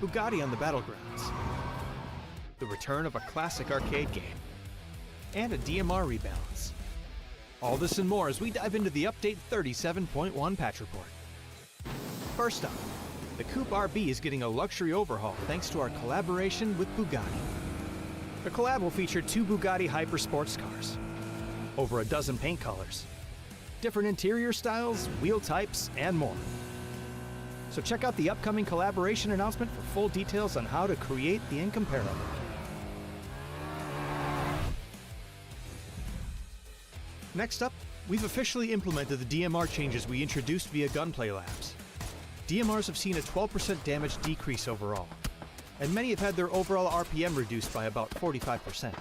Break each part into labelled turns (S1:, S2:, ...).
S1: Bugatti on the battlegrounds, the return of a classic arcade game, and a DMR rebalance. All this and more as we dive into the Update 37.1 patch report. First up, the Coupe RB is getting a luxury overhaul thanks to our collaboration with Bugatti. The collab will feature 2 Bugatti Hyper sports cars, over a dozen paint colors, different interior styles, wheel types, and more. So check out the upcoming collaboration announcement for full details on how to create the incomparable. Next up, we've officially implemented the DMR changes we introduced via Gunplay Labs. DMRs have seen a 12% damage decrease overall, and many have had their overall RPM reduced by about 45%.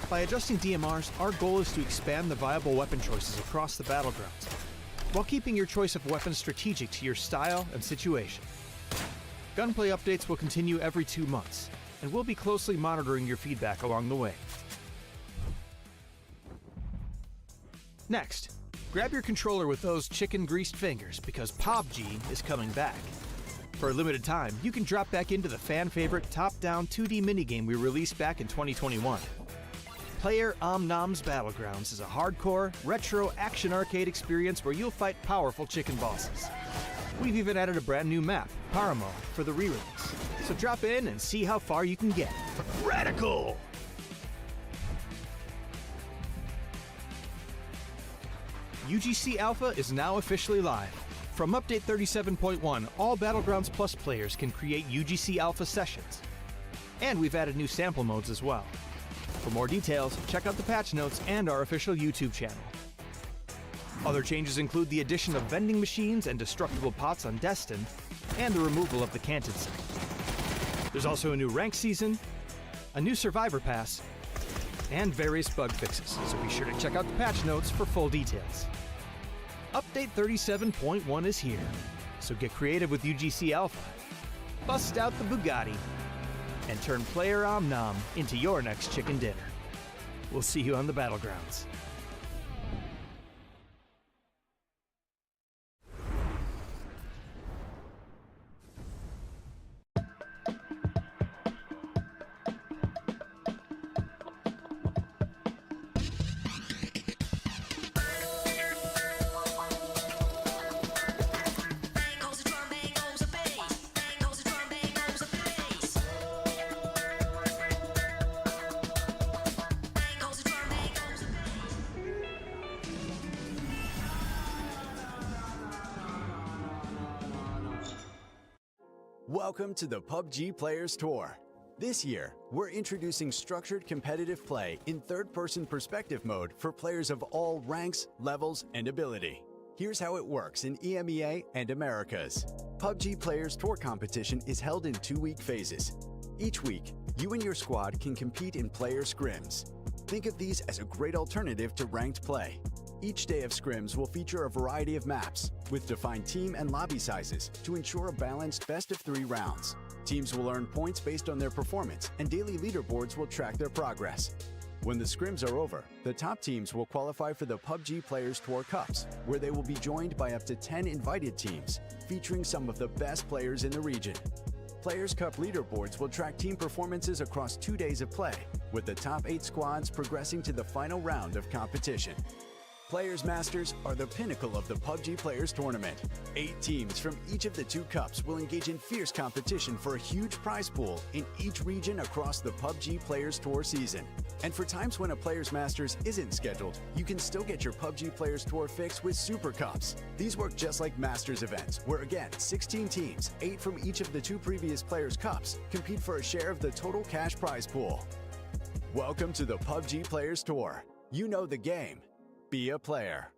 S1: By adjusting DMRs, our goal is to expand the viable weapon choices across the battlegrounds, while keeping your choice of weapons strategic to your style and situation. Gunplay updates will continue every 2 months, and we'll be closely monitoring your feedback along the way. Next, grab your controller with those chicken-greased fingers because PUBG is coming back. For a limited time, you can drop back into the fan-favorite top-down 2D minigame we released back in 2021. Player Omnom's Battlegrounds is a hardcore, retro action arcade experience where you'll fight powerful chicken bosses. We've even added a brand new map, Paramo, for the re-release. So drop in and see how far you can get. Radical! UGC Alpha is now officially live. From Update 37.1, all Battlegrounds Plus players can create UGC Alpha sessions. And we've added new sample modes as well. For more details, check out the patch notes and our official YouTube channel. Other changes include the addition of vending machines and destructible pots on Destin, and the removal of the Canted site. There's also a new rank season, a new Survivor Pass, and various bug fixes, so be sure to check out the patch notes for full details. Update 37.1 is here, so get creative with UGC Alpha, bust out the Bugatti, and turn Player Omnom into your next chicken dinner. We'll see you on the battlegrounds.
S2: Welcome to the PUBG Players Tour. This year, we're introducing structured competitive play in third-person perspective mode for players of all ranks, levels, and ability. Here's how it works in EMEA and Americas. PUBG Players Tour competition is held in 2-week phases. Each week, you and your squad can compete in player scrims. Think of these as a great alternative to ranked play. Each day of scrims will feature a variety of maps, with defined team and lobby sizes to ensure a balanced best-of-3 rounds. Teams will earn points based on their performance, and daily leaderboards will track their progress. When the scrims are over, the top teams will qualify for the PUBG Players Tour Cups, where they will be joined by up to 10 invited teams, featuring some of the best players in the region. Players' Cup leaderboards will track team performances across 2 days of play, with the top 8 squads progressing to the final round of competition. Players Masters are the pinnacle of the PUBG Players Tournament. 8 teams from each of the 2 cups will engage in fierce competition for a huge prize pool in each region across the PUBG Players Tour season. And for times when a Players Masters isn't scheduled, you can still get your PUBG Players Tour fix with Super Cups. These work just like Masters events, where again, 16 teams, 8 from each of the 2 previous Players Cups, compete for a share of the total cash prize pool. Welcome to the PUBG Players Tour. You know the game. Be a player.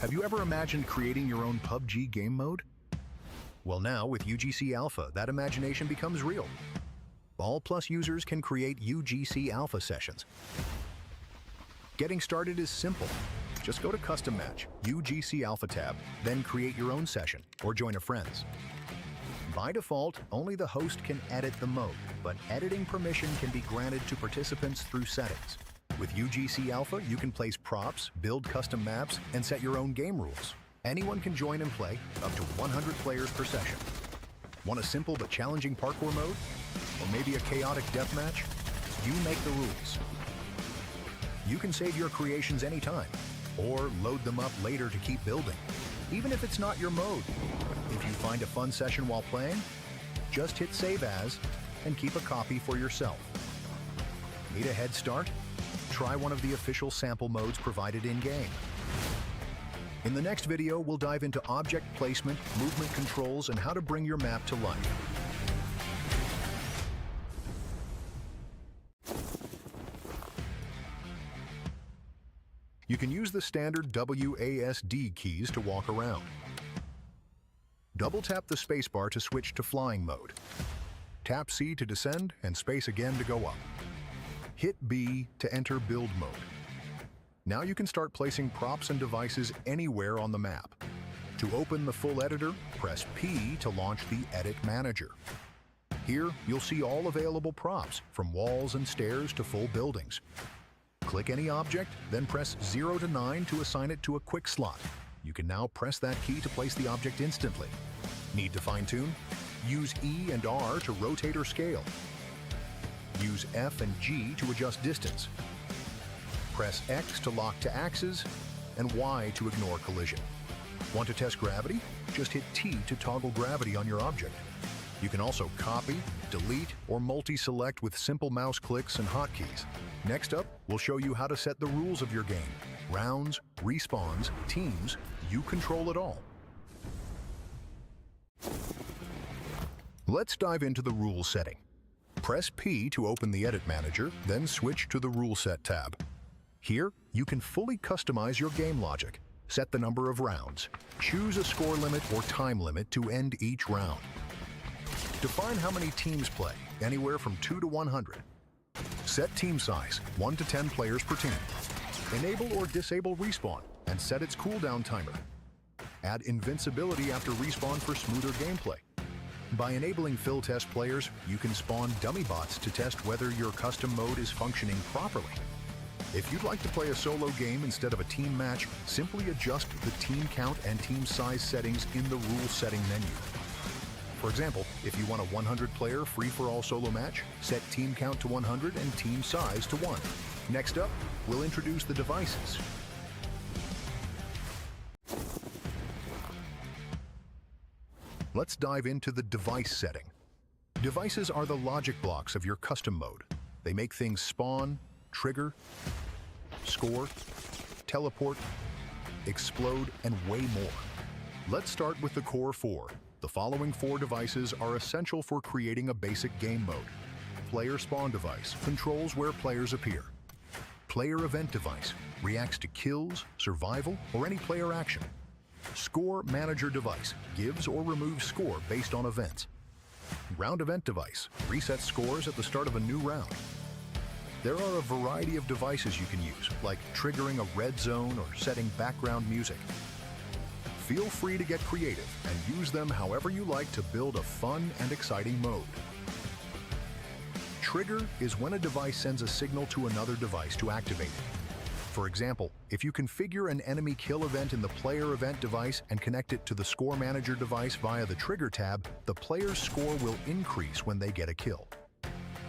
S3: Have you ever imagined creating your own PUBG game mode? Well, now with UGC Alpha, that imagination becomes real. All Plus users can create UGC Alpha sessions. Getting started is simple. Just go to Custom Match, UGC Alpha tab, then create your own session or join a friend's. By default, only the host can edit the mode, but editing permission can be granted to participants through settings. With UGC Alpha, you can place props, build custom maps, and set your own game rules. Anyone can join and play, up to 100 players per session. Want a simple but challenging parkour mode? Or maybe a chaotic deathmatch? You make the rules. You can save your creations anytime, or load them up later to keep building, even if it's not your mode. If you find a fun session while playing, just hit Save As and keep a copy for yourself. Need a head start? Try one of the official sample modes provided in-game. In the next video, we'll dive into object placement, movement controls, and how to bring your map to life. You can use the standard WASD keys to walk around. Double-tap the spacebar to switch to flying mode. Tap C to descend and space again to go up. Hit B to enter build mode. Now you can start placing props and devices anywhere on the map. To open the full editor, press P to launch the Edit Manager. Here, you'll see all available props, from walls and stairs to full buildings. Click any object, then press 0 to 9 to assign it to a quick slot. You can now press that key to place the object instantly. Need to fine-tune? Use E and R to rotate or scale. Use F and G to adjust distance. Press X to lock to axes, and Y to ignore collision. Want to test gravity? Just hit T to toggle gravity on your object. You can also copy, delete, or multi-select with simple mouse clicks and hotkeys. Next up, we'll show you how to set the rules of your game. Rounds, respawns, teams, you control it all. Let's dive into the rules setting. Press P to open the Edit Manager, then switch to the Rule Set tab. Here, you can fully customize your game logic. Set the number of rounds. Choose a score limit or time limit to end each round. Define how many teams play, anywhere from 2 to 100. Set team size, 1 to 10 players per team. Enable or disable respawn, and set its cooldown timer. Add invincibility after respawn for smoother gameplay. By enabling fill test players, you can spawn dummy bots to test whether your custom mode is functioning properly. If you'd like to play a solo game instead of a team match, simply adjust the team count and team size settings in the rule setting menu. For example, if you want a 100-player free-for-all solo match, set team count to 100 and team size to 1. Next up, we'll introduce the devices. Let's dive into the device setting. Devices are the logic blocks of your custom mode. They make things spawn, trigger, score, teleport, explode, and way more. Let's start with the core 4. The following 4 devices are essential for creating a basic game mode. Player spawn device controls where players appear. Player event device reacts to kills, survival, or any player action. Score manager device gives or removes score based on events. Round event device resets scores at the start of a new round. There are a variety of devices you can use, like triggering a red zone or setting background music. Feel free to get creative and use them however you like to build a fun and exciting mode. Trigger is when a device sends a signal to another device to activate it. For example, if you configure an enemy kill event in the player event device and connect it to the score manager device via the trigger tab, the player's score will increase when they get a kill.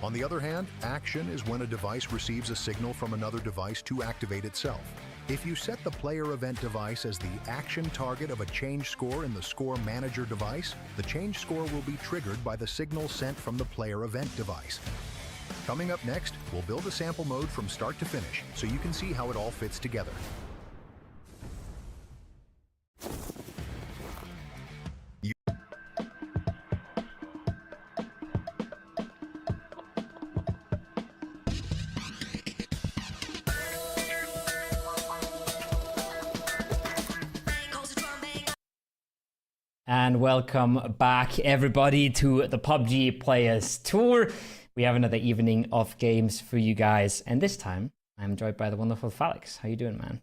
S3: On the other hand, action is when a device receives a signal from another device to activate itself. If you set the player event device as the action target of a change score in the score manager device, the change score will be triggered by the signal sent from the player event device. Coming up next, we'll build a sample mode from start to finish so you can see how it all fits together.
S4: and welcome back everybody to the PUBG Players Tour. We have another evening of games for you guys, and this time I'm joined by the wonderful Felix. How you doing, man?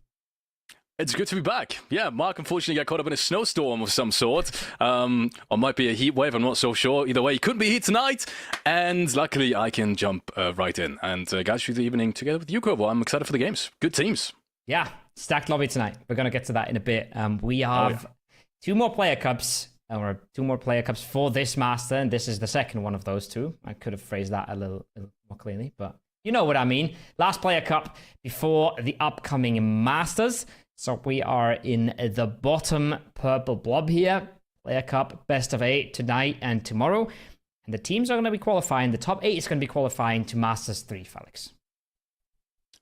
S5: It's good to be back. Yeah, Mark unfortunately got caught up in a snowstorm of some sort. Or might be a heat wave, I'm not so sure. Either way, he couldn't be here tonight, and luckily I can jump right in and guys through the evening together with you, Kovo. I'm excited for the games. Good teams.
S4: Yeah, stacked lobby tonight. We're going to get to that in a bit. We have two more player cups for this master, and this is the second one of those two. I could have phrased that a little more clearly, but you know what I mean. Last player cup before the upcoming masters. So we are in the bottom purple blob here. Player cup, best of 8 tonight and tomorrow. And the teams are going to be qualifying. The top 8 is going to be qualifying to Masters 3, Felix.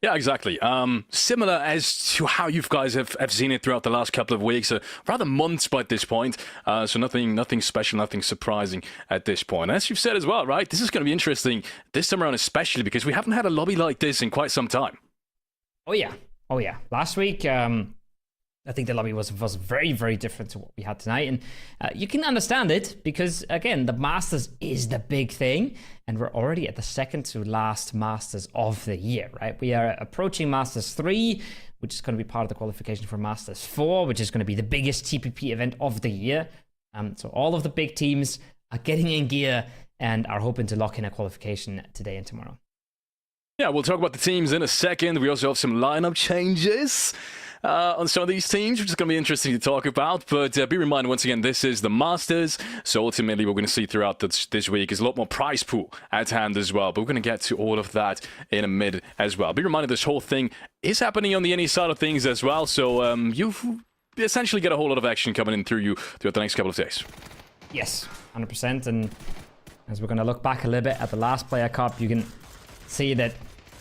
S5: Yeah, exactly. Similar as to how you guys have seen it throughout the last couple of weeks, rather months by this point. So nothing special, nothing surprising at this point. And as you've said as well, right? This is going to be interesting this time around, especially because we haven't had a lobby like this in quite some time.
S4: Oh yeah. Last week, I think the lobby was very, very different to what we had tonight. And you can understand it because, again, the Masters is the big thing. And we're already at the second to last Masters of the year, right? We are approaching Masters 3, which is going to be part of the qualification for Masters 4, which is going to be the biggest TPP event of the year. So all of the big teams are getting in gear and are hoping to lock in a qualification today and tomorrow.
S5: Yeah, we'll talk about the teams in a second. We also have some lineup changes on some of these teams, which is going to be interesting to talk about. But be reminded, once again, this is the Masters. So ultimately, we're going to see throughout this week is a lot more prize pool at hand as well. But we're going to get to all of that in a minute as well. Be reminded, this whole thing is happening on the NE side of things as well. So you essentially get a whole lot of action coming in throughout the next couple of days.
S4: Yes, 100%. And as we're going to look back a little bit at the last Player Cup, you can see that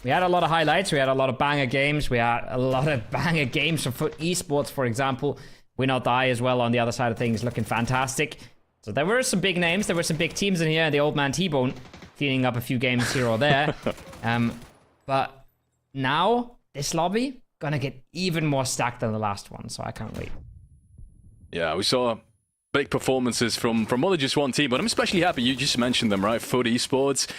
S4: we had a lot of highlights. We had a lot of banger games. We had a lot of banger games for Esports, for example. Win or Die as well on the other side of things, looking fantastic. So there were some big names. There were some big teams in here. The old man T-Bone cleaning up a few games here or there. But now, this lobby, gonna get even more stacked than the last one. So I can't wait.
S5: Yeah, we saw big performances from more than just one team, but I'm especially happy you just mentioned them, right? Foot Esports.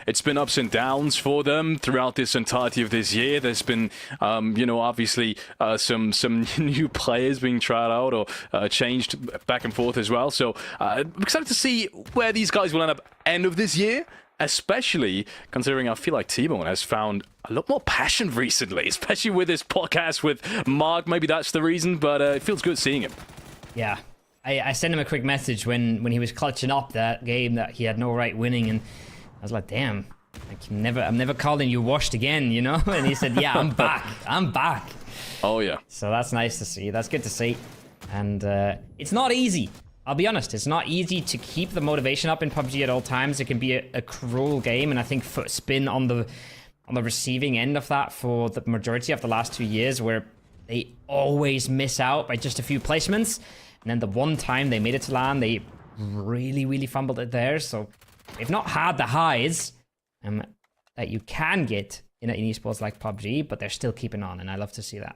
S5: It's been ups and downs for them throughout this entirety of this year. There's been, obviously some new players being tried out or changed back and forth as well. So I'm excited to see where these guys will end up end of this year, especially considering I feel like T-Bone has found a lot more passion recently, especially with his podcast with Mark. Maybe that's the reason, but it feels good seeing him.
S4: Yeah. I sent him a quick message when he was clutching up that game that he had no right winning, and I was like, damn, I'm never calling you washed again, you know? And he said, yeah, I'm back.
S5: Oh yeah.
S4: So that's nice to see. That's good to see. And it's not easy. I'll be honest, it's not easy to keep the motivation up in PUBG at all times. It can be a cruel game, and I think Foot's been on the receiving end of that for the majority of the last 2 years, where they always miss out by just a few placements. And then the one time they made it to LAN, they really, really fumbled it there. So they've not had the highs that you can get in esports like PUBG, but they're still keeping on, and I love to see that.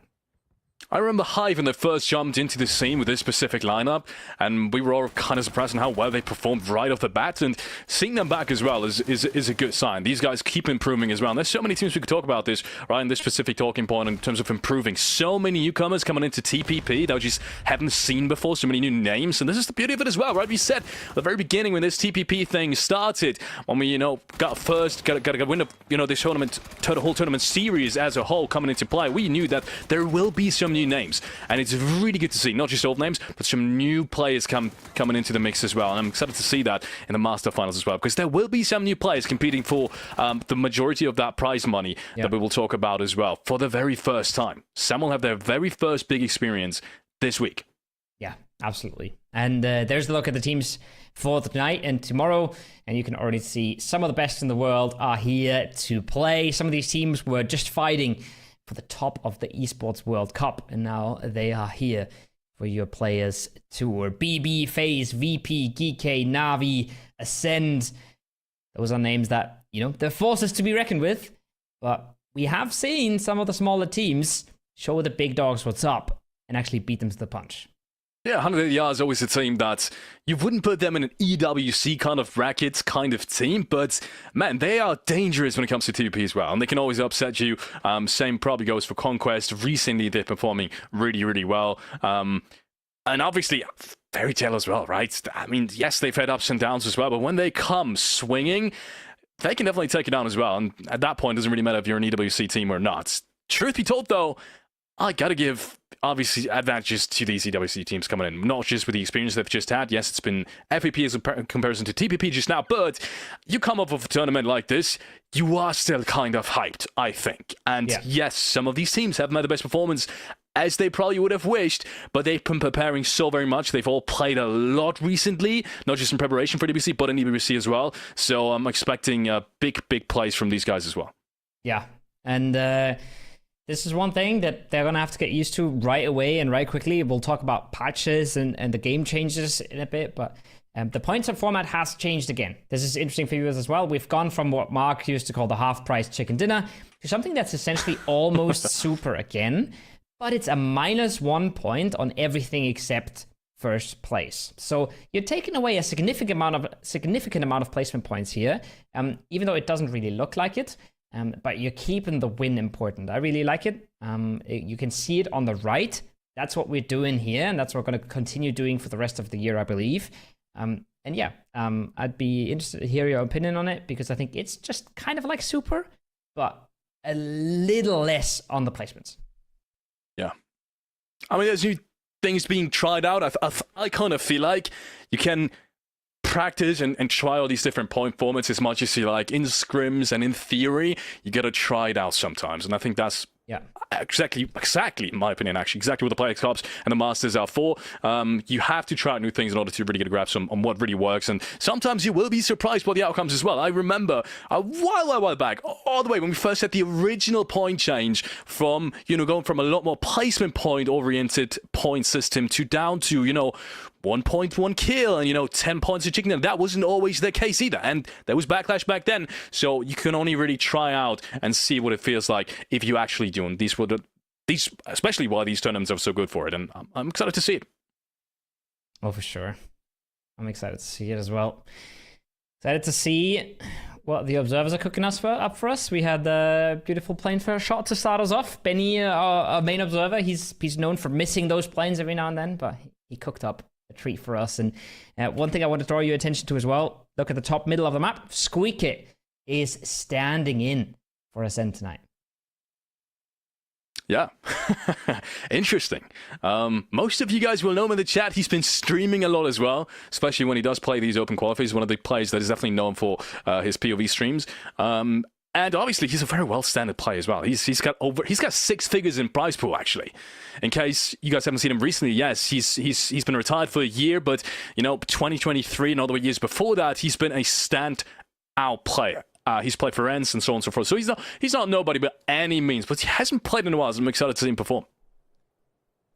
S5: I remember Hive when they first jumped into the scene with this specific lineup, and we were all kind of surprised on how well they performed right off the bat, and seeing them back as well is a good sign. These guys keep improving as well. And there's so many teams we could talk about this, right, in this specific talking point in terms of improving. So many newcomers coming into TPP that we just haven't seen before, so many new names, and this is the beauty of it as well, right? We said at the very beginning when this TPP thing started, when we, got to win this tournament, the whole tournament series as a whole coming into play, we knew that there will be some new names, and it's really good to see not just old names but some new players coming into the mix as well. And I'm excited to see that in the Master Finals as well, because there will be some new players competing for the majority of that prize money that we will talk about as well for the very first time. Some will have their very first big experience this week.
S4: Yeah, absolutely. And there's the look at the teams for tonight and tomorrow, and you can already see some of the best in the world are here to play. Some of these teams were just fighting for the top of the Esports World Cup, and now they are here for your Players Tour. BB, FaZe, VP, GK, Navi, Ascend. Those are names that, they're forces to be reckoned with, but we have seen some of the smaller teams show the big dogs what's up and actually beat them to the punch.
S5: Yeah, 180R is always a team that you wouldn't put them in an EWC kind of bracket kind of team, but man, they are dangerous when it comes to TVP as well, and they can always upset you. Same probably goes for Conquest. Recently, they're performing really, really well. And obviously, Fairy Tail as well, right? I mean, yes, they've had ups and downs as well, but when they come swinging, they can definitely take it down as well. And at that point, it doesn't really matter if you're an EWC team or not. Truth be told, though, I gotta give, obviously, advantages to these EWC teams coming in, not just with the experience they've just had. Yes, it's been FAP as a comparison to TPP just now, but you come up with a tournament like this, you are still kind of hyped, I think. And yes, some of these teams haven't had the best performance as they probably would have wished, but they've been preparing so very much. They've all played a lot recently, not just in preparation for EWC, but in EWC as well. So I'm expecting big plays from these guys as well.
S4: Yeah, and this is one thing that they're going to have to get used to right away and right quickly. We'll talk about patches and the game changes in a bit, but the points-up format has changed again. This is interesting for viewers as well. We've gone from what Mark used to call the half-price chicken dinner to something that's essentially almost super again, but it's a -1 point on everything except first place. So you're taking away a significant amount of placement points here, even though it doesn't really look like it. But you're keeping the win important. I really like it. You can see it on the right. That's what we're doing here, and that's what we're going to continue doing for the rest of the year, I believe. And yeah, I'd be interested to hear your opinion on it, because I think it's just kind of like Super, but a little less on the placements.
S5: Yeah. I mean, there's new things being tried out. I kind of feel like you can practice and try all these different point formats as much as you like in scrims, and in theory you got to try it out sometimes, and I think that's exactly in my opinion, actually exactly what the Players Cups and the Masters are for. You have to try out new things in order to really get a grasp on what really works, and sometimes you will be surprised by the outcomes as well. I remember a while back, all the way when we first had the original point change from, going from a lot more placement point oriented point system to down to 1.1 kill and 10 points of chicken dinner. That wasn't always the case either, and there was backlash back then, so you can only really try out and see what it feels like if you actually do. And these, especially why these tournaments are so good for it, and I'm excited to see it.
S4: Oh, for sure. I'm excited to see it as well. Excited to see what the observers are cooking up for us. We had the beautiful plane for a shot to start us off. Benny, our main observer, he's known for missing those planes every now and then, but he cooked up a treat for us. And one thing I want to draw your attention to as well, look at the top middle of the map. Squeak It is standing in for Ascend tonight.
S5: Yeah, interesting. Most of you guys will know him in the chat. He's been streaming a lot as well, especially when he does play these open qualifiers. He's one of the players that is definitely known for his POV streams. And obviously, he's a very well-standard player as well. He's got 6 figures in prize pool, actually. In case you guys haven't seen him recently, yes, he's been retired for a year, but 2023 and all the years before that, he's been a stand-out player. He's played for Ents and so on and so forth. So he's not nobody by any means, but he hasn't played in a while, so I'm excited to see him perform.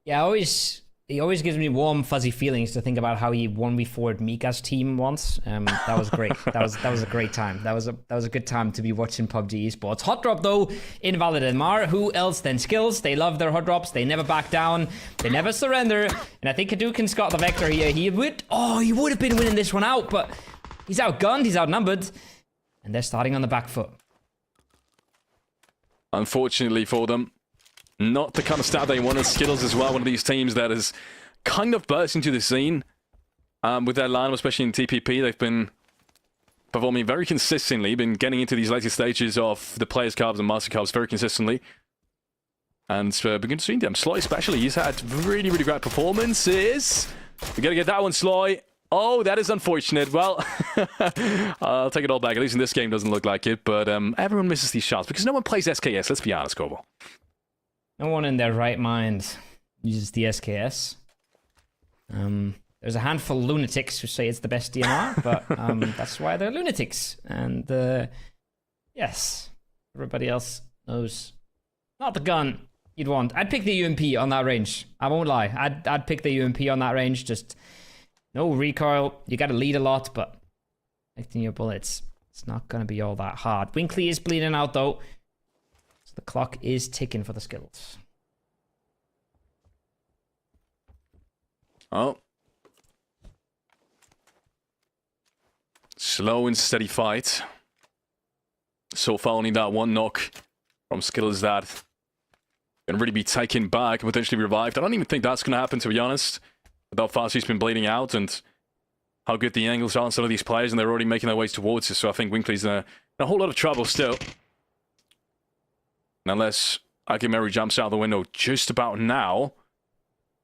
S4: Yeah, he always gives me warm, fuzzy feelings to think about how he 1v4'd Mika's team once. That was great. that was a great time. That was a good time to be watching PUBG Esports. Hot drop though, invalid MR. Who else than Skills? They love their hot drops. They never back down. They never surrender. And I think Hadouken's got the vector here. He would have been winning this one out, but he's outgunned. He's outnumbered. And they're starting on the back foot.
S5: Unfortunately for them, not the kind of start they wanted. Skittles as well, one of these teams that has kind of burst into the scene with their lineup, especially in TPP. They've been performing very consistently, been getting into these later stages of the Players Cups and Master Cups very consistently. And begin to see them. Sloy especially, he's had really, really great performances. We got to get that one, Sloy. Oh, that is unfortunate. Well, I'll take it all back. At least in this game, doesn't look like it. But everyone misses these shots because no one plays SKS. Let's be honest, Kobo.
S4: No one in their right mind uses the SKS. There's a handful of lunatics who say it's the best DMR, but that's why they're lunatics. And yes, everybody else knows. Not the gun you'd want. I'd pick the UMP on that range. I won't lie. I'd pick the UMP on that range. Just no recoil. You got to lead a lot, but collecting your bullets, it's not going to be all that hard. Winkley is bleeding out, though. So the clock is ticking for the Skittles.
S5: Oh. Slow and steady fight. So far, only that one knock from Skittles that can really be taken back and potentially revived. I don't even think that's going to happen, to be honest. With how fast he's been bleeding out and how good the angles are on some of these players, and they're already making their ways towards us. So I think Winkley's in a whole lot of trouble still. And unless Akimeri jumps out the window just about now,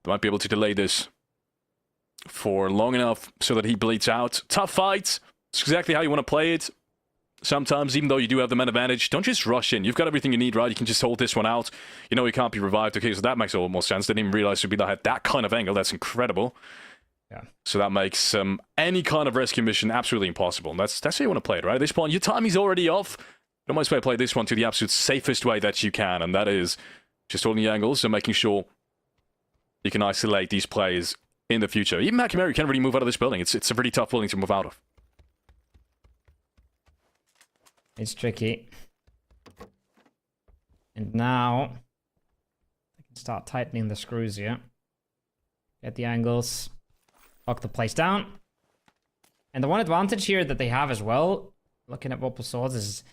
S5: they might be able to delay this for long enough so that he bleeds out. Tough fight. It's exactly how you want to play it. Sometimes, even though you do have the man advantage, don't just rush in. You've got everything you need, right? You can just hold this one out. You know he can't be revived. Okay, so that makes a lot more sense. Didn't even realize Subila had that kind of angle. That's incredible.
S4: Yeah.
S5: So that makes any kind of rescue mission absolutely impossible. And that's how you want to play it, right? At this point, your timing's already off. You might as well play this one to the absolute safest way that you can, and that is just holding the angles and making sure you can isolate these players in the future. Even Akimeri can't really move out of this building. It's a pretty tough building to move out of.
S4: It's tricky. And now I can start tightening the screws here. Get the angles. Lock the place down. And the one advantage here that they have as well, looking at Wobble Swords, is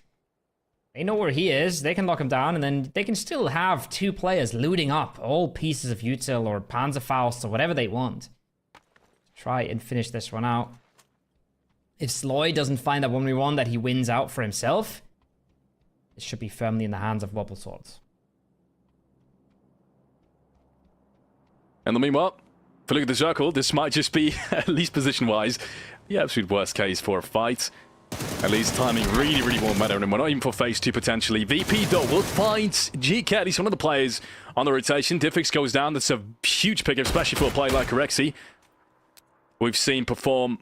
S4: they know where he is. They can lock him down, and then they can still have two players looting up all pieces of util or Panzerfaust or whatever they want. Try and finish this one out. If Sloy doesn't find that 1v1 that he wins out for himself, it should be firmly in the hands of Wobble Swords.
S5: And the meanwhile, if you look at the circle, this might just be, at least position-wise, the absolute worst case for a fight. At least timing really, really won't matter anymore. Not even for phase 2 potentially. VP though will find GCat. He's one of the players on the rotation. Diffix goes down. That's a huge pickup, especially for a player like Rexy. We've seen perform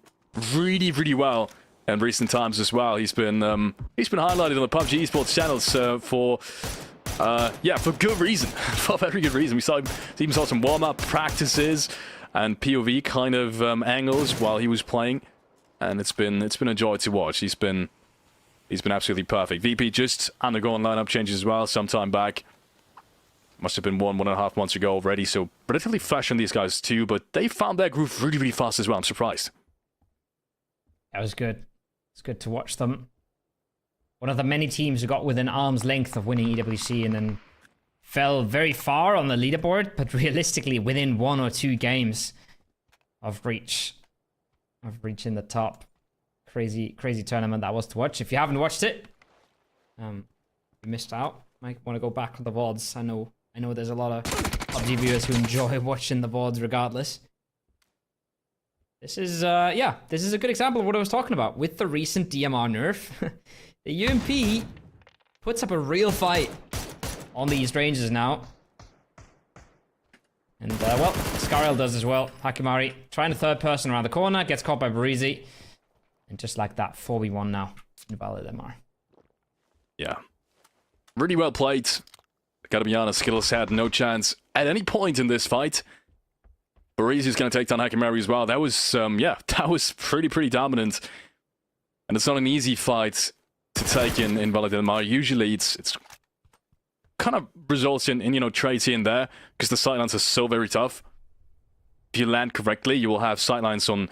S5: really, really well in recent times as well. He's been highlighted on the PUBG Esports channels for good reason. For very good reason. We even saw some warm-up practices and POV kind of angles while he was playing, and it's been a joy to watch. He's been absolutely perfect. VP just undergone lineup changes as well sometime back. Must have been 1.5 months ago already, so relatively fresh on these guys too, but they found their groove really, really fast as well. I'm surprised.
S4: That was good. It's good to watch them. One of the many teams who got within arm's length of winning EWC and then fell very far on the leaderboard, but realistically within 1 or 2 games of reaching the top. Crazy tournament that was to watch. If you haven't watched it, you missed out. Might want to go back on the VODs. I know there's a lot of PUBG viewers who enjoy watching the VODs regardless. This is a good example of what I was talking about. With the recent DMR nerf, the UMP puts up a real fight on these ranges now. And, well, Scaril does as well. Hakimari trying to third person around the corner, gets caught by Barizi. And just like that, 4v1 now in Valid MR.
S5: Yeah. Really well played. Gotta be honest, Skittles had no chance at any point in this fight. Barizi's gonna take down Hakimari as well. That was pretty dominant. And it's not an easy fight to take in Valid MR. Usually it's kind of results in trades here and there, because the sightlines are so very tough. If you land correctly, you will have sightlines on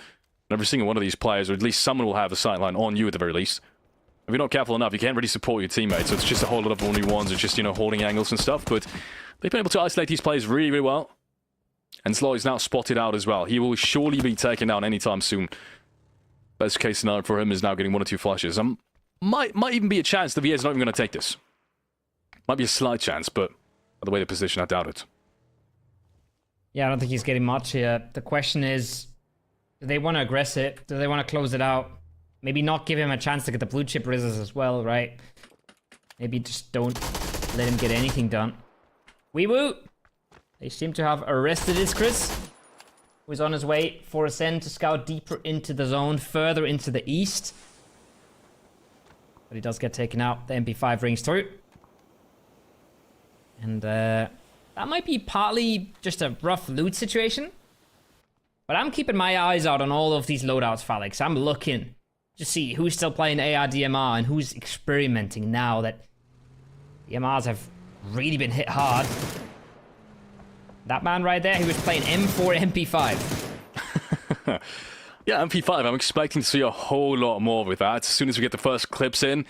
S5: every single one of these players, or at least someone will have a sightline on you at the very least. If you're not careful enough, you can't really support your teammates, so it's just a whole lot of only ones, or just, holding angles and stuff, but they've been able to isolate these players really, really well. And Slow is now spotted out as well. He will surely be taken down anytime soon. Best case scenario for him is now getting 1 or 2 flashes. Might even be a chance that VA is not even going to take this. Might be a slight chance, but by the way the position, I doubt it.
S4: Yeah, I don't think he's getting much here. The question is, do they want to aggress it? Do they want to close it out? Maybe not give him a chance to get the blue chip rizzes as well, right? Maybe just don't let him get anything done. Weewoo! They seem to have arrested Iskris, who is on his way for Ascend to scout deeper into the zone, further into the east. But he does get taken out. The MP5 rings through. And that might be partly just a rough loot situation. But I'm keeping my eyes out on all of these loadouts, Felix. I'm looking to see who's still playing AR-DMR and who's experimenting now that DMRs have really been hit hard. That man right there, he was playing M4 MP5.
S5: Yeah, MP5, I'm expecting to see a whole lot more with that. As soon as we get the first clips in,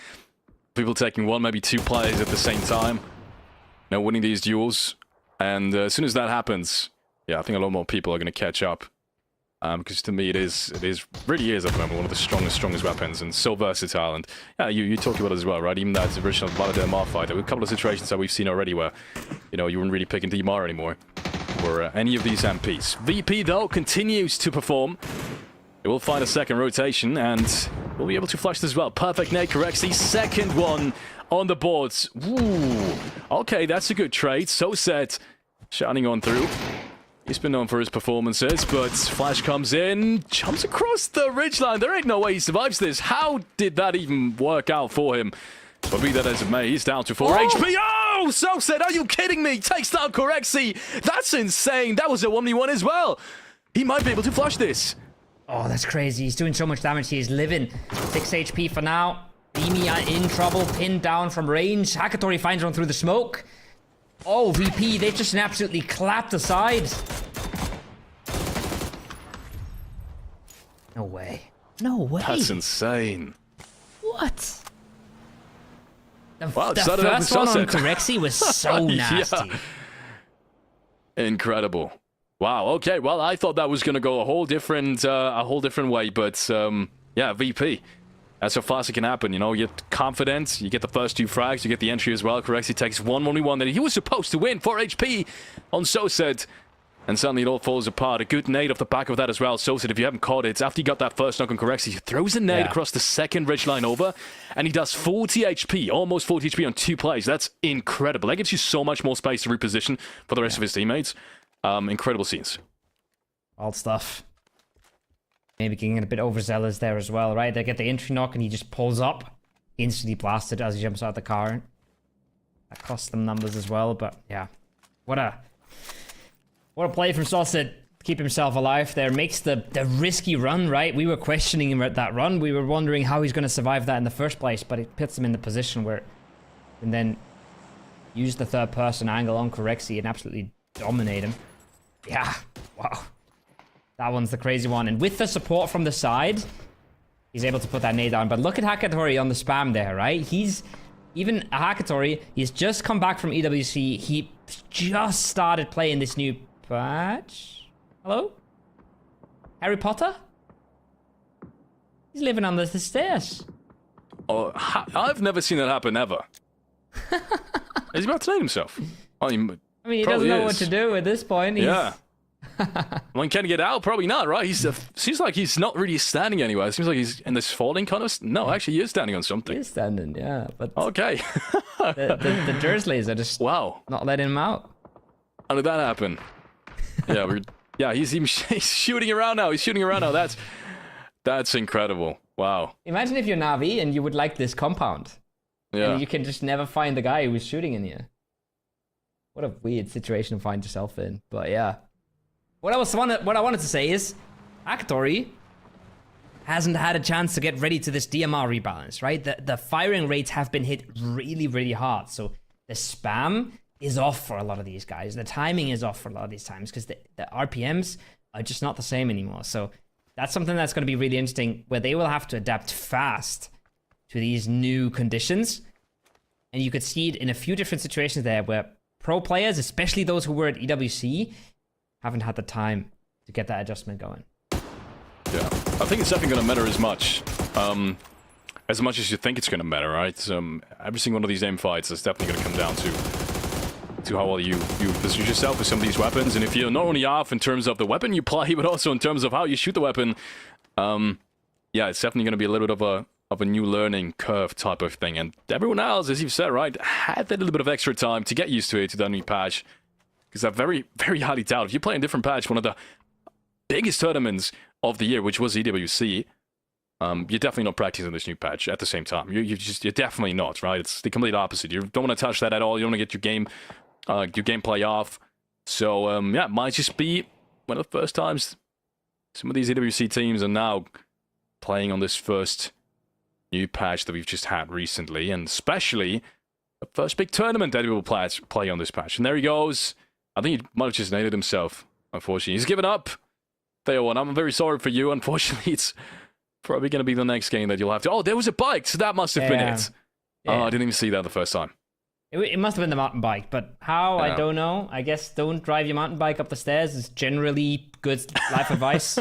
S5: people taking one, maybe two players at the same time, winning these duels. And as soon as that happens, yeah, I think a lot more people are going to catch up. Because to me, it really is at the moment one of the strongest weapons, and so versatile. And yeah, you talked about it as well, right? Even that original Valadin Mar fight, there were a couple of situations that we've seen already where, you wouldn't really pick into Mar anymore, or any of these MPs. VP though continues to perform. It will find a second rotation, and we'll be able to flush this as well. Perfect nade corrects the second one on the boards. Ooh, okay, that's a good trade. So set, shining on through. He's been known for his performances, but Flash comes in, jumps across the ridgeline. There ain't no way he survives this. How did that even work out for him? But be that as it may, he's down to 4 HP. Oh, so said, are you kidding me? Takes down Corexi. That's insane. That was a 1v1 as well. He might be able to flush this.
S4: Oh, that's crazy. He's doing so much damage. He's living. 6 HP for now. EMEA in trouble, pinned down from range. Hakatori finds one through the smoke. Oh, VP, they've just absolutely clapped aside. No way. No way.
S5: That's insane.
S4: What? The
S5: Wow,
S4: first one on Corexi was so nasty.
S5: Yeah. Incredible. Wow, okay, well, I thought that was going to go a whole different way, but, yeah, VP. That's how fast it can happen, you get confident, you get the first 2 frags, you get the entry as well. Corexi takes 1-1-1 that he was supposed to win, 4 HP on Soset. And suddenly it all falls apart. A good nade off the back of that as well. Soset, if you haven't caught it, after he got that first knock on Corexi, he throws a nade across the second ridgeline over, and he does 40 HP, almost 40 HP on 2 plays. That's incredible. That gives you so much more space to reposition for the rest of his teammates. Incredible scenes.
S4: Wild stuff. Maybe getting a bit overzealous there as well, right? They get the entry knock and he just pulls up. Instantly blasted as he jumps out of the car. That costs them numbers as well, but yeah. What a play from Soset to keep himself alive there. Makes the risky run, right? We were questioning him at that run. We were wondering how he's going to survive that in the first place, but it puts him in the position where and then use the third person angle on Corexi and absolutely dominate him. Yeah, wow. That one's the crazy one. And with the support from the side, he's able to put that nade down. But look at Hakatori on the spam there, right? Even Hakatori, he's just come back from EWC. He just started playing this new patch. Hello? Harry Potter? He's living under the stairs.
S5: Oh, I've never seen that happen, ever. Is he about to nade himself? I mean,
S4: he doesn't know what to do at this point.
S5: Yeah. When can he get out? Probably not, right? Seems like he's not really standing anywhere. It seems like he's in this falling kind of... No, actually, he is standing on something.
S4: He is standing, yeah. But
S5: okay.
S4: the Dursleys are just not letting him out.
S5: How did that happen? Yeah, he's shooting around now. He's shooting around now. That's incredible. Wow.
S4: Imagine if you're Na'Vi and you would like this compound.
S5: Yeah.
S4: And you can just never find the guy who's shooting in you. What a weird situation to find yourself in. But yeah. What I wanted to say is, Hakatori hasn't had a chance to get ready to this DMR rebalance, right? The firing rates have been hit really, really hard. So the spam is off for a lot of these guys. The timing is off for a lot of these times because the RPMs are just not the same anymore. So that's something that's going to be really interesting, where they will have to adapt fast to these new conditions. And you could see it in a few different situations there where pro players, especially those who were at EWC, haven't had the time to get that adjustment going.
S5: Yeah, I think it's definitely going to matter as much as you think it's going to matter, right? Every single one of these aim fights is definitely going to come down to how well you position yourself with some of these weapons, and if you're not only off in terms of the weapon you play, but also in terms of how you shoot the weapon. Yeah, it's definitely going to be a little bit of a new learning curve type of thing, and everyone else, as you've said, right, had that little bit of extra time to get used to it, to that new patch. Because I very, very highly doubt if you play a different patch, one of the biggest tournaments of the year, which was EWC, you're definitely not practicing this new patch at the same time. You're definitely not, right? It's the complete opposite. You don't want to touch that at all. You don't want to get your gameplay off. So yeah, it might just be one of the first times some of these EWC teams are now playing on this first new patch that we've just had recently, and especially the first big tournament that we will play on this patch. And there he goes. I think he might have just naded himself, unfortunately. He's given up. Theo, and I'm very sorry for you. Unfortunately, it's probably going to be the next game that you'll have to... Oh, there was a bike, so that must have been it.
S4: Yeah.
S5: Oh, I didn't even see that the first time.
S4: It must have been the mountain bike, but how, I don't know. I guess don't drive your mountain bike up the stairs is generally good life advice.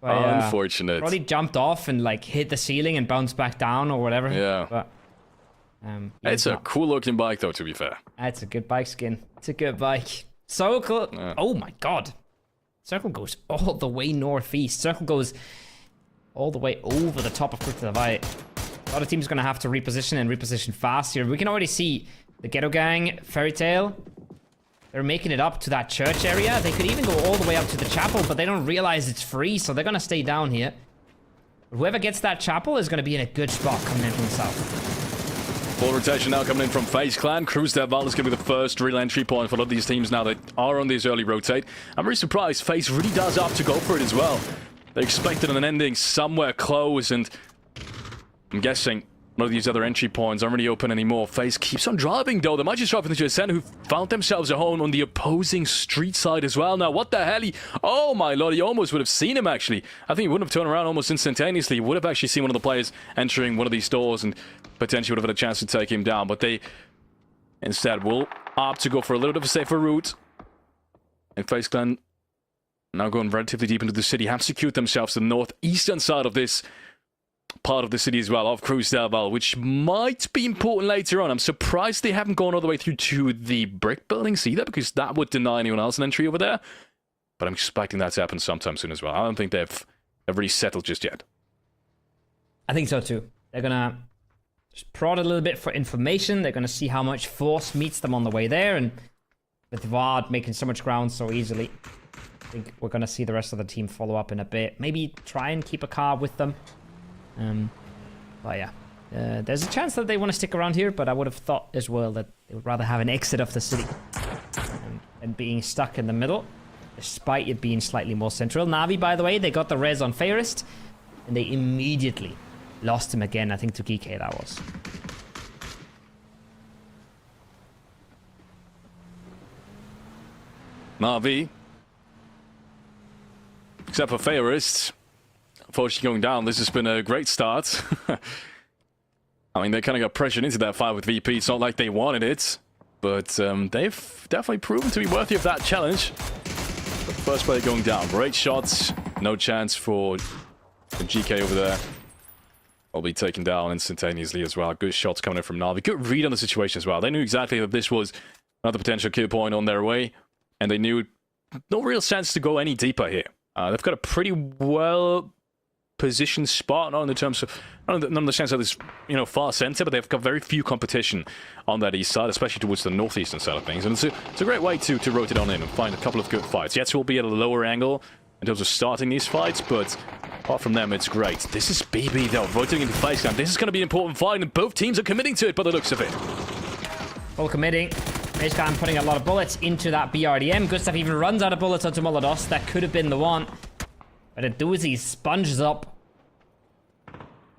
S5: Unfortunate.
S4: Probably jumped off and like hit the ceiling and bounced back down or whatever.
S5: Yeah.
S4: But,
S5: it's a cool looking bike though, to be fair.
S4: It's a good bike skin. It's a good bike. Circle. Yeah. Oh my god. Circle goes all the way northeast. Circle goes all the way over the top of Quick to the Right. A lot of teams are going to have to reposition fast here. We can already see the Ghetto Gang, Fairy Tale. They're making it up to that church area. They could even go all the way up to the chapel, but they don't realize it's free, so they're going to stay down here. But whoever gets that chapel is going to be in a good spot coming in from the south.
S5: Full rotation now coming in from FaZe Clan. Cruz Del Valle is going to be the first real entry point for a lot of these teams now that are on this early rotate. I'm really surprised FaZe really does opt to go for it as well. They expected an ending somewhere close, and I'm guessing none of these other entry points aren't really open anymore. FaZe keeps on driving, though. They might just drive into Ascend, who found themselves a home on the opposing street side as well. Now, what the hell? Oh, my lord. He almost would have seen him, actually. I think he wouldn't have turned around almost instantaneously. He would have actually seen one of the players entering one of these doors and potentially would have had a chance to take him down. But they instead will opt to go for a little bit of a safer route. And FaZe Clan, now going relatively deep into the city, have secured themselves to the northeastern side of this part of the city as well, of Cruz Del Valle, which might be important later on. I'm surprised they haven't gone all the way through to the brick buildings either, because that would deny anyone else an entry over there. But I'm expecting that to happen sometime soon as well. I don't think they've really settled just yet.
S4: I think so too. They're gonna just prod a little bit for information. They're gonna see how much force meets them on the way there, and with Vard making so much ground so easily, I think we're gonna see the rest of the team follow up in a bit. Maybe try and keep a car with them. But yeah, there's a chance that they want to stick around here, but I would have thought as well that they would rather have an exit of the city than being stuck in the middle, despite it being slightly more central. Na'Vi, by the way, they got the res on Fairest, and they immediately lost him again. I think to Geek that was.
S5: Na'Vi, except for Fairest, unfortunately going down. This has been a great start. I mean, they kind of got pressured into that fight with VP. It's not like they wanted it, but they've definitely proven to be worthy of that challenge. But first player going down. Great shots. No chance for GK over there. Will be taken down instantaneously as well. Good shots coming in from Na'Vi. Good read on the situation as well. They knew exactly that this was another potential kill point on their way, and they knew no real sense to go any deeper here. They've got a pretty well position spot, not in the terms of, not in the sense of this, far center, but they've got very few competition on that east side, especially towards the northeastern side of things. And it's a great way to rotate on in and find a couple of good fights. Yes, we'll be at a lower angle in terms of starting these fights, but apart from them, it's great. This is BB, though, rotating into FaZe Clan. This is going to be an important fight, and both teams are committing to it by the looks of it.
S4: All committing. FaZe Clan putting a lot of bullets into that BRDM. Gustav even runs out of bullets onto Molodos. That could have been the one. But a doozy sponges up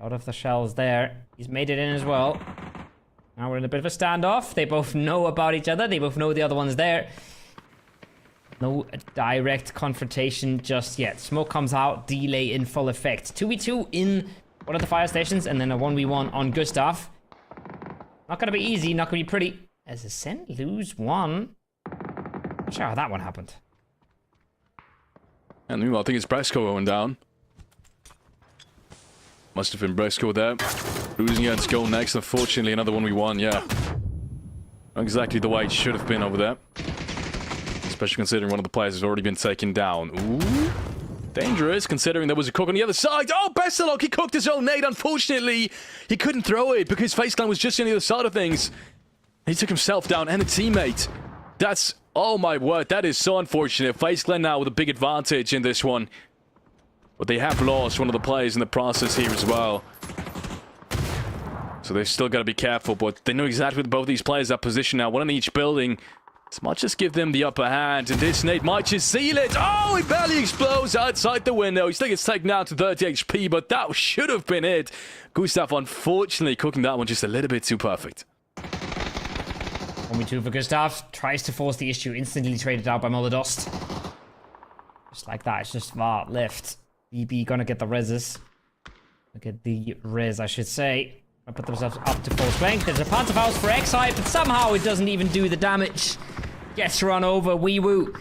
S4: out of the shells there. He's made it in as well. Now we're in a bit of a standoff. They both know about each other. They both know the other one's there. No direct confrontation just yet. Smoke comes out. Delay in full effect. 2v2 in one of the fire stations, and then a 1v1 on Gustav. Not going to be easy. Not going to be pretty. As Ascent lose one. Not sure how that one happened.
S5: And meanwhile, I think it's Bresco going down. Must have been Bresco there. Losing it to go next. Unfortunately, another 1v1, yeah. Not exactly the way it should have been over there. Especially considering one of the players has already been taken down. Ooh. Dangerous, considering there was a cook on the other side. Oh, Bestalok, he cooked his own nade. Unfortunately, he couldn't throw it because FaZe Clan was just on the other side of things. He took himself down and a teammate. That's... Oh my word, that is so unfortunate. FaZe Clan now with a big advantage in this one. But they have lost one of the players in the process here as well. So they've still got to be careful, but they know exactly what both these players are positioned now. One in each building. This might just give them the upper hand, and this nade might just seal it. Oh, it barely explodes outside the window. He still gets taken out to 30 HP, but that should have been it. Gustav, unfortunately, cooking that one just a little bit too perfect.
S4: 1v2 for Gustav. Tries to force the issue. Instantly traded out by Molodost. Just like that. It's just far left. BB gonna get the reses. Look at the res, I should say. I put themselves up to full strength. There's a Panzerfaust for X-Hype, but somehow it doesn't even do the damage. Gets run over. Weewoo.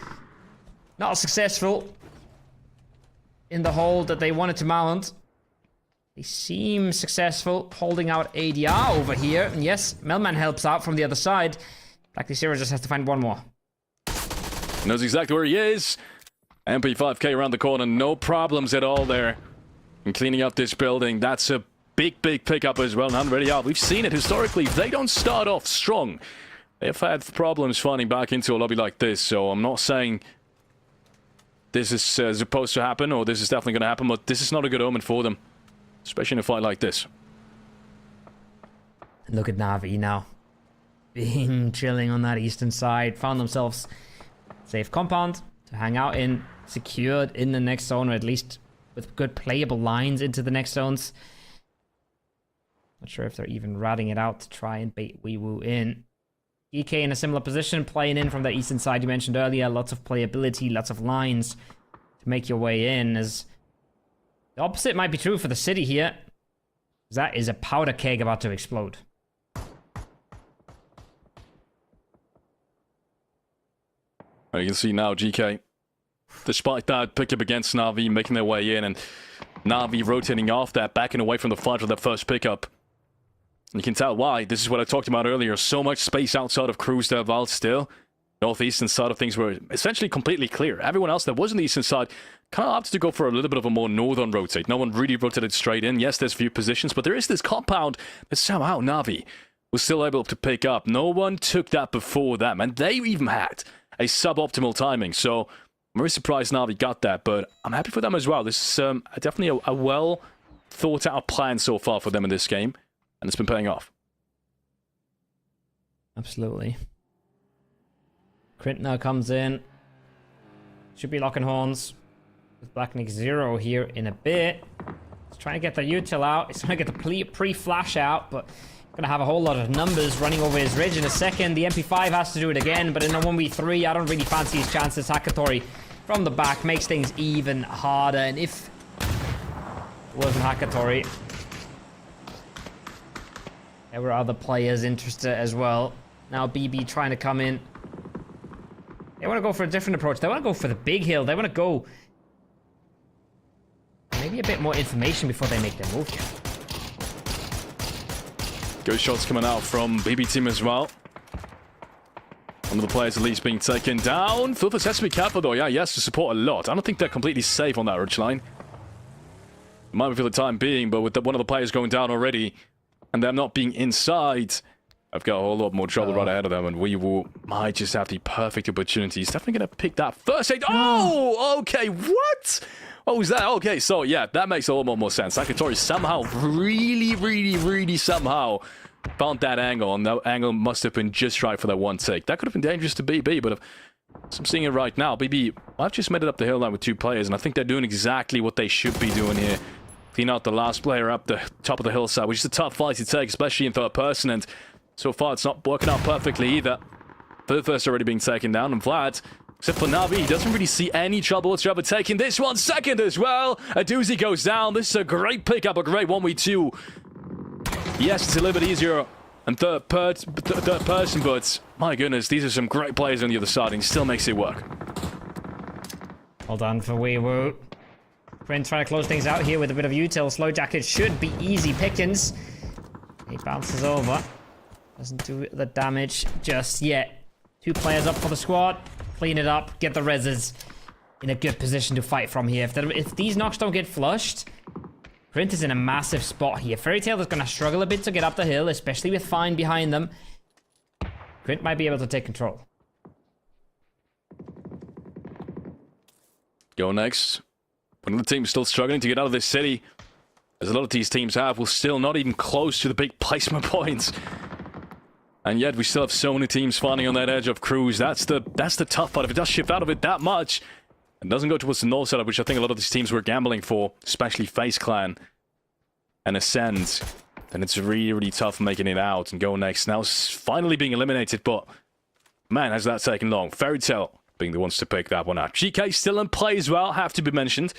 S4: Not successful in the hold that they wanted to mount. They seem successful holding out ADR over here. And yes, Melman helps out from the other side. Blackly Zero just has to find one more.
S5: Knows exactly where he is. MP5K around the corner. No problems at all there. And cleaning up this building. That's a big pickup as well. And ready out. We've seen it historically. They don't start off strong. They've had problems finding back into a lobby like this. So I'm not saying this is supposed to happen or this is definitely going to happen. But this is not a good omen for them. Especially in a fight like this.
S4: Look at Na'Vi now. Being chilling on that eastern side. Found themselves safe compound to hang out in. Secured in the next zone, or at least with good playable lines into the next zones. Not sure if they're even ratting it out to try and bait Weewoo in. EK in a similar position, playing in from the eastern side you mentioned earlier. Lots of playability, lots of lines to make your way in. As the opposite might be true for the city here. That is a powder keg about to explode.
S5: You can see now GK, despite that pickup against Na'Vi, making their way in, and Na'Vi rotating off that, backing away from the fight for that first pickup. And you can tell why. This is what I talked about earlier. So much space outside of Cruz there, while still northeastern side of things were essentially completely clear. Everyone else that was on the eastern side kind of opted to go for a little bit of a more northern rotate. No one really rotated straight in. Yes, there's few positions, but there is this compound that somehow Na'Vi was still able to pick up. No one took that before them, and they even had a suboptimal timing. So I'm very surprised Na'Vi got that, but I'm happy for them as well. This is definitely a well thought out plan so far for them in this game, and it's been paying off.
S4: Absolutely. Krintner comes in. Should be locking horns with Blacknick Zero here in a bit. He's trying to get the util out. He's trying to get the pre-flash out, but gonna have a whole lot of numbers running over his ridge in a second. The MP5 has to do it again, but in a 1v3, I don't really fancy his chances. Hakatori from the back makes things even harder, and if it wasn't Hakatori, there were other players interested as well. Now BB trying to come in. They want to go for a different approach. They want to go for the big hill. They want to go maybe a bit more information before they make their move here.
S5: Good shots coming out from BB team as well. One of the players at least being taken down. Filthus has to be careful though. Yeah, yes, to support a lot. I don't think they're completely safe on that ridge line. Might be for the time being, but with one of the players going down already and them not being inside, I've got a whole lot more trouble right ahead of them, and we might just have the perfect opportunity. He's definitely going to pick that first aid. Oh, okay, what? What was that? Okay, so yeah, that makes a little more sense. Hakatori somehow, really somehow found that angle, and that angle must have been just right for that one take. That could have been dangerous to BB, but as I'm seeing it right now, BB, I've just made it up the hill line with two players, and I think they're doing exactly what they should be doing here. Clean out the last player up the top of the hillside, which is a tough fight to take, especially in third person, and so far it's not working out perfectly either. Third first already being taken down, and Vlad, except for Na'Vi, he doesn't really see any trouble whatsoever taking this one second as well. A doozy goes down. This is a great pickup, a great 1v2. Yes, it's a little bit easier and third person, but my goodness, these are some great players on the other side, and he still makes it work.
S4: Hold on for Weewoo. Brent trying to close things out here with a bit of util. Slow jacket should be easy pickings. He bounces over. Doesn't do the damage just yet. Two players up for the squad. Clean it up. Get the reses in a good position to fight from here. If these knocks don't get flushed, Grint is in a massive spot here. Fairy Tail is going to struggle a bit to get up the hill, especially with Fine behind them. Grint might be able to take control.
S5: Go next. One of the teams still struggling to get out of this city, as a lot of these teams have. We're still not even close to the big placement points. And yet we still have so many teams fighting on that edge of Cruz. That's the tough part. If it does shift out of it that much, and doesn't go towards the north side, which I think a lot of these teams were gambling for, especially FaZe Clan and Ascend, then it's really tough making it out. And Go next now finally being eliminated, but man, has that taken long. Fairy Tail being the ones to pick that one out. GK still in play as well, have to be mentioned.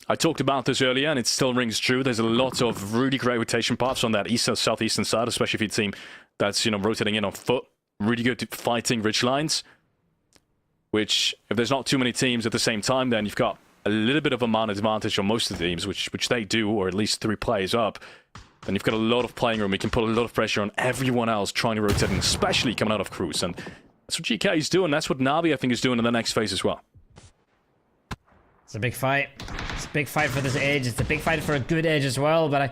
S5: I talked about this earlier, and it still rings true. There's a lot of really great rotation paths on that southeastern side, especially if you're a team that's, rotating in on foot. Really good fighting ridge lines, which, if there's not too many teams at the same time, then you've got a little bit of a man advantage on most of the teams, which they do, or at least 3 players up. Then you've got a lot of playing room. You can put a lot of pressure on everyone else trying to rotate in, especially coming out of Cruise. And that's what GK is doing. That's what Na'Vi, I think, is doing in the next phase as well.
S4: It's a big fight. It's a big fight for this edge. It's a big fight for a good edge as well, but I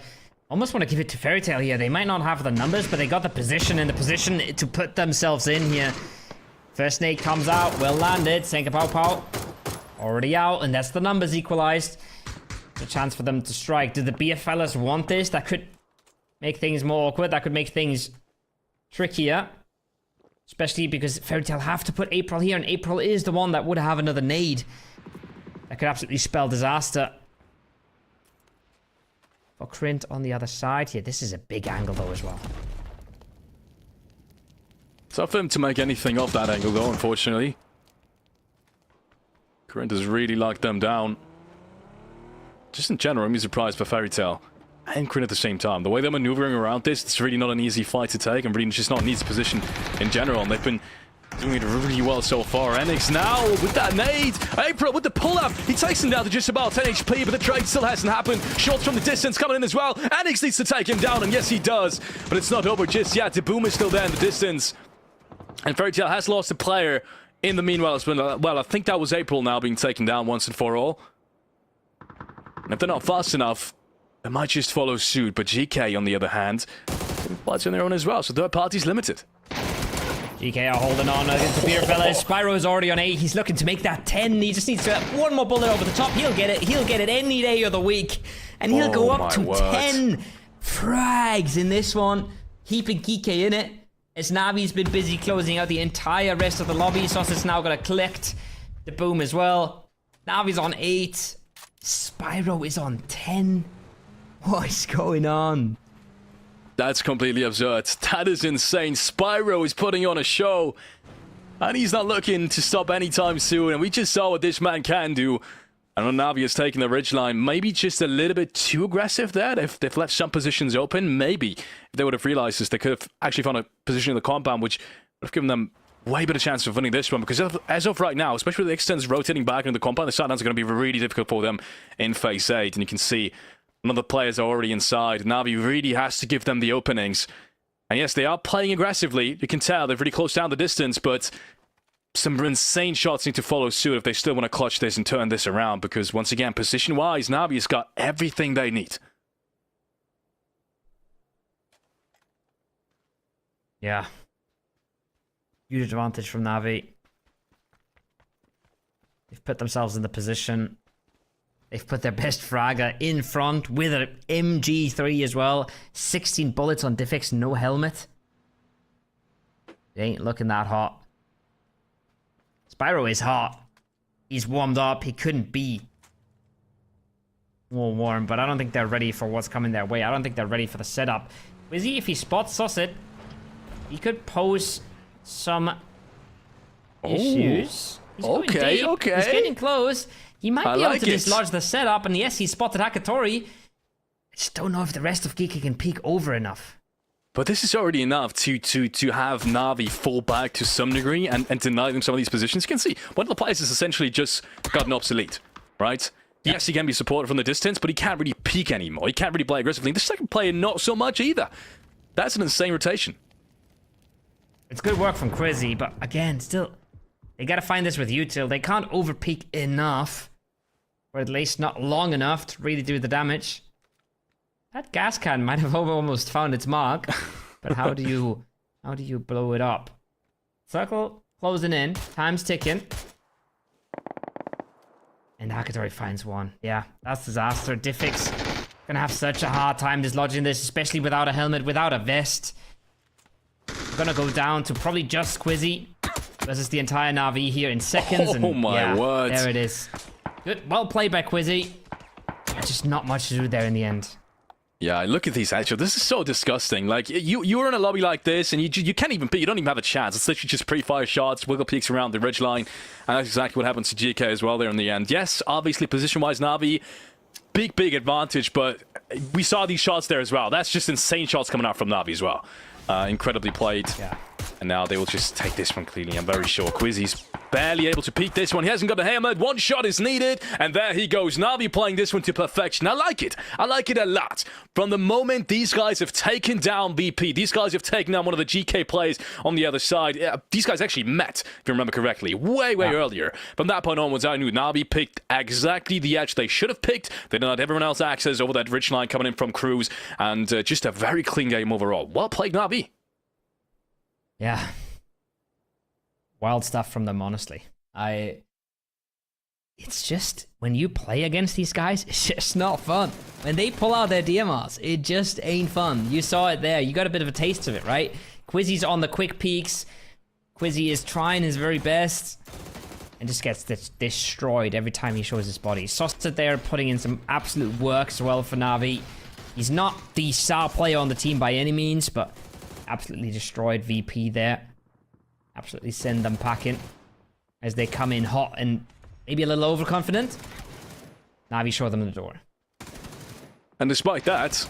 S4: almost want to give it to Fairy Tail here. They might not have the numbers, but they got the position and the position to put themselves in here. First nade comes out, well landed. Senka Pow Pow already out, and that's the numbers equalized. It's a chance for them to strike. Do the BFLers want this? That could make things more awkward. That could make things trickier. Especially because Fairy Tail have to put April here, and April is the one that would have another nade. That could absolutely spell disaster. For Krint on the other side here. This is a big angle though as well.
S5: Tough for him to make anything of that angle though, unfortunately. Krint has really locked them down. Just in general, I'm surprised for Fairy Tail and Krint at the same time. The way they're maneuvering around this, it's really not an easy fight to take, and really just not an easy position in general. And they've been doing it really well so far. Enix now with that nade. April with the pull-up. He takes him down to just about 10 HP, but the trade still hasn't happened. Shots from the distance coming in as well. Enix needs to take him down, and yes, he does. But it's not over just yet. The boom is still there in the distance. And Fairy Tail has lost a player in the meanwhile. It's been, well, I think that was April now being taken down once and for all. And if they're not fast enough, they might just follow suit. But GK, on the other hand, fights on their own as well, so third party's limited.
S4: GK are holding on against the Beer Fellas. Spyro is already on 8. He's looking to make that 10. He just needs to have one more bullet over the top. He'll get it. He'll get it any day of the week. And he'll go up to 10 frags in this one. Keeping GK in it. As Navi's been busy closing out the entire rest of the lobby. Sauce now going to collect the boom as well. Navi's on 8. Spyro is on 10. What is going on?
S5: That's completely absurd. That is insane. Spyro is putting on a show, and he's not looking to stop anytime soon. And we just saw what this man can do. And Navi has taken the ridge line. Maybe just a little bit too aggressive there. They've left some positions open. Maybe if they would have realized this, they could have actually found a position in the compound, which would have given them way better chance of winning this one. Because as of right now, especially with the extents rotating back into the compound, the shutdowns are going to be really difficult for them in phase 8. And you can see none of the players are already inside. Navi really has to give them the openings. And yes, they are playing aggressively. You can tell they've really closed down the distance, but some insane shots need to follow suit if they still want to clutch this and turn this around. Because once again, position-wise, Navi's got everything they need.
S4: Yeah. Huge advantage from Navi. They've put themselves in the position. They've put their best fragger in front with an MG3 as well. 16 bullets on Diffix, no helmet. It ain't looking that hot. Spyro is hot. He's warmed up. He couldn't be more warm, but I don't think they're ready for what's coming their way. I don't think they're ready for the setup. Wizzy, if he spots Susset, he could pose some issues. He's
S5: okay.
S4: He's getting close. He might be able to dislodge the setup, and yes, he spotted Hakatori. I just don't know if the rest of Geeky can peek over enough.
S5: But this is already enough to have Navi fall back to some degree and deny them some of these positions. You can see one of the players has essentially just gotten obsolete, right? Yeah. Yes, he can be supported from the distance, but he can't really peek anymore. He can't really play aggressively. The second player, not so much either. That's an insane rotation.
S4: It's good work from Quizzy, but again, still, they gotta find this with Util. They can't overpeak enough, or at least not long enough to really do the damage. That gas can might have almost found its mark, but how do you blow it up? Circle closing in, time's ticking. And Hakatori finds one. Yeah, that's disaster. Diffix gonna have such a hard time dislodging this, especially without a helmet, without a vest. Gonna go down to probably just Quizzy versus the entire Na'Vi here in seconds.
S5: Oh my word.
S4: There it is. Good, well played by Quizzy. Just not much to do there in the end.
S5: Yeah, look at these headshots. This is so disgusting. Like, you're in a lobby like this, and you can't even peek. You don't even have a chance. It's literally just pre-fire shots, wiggle peeks around the ridgeline, and that's exactly what happens to GK as well there in the end. Yes, obviously, position-wise, Na'Vi, big advantage, but we saw these shots there as well. That's just insane shots coming out from Na'Vi as well. Incredibly played.
S4: Yeah.
S5: And now they will just take this one cleanly, I'm very sure. Quizzy's barely able to peek this one. He hasn't got the hammer. One shot is needed. And there he goes. Na'Vi playing this one to perfection. I like it. I like it a lot. From the moment these guys have taken down VP, these guys have taken down one of the GK players on the other side. These guys actually met, if you remember correctly, way earlier. From that point onwards, I knew Na'Vi picked exactly the edge they should have picked. They denied everyone else access over that ridge line coming in from Cruz. And just a very clean game overall. Well played, Na'Vi.
S4: Yeah. Wild stuff from them, honestly. It's just, when you play against these guys, it's just not fun. When they pull out their DMRs, it just ain't fun. You saw it there. You got a bit of a taste of it, right? Quizzy's on the quick peaks. Quizzy is trying his very best and just gets destroyed every time he shows his body. Sosta there putting in some absolute work as well for Na'Vi. He's not the star player on the team by any means, but absolutely destroyed VP there. Absolutely send them packing as they come in hot and maybe a little overconfident. Na'Vi show them the door.
S5: And despite that,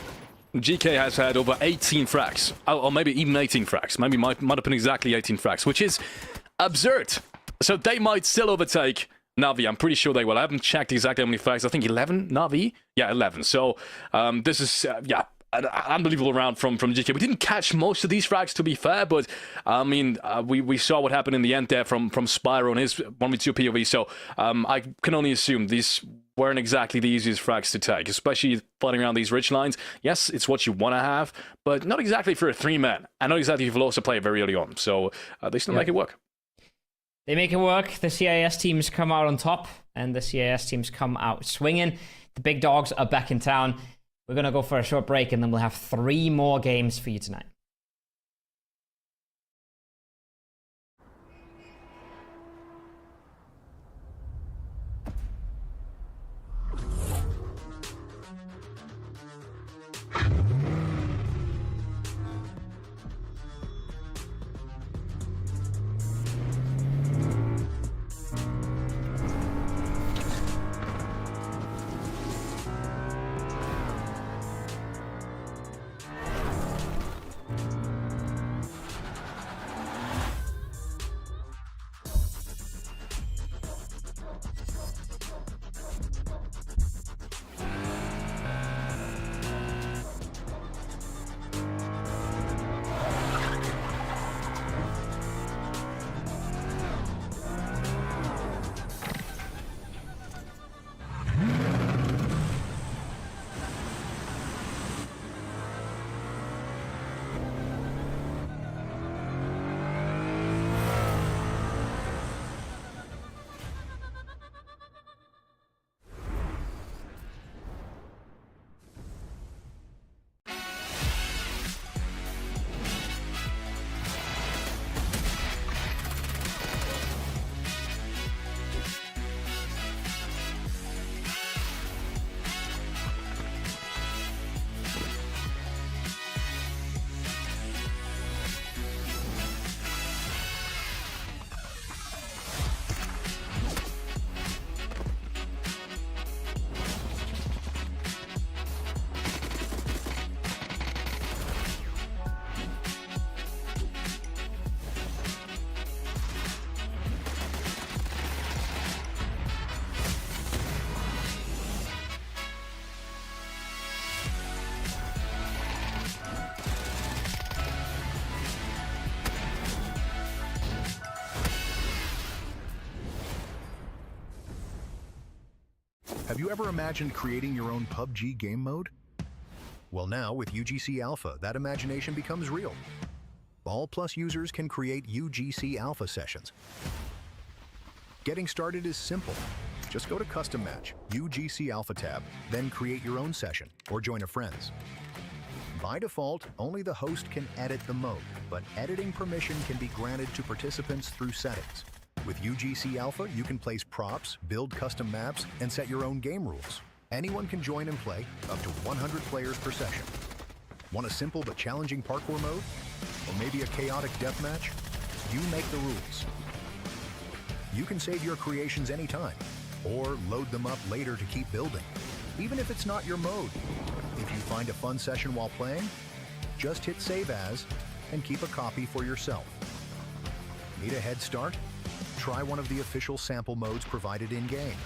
S5: GK has had over 18 frags. Or maybe even 18 frags. Maybe might have been exactly 18 frags, which is absurd. So they might still overtake Na'Vi. I'm pretty sure they will. I haven't checked exactly how many frags. I think 11 Na'Vi? Yeah, 11. So this is, yeah, an unbelievable round from GK. We didn't catch most of these frags, to be fair, but I mean, we saw what happened in the end there from Spyro and his 1v2 POV, so I can only assume these weren't exactly the easiest frags to take, especially fighting around these ridge lines. Yes, it's what you want to have, but not exactly for a 3-man, and not exactly if you've lost a player very early on, so they still make it work.
S4: They make it work. The CIS teams come out on top, and the CIS teams come out swinging. The big dogs are back in town. We're going to go for a short break, and then we'll have 3 more games for you tonight.
S3: Have you ever imagined creating your own PUBG game mode? Well, now with UGC Alpha, that imagination becomes real. All Plus users can create UGC Alpha sessions. Getting started is simple. Just go to Custom Match, UGC Alpha tab, then create your own session or join a friend's. By default, only the host can edit the mode, but editing permission can be granted to participants through settings. With UGC Alpha, you can place props, build custom maps, and set your own game rules. Anyone can join and play, up to 100 players per session. Want a simple but challenging parkour mode? Or maybe a chaotic deathmatch? You make the rules. You can save your creations anytime, or load them up later to keep building, even if it's not your mode. If you find a fun session while playing, just hit Save As and keep a copy for yourself. Need a head start? Try one of the official sample modes provided in-game.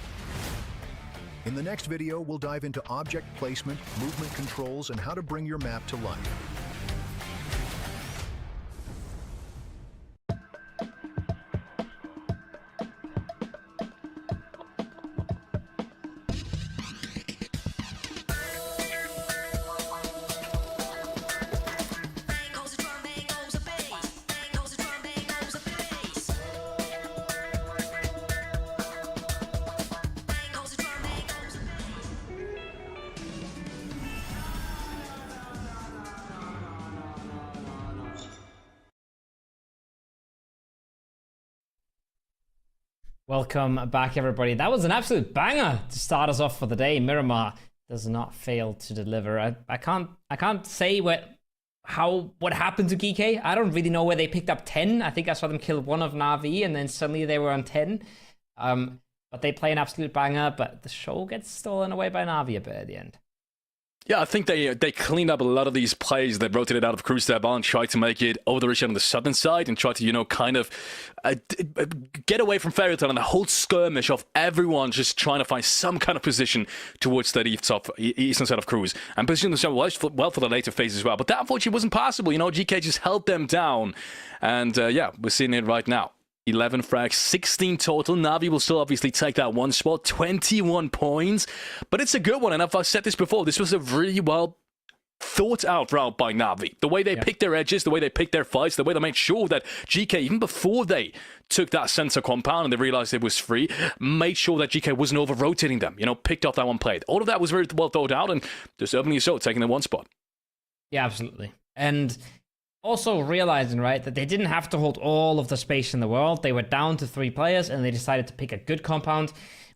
S3: In the next video, we'll dive into object placement, movement controls, and how to bring your map to life.
S4: Welcome back, everybody. That was an absolute banger to start us off for the day. Miramar does not fail to deliver. I can't say what happened to GK. I don't really know where they picked up 10. I think I saw them kill one of Na'Vi, and then suddenly they were on 10. But they play an absolute banger, but the show gets stolen away by Na'Vi a bit at the end.
S5: Yeah, I think they cleaned up a lot of these plays that rotated out of Cruz there and tried to make it over the region on the southern side and tried to, kind of get away from Fairy Tail and the whole skirmish of everyone just trying to find some kind of position towards that eastern side of Cruz and position themselves well for the later phase as well. But that unfortunately wasn't possible. GK just held them down. And yeah, we're seeing it right now. 11 frags, 16 total. Na'Vi will still obviously take that one spot, 21 points. But it's a good one, and I've said this before, this was a really well thought out route by Na'Vi. The way they picked their edges, the way they picked their fights, the way they made sure that GK, even before they took that center compound and they realized it was free, made sure that GK wasn't over-rotating them, picked off that one play. All of that was very well thought out, and deservedly so, taking the one spot.
S4: Yeah, absolutely. And also realizing, right, that they didn't have to hold all of the space in the world. They were down to 3 players, and they decided to pick a good compound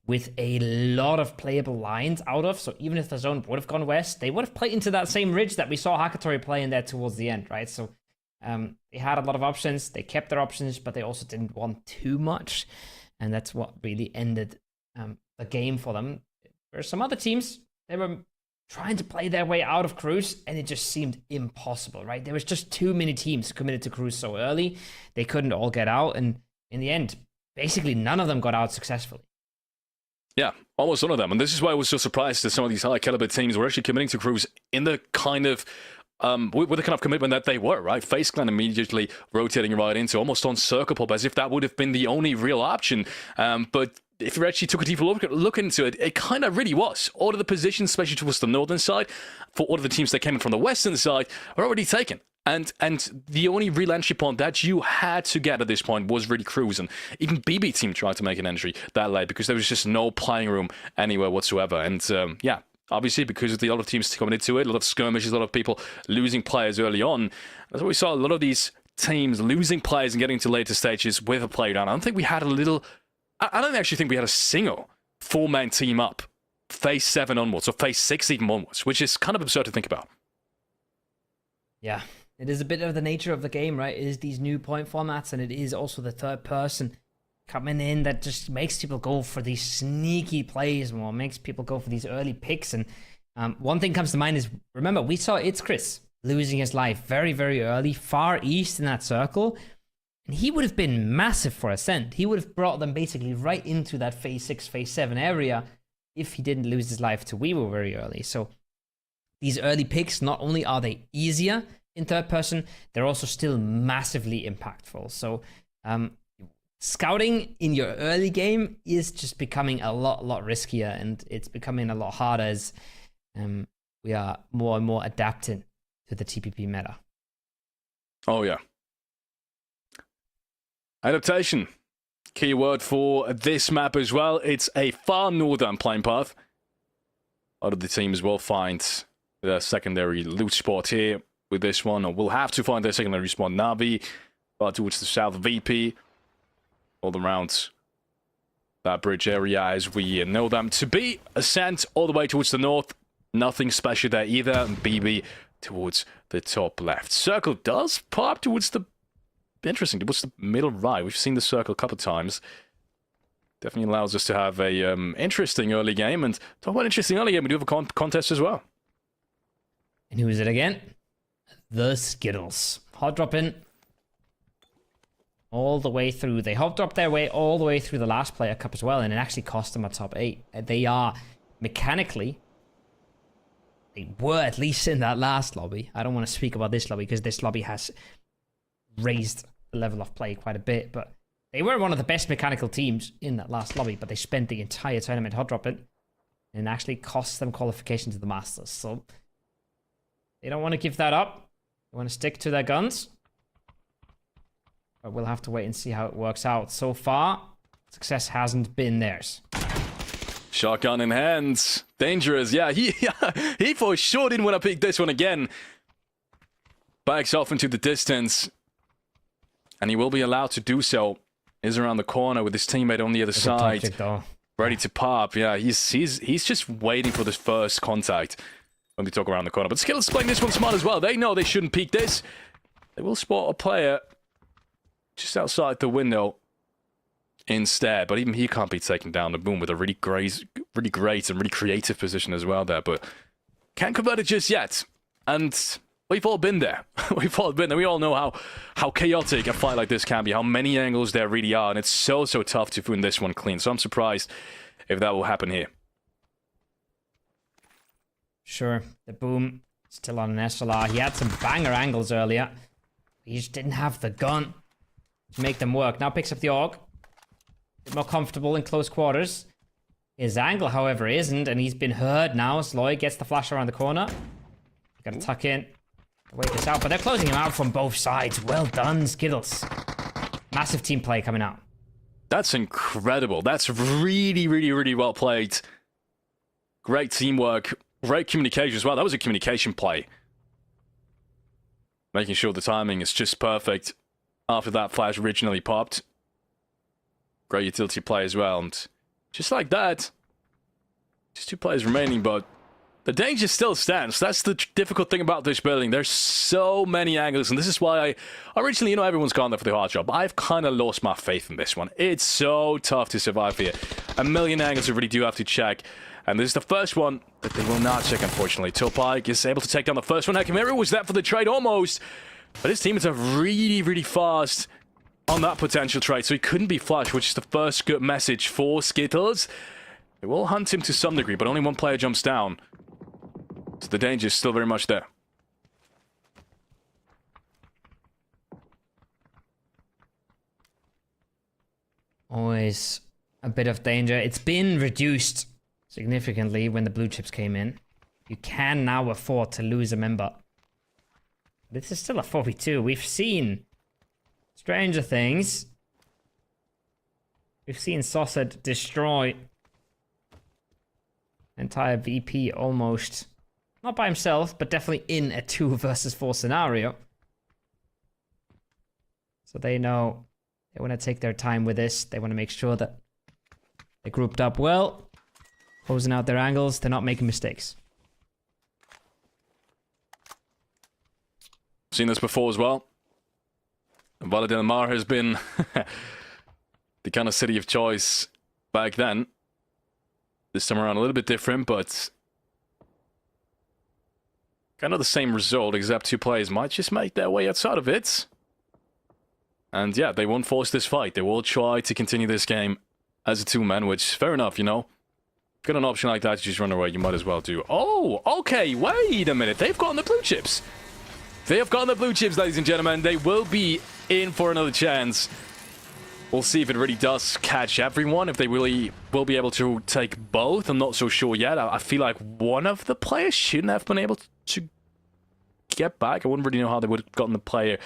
S4: with a lot of playable lines out of. So even if the zone would have gone west, they would have played into that same ridge that we saw Hakatori play in there towards the end, right? So they had a lot of options. They kept their options, but they also didn't want too much. And that's what really ended the game for them. Where some other teams, they were trying to play their way out of Cruz, and it just seemed impossible, right? There was just too many teams committed to Cruz so early. They couldn't all get out, and in the end, basically none of them got out successfully.
S5: Yeah, almost none of them. And this is why I was so surprised that some of these high caliber teams were actually committing to Cruz in the kind of with the kind of commitment that they were, right? FaZe Clan immediately rotating right into almost on circle pop as if that would have been the only real option. But if you actually took a deeper look into it, it kind of really was. All of the positions, especially towards the northern side, for all of the teams that came in from the western side, are already taken. And the only real entry point that you had to get at this point was really Cruz. And even BB team tried to make an entry that late because there was just no playing room anywhere whatsoever. And yeah, obviously because of the other teams coming into it, a lot of skirmishes, a lot of people losing players early on. That's why we saw a lot of these teams losing players and getting to later stages with a play down. I don't think we had I don't actually think we had a single 4-man team up phase 7 onwards or phase 6 even onwards, which is kind of absurd to think about.
S4: Yeah, it is a bit of the nature of the game, right? It is these new point formats, and it is also the third person coming in that just makes people go for these sneaky plays more, makes people go for these early picks. And one thing comes to mind is, remember, we saw It's Chris losing his life very, very early, far east in that circle. And he would have been massive for Ascent. He would have brought them basically right into that phase 6, phase 7 area if he didn't lose his life to Weeble very early. So these early picks, not only are they easier in third person, they're also still massively impactful. So scouting in your early game is just becoming a lot riskier, and it's becoming a lot harder as we are more and more adapting to the TPP meta.
S5: Oh, yeah. Adaptation. Keyword for this map as well. It's a far northern playing path. A lot of the teams will find their secondary loot spot here with this one, or will have to find their secondary spot. Na'Vi, towards the south, VP, all around that bridge area as we know them to be. Ascent all the way towards the north. Nothing special there either. And BB towards the top left. Circle does pop towards the... Interesting, towards the middle right. We've seen the circle a couple of times. Definitely allows us to have a interesting early game. And talk about interesting early game, we do have a contest as well.
S4: And who is it again? The Skittles. Hot drop in. All the way through. They hot dropped their way all the way through the last player cup as well. And it actually cost them a top 8. They are mechanically... They were at least in that last lobby. I don't want to speak about this lobby because this lobby has raised the level of play quite a bit. But they were one of the best mechanical teams in that last lobby. But they spent the entire tournament hot dropping. And it actually cost them qualification to the Masters. So... They don't want to give that up. They want to stick to their guns. But we'll have to wait and see how it works out. So far, success hasn't been theirs.
S5: Shotgun in hands. Dangerous. Yeah, he for sure didn't want to pick this one again. Backs off into the distance. And he will be allowed to do so. Is around the corner with his teammate on the other side. Ready to pop. Yeah, he's just waiting for this first contact. When they talk around the corner. But Skittles playing this one smart as well. They know they shouldn't peek this. They will spot a player just outside the window instead. But even he can't be taken down. The boom with a really great and really creative position as well there. But can't convert it just yet. And we've all been there. We've all been there. We all know how chaotic a fight like this can be. How many angles there really are. And it's so tough to win this one clean. So I'm surprised if that will happen here.
S4: Sure, the boom still on an SLR. He had some banger angles earlier. He just didn't have the gun to make them work. Now picks up the AUG. A bit more comfortable in close quarters. His angle, however, isn't, and he's been heard now. Sloy gets the flash around the corner. Gotta tuck in. Wait this out, but they're closing him out from both sides. Well done, Skittles. Massive team play coming out.
S5: That's incredible. That's really well played. Great teamwork. Great communication as well. That was a communication play. Making sure the timing is just perfect after that flash originally popped. Great utility play as well. And just like that, just 2 players remaining, but the danger still stands. That's the difficult thing about this building. There's so many angles, and this is why I originally, everyone's gone there for the hard job. I've kind of lost my faith in this one. It's so tough to survive here. A million angles you really do have to check. And this is the first one that they will not check, unfortunately. Topike is able to take down the first one. Hakimera was that for the trade almost. But his teammates are really fast on that potential trade. So he couldn't be flush, which is the first good message for Skittles. They will hunt him to some degree, but only one player jumps down. So the danger is still very much there.
S4: Always a bit of danger. It's been reduced significantly when the blue chips came in. You can now afford to lose a member. This is still a 4v2. We've seen stranger things. We've seen Sauced destroy entire VP almost. Not by himself, but definitely in a 2 versus 4 scenario. So they know they want to take their time with this. They want to make sure that they grouped up well. Closing out their angles, they're not making mistakes.
S5: Seen this before as well. Valle del Mar has been the kind of city of choice back then. This time around a little bit different, but kind of the same result, except 2 players might just make their way outside of it. And yeah, they won't force this fight. They will try to continue this game as a 2-man, which is fair enough, Got an option like that to just run away, you might as well do. Oh, okay, wait a minute. They've gotten the blue chips. They have gotten the blue chips, ladies and gentlemen. They will be in for another chance. We'll see if it really does catch everyone, if they really will be able to take both. I'm not so sure yet. I feel like one of the players shouldn't have been able to get back. I wouldn't really know how they would have gotten the player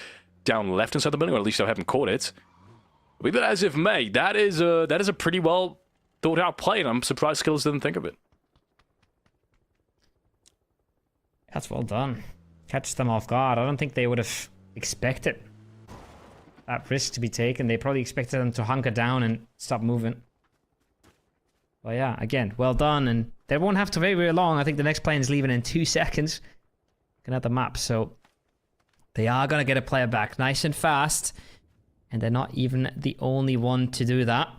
S5: down left inside the building, or at least I haven't caught it. Leave it as if may. That is a pretty well thought out play, and I'm surprised Skills didn't think of it.
S4: That's well done. Catch them off guard. I don't think they would have expected that risk to be taken. They probably expected them to hunker down and stop moving. But yeah, again, well done. And they won't have to wait very long. I think the next plane's leaving in 2 seconds. Looking at the map, so they are going to get a player back nice and fast. And they're not even the only one to do that.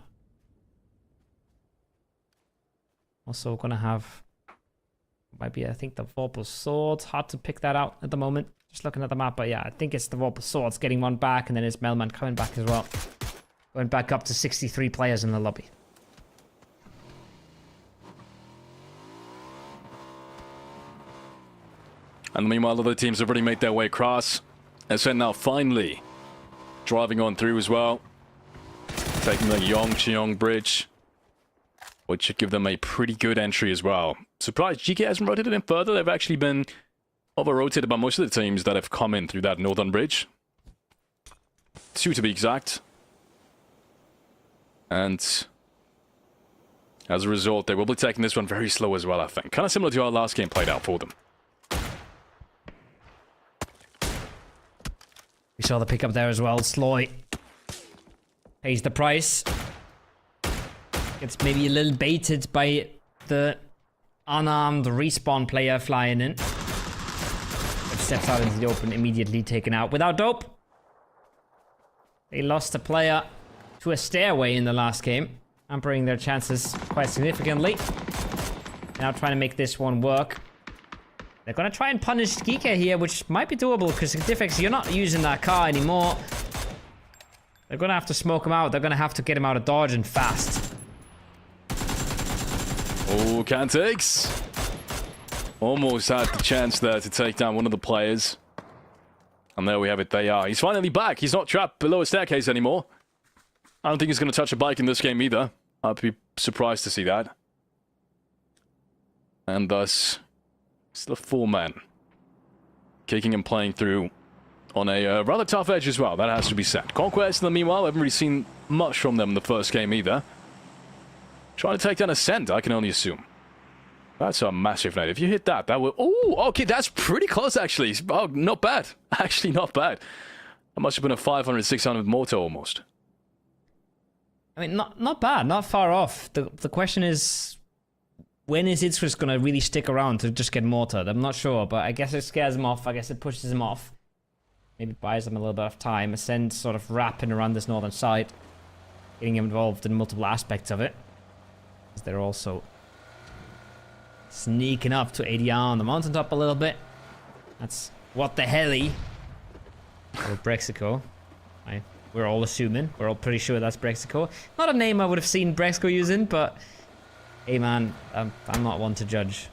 S4: Also going to have... Might be, I think, the Vorpal Swords. Hard to pick that out at the moment. Just looking at the map. But yeah, I think it's the Vorpal Swords getting one back. And then it's Melman coming back as well. Going back up to 63 players in the lobby.
S5: And meanwhile, other teams have already made their way across. SN now finally driving on through as well. Taking the Yongcheong Bridge, which should give them a pretty good entry as well. Surprised GK hasn't rotated in further. They've actually been over-rotated by most of the teams that have come in through that northern bridge. 2 to be exact. And as a result, they will be taking this one very slow as well, I think. Kind of similar to how our last game played out for them.
S4: We saw the pickup there as well. Sloy pays the price. Gets maybe a little baited by the unarmed respawn player flying in. But steps out into the open, immediately taken out without dope. They lost a player to a stairway in the last game, hampering their chances quite significantly. Now trying to make this one work. They're going to try and punish Geeka here, which might be doable because Diffex, you're not using that car anymore. They're going to have to smoke him out. They're going to have to get him out of dodge and fast.
S5: Oh, Cantix. Almost had the chance there to take down one of the players. And there we have it. They are. He's finally back. He's not trapped below a staircase anymore. I don't think he's going to touch a bike in this game either. I'd be surprised to see that. And thus... it's the 4 man. Kicking and playing through on a rather tough edge as well. That has to be said. Conquest, in the meanwhile, I haven't really seen much from them in the first game either. Trying to take down Ascent, I can only assume. That's a massive nade. If you hit that, that will... oh, okay, that's pretty close, actually. Oh, not bad. Actually, not bad. That must have been a 500, 600 mortar almost.
S4: I mean, not bad. Not far off. The question is... when is Itzris going to really stick around to just get mortared? I'm not sure, but I guess it scares him off. I guess it pushes him off. Maybe buys him a little bit of time. Ascend sort of wrapping around this northern side. Getting him involved in multiple aspects of it. They're also sneaking up to ADR on the mountaintop a little bit. That's what the helly. Or Brexico. We're all assuming. We're all pretty sure that's Brexico. Not a name I would have seen Brexico using, but... hey man, I'm not one to judge.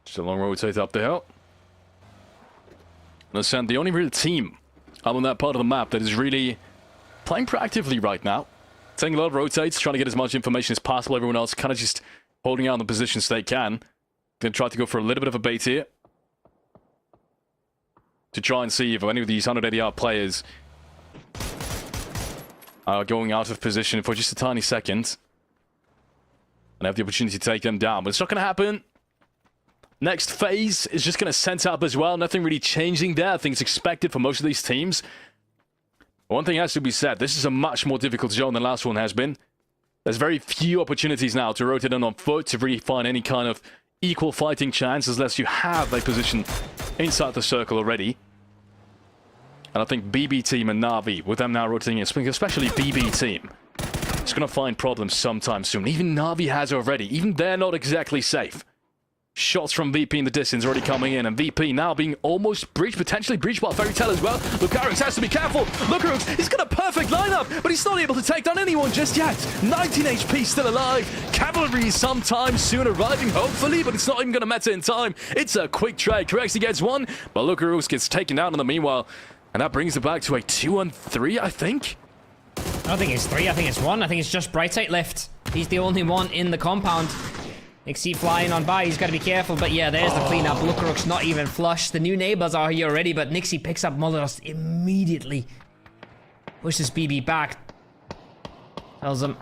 S5: Just a long rotate up the hill. And Ascent, the only real team up on that part of the map that is really playing proactively right now. Taking a lot of rotates, trying to get as much information as possible. Everyone else kind of just holding out on the positions they can. Gonna try to go for a little bit of a bait here. To try and see if any of these 100 ADR players are going out of position for just a tiny second. And have the opportunity to take them down. But it's not going to happen. Next phase is just going to set up as well. Nothing really changing there. I think it's expected for most of these teams. One thing has to be said. This is a much more difficult zone than the last one has been. There's very few opportunities now to rotate in on foot to really find any kind of equal fighting chance unless you have a position inside the circle already. And I think BB team and Na'Vi, with them now rotating in, especially BB team, is going to find problems sometime soon. Even Na'Vi has already. Even they're not exactly safe. Shots from VP in the distance already coming in, and VP now being almost breached, potentially breached by Fairy Tail as well. Lucarix has to be careful. Lucarix, he's got a perfect lineup, but he's not able to take down anyone just yet. 19 HP still alive. Cavalry sometime soon arriving, hopefully, but it's not even going to matter in time. It's a quick trade. Corexy gets one, but Lucarix gets taken down in the meanwhile, and that brings it back to a 2-on-3, I think.
S4: I don't think it's 3, I think it's 1. I think it's just Brightsight left. He's the only one in the compound. Nixie flying on by, he's got to be careful, but yeah, there's the cleanup. Lukaruk's not even flush. The new neighbors are here already, but Nixie picks up Molotov immediately. Pushes BB back. Tells him,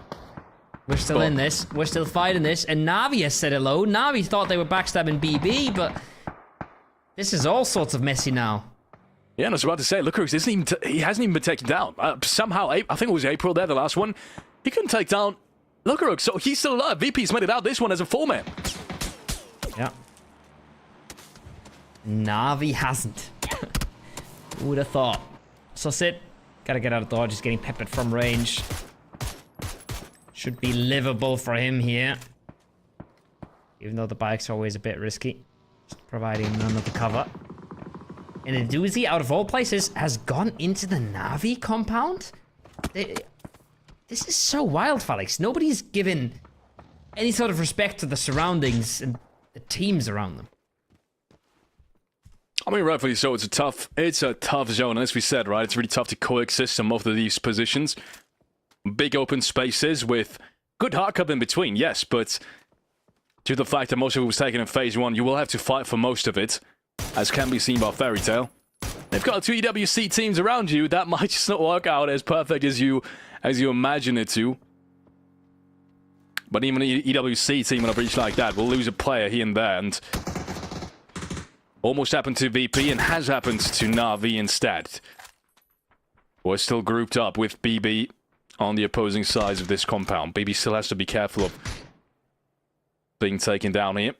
S4: we're still in this. We're still fighting this. And Na'Vi has said hello. Na'Vi thought they were backstabbing BB, but This is all sorts of messy now.
S5: Yeah, and I was about to say, look, he hasn't even been taken down. Somehow, I think it was April there, the last one. He couldn't take down Lukaruk, so he's still alive. VP's made it out this one as a 4-man.
S4: Yeah. Na'Vi hasn't. Who would have thought? So Sid, gotta get out of dodge. He's getting peppered from range. Should be livable for him here. Even though the bike's always a bit risky. Just providing none of the cover. And a doozy, out of all places, has gone into the Na'Vi compound? This is so wild, Felix. Nobody's given any sort of respect to the surroundings and the teams around them.
S5: I mean, rightfully so. It's a tough zone, and as we said, right, it's really tough to coexist in most of these positions. Big open spaces with good hardcup in between, yes, but due to the fact that most of it was taken in Phase 1, you will have to fight for most of it, as can be seen by Fairy Tail. They've got 2 EWC teams around you. That might just not work out as perfect as you imagine it to. But even an EWC team on a breach like that will lose a player here and there, and almost happened to VP and has happened to Na'Vi instead. We're still grouped up with BB on the opposing sides of this compound. BB still has to be careful of being taken down here.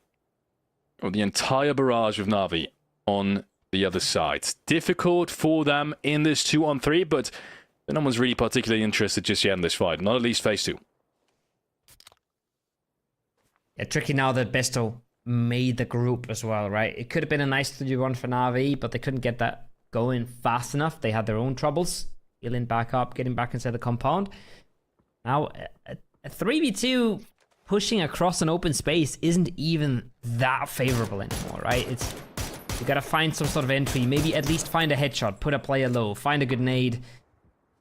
S5: Or the entire barrage of Na'Vi on the other side. Difficult for them in this 2-on-3, but no one's really particularly interested just yet in this fight. Not at least Phase 2.
S4: Yeah, tricky now that Besto made the group as well, right? It could have been a nice 3-1 for Na'Vi, but they couldn't get that going fast enough. They had their own troubles. Healing back up, getting back inside the compound. Now, a 3v2 pushing across an open space isn't even that favorable anymore, right? You gotta find some sort of entry, maybe at least find a headshot, put a player low, find a grenade,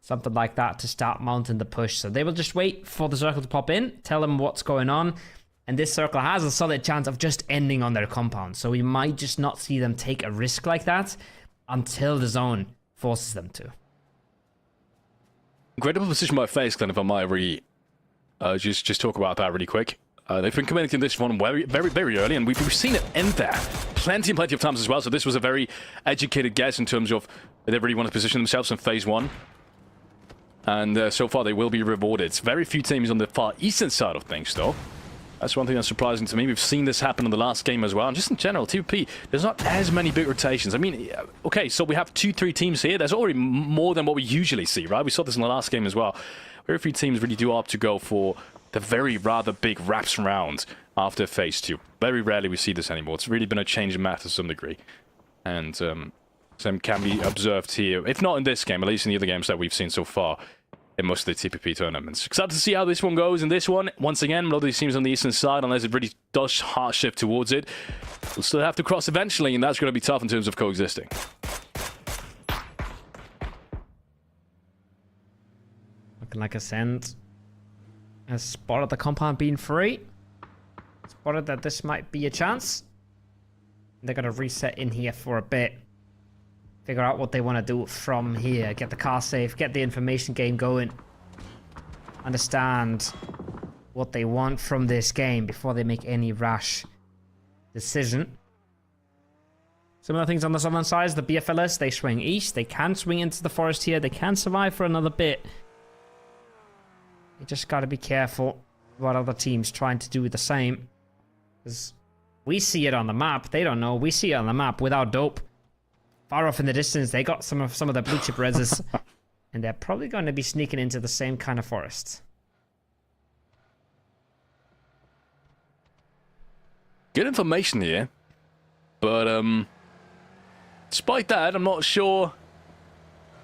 S4: something like that to start mounting the push. So they will just wait for the circle to pop in, tell them what's going on, and this circle has a solid chance of just ending on their compound. So we might just not see them take a risk like that until the zone forces them to.
S5: Incredible position by FaZe, Glenn, if I might really just talk about that really quick. They've been committing this one very, very, very early, and we've seen it end there plenty and plenty of times as well. So this was a very educated guess in terms of they really want to position themselves in Phase 1. And so far, they will be rewarded. Very few teams on the far eastern side of things, though. That's one thing that's surprising to me. We've seen this happen in the last game as well. And just in general, TVP, there's not as many big rotations. I mean, okay, so we have 2-3 teams here. There's already more than what we usually see, right? We saw this in the last game as well. Very few teams really do opt to go for the very rather big wraps round after Phase 2. Very rarely we see this anymore. It's really been a change in math to some degree. And some can be observed here, if not in this game, at least in the other games that we've seen so far in most of the TPP tournaments. Excited to see how this one goes in this one. Once again, a lot of these teams on the eastern side, unless it really does hard shift towards it, we'll still have to cross eventually, and that's going to be tough in terms of coexisting.
S4: Looking like Ascent has spotted the compound being free. Spotted that this might be a chance. They're going to reset in here for a bit. Figure out what they want to do from here. Get the car safe. Get the information game going. Understand what they want from this game before they make any rash decision. Some of the things on the southern side, the BFLS, they swing east. They can swing into the forest here. They can survive for another bit. You just got to be careful about other teams trying to do the same. Because we see it on the map. They don't know. We see it on the map without dope. Far off in the distance, they got some of the blue chip reses. And they're probably going to be sneaking into the same kind of forest.
S5: Good information here. But, despite that, I'm not sure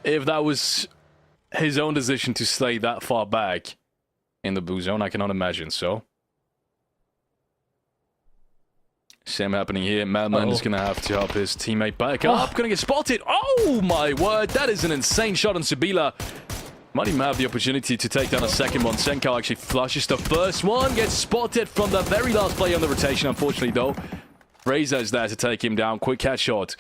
S5: if that was his own decision to stay that far back in the blue zone. I cannot imagine so. Same happening here. Madman is going to have to help his teammate back up. Going to get spotted. Oh, my word. That is an insane shot on Sibila. Might even have the opportunity to take down a second one. Senko actually flushes the first one. Gets spotted from the very last play on the rotation, unfortunately, though. Razor is there to take him down. Quick headshot.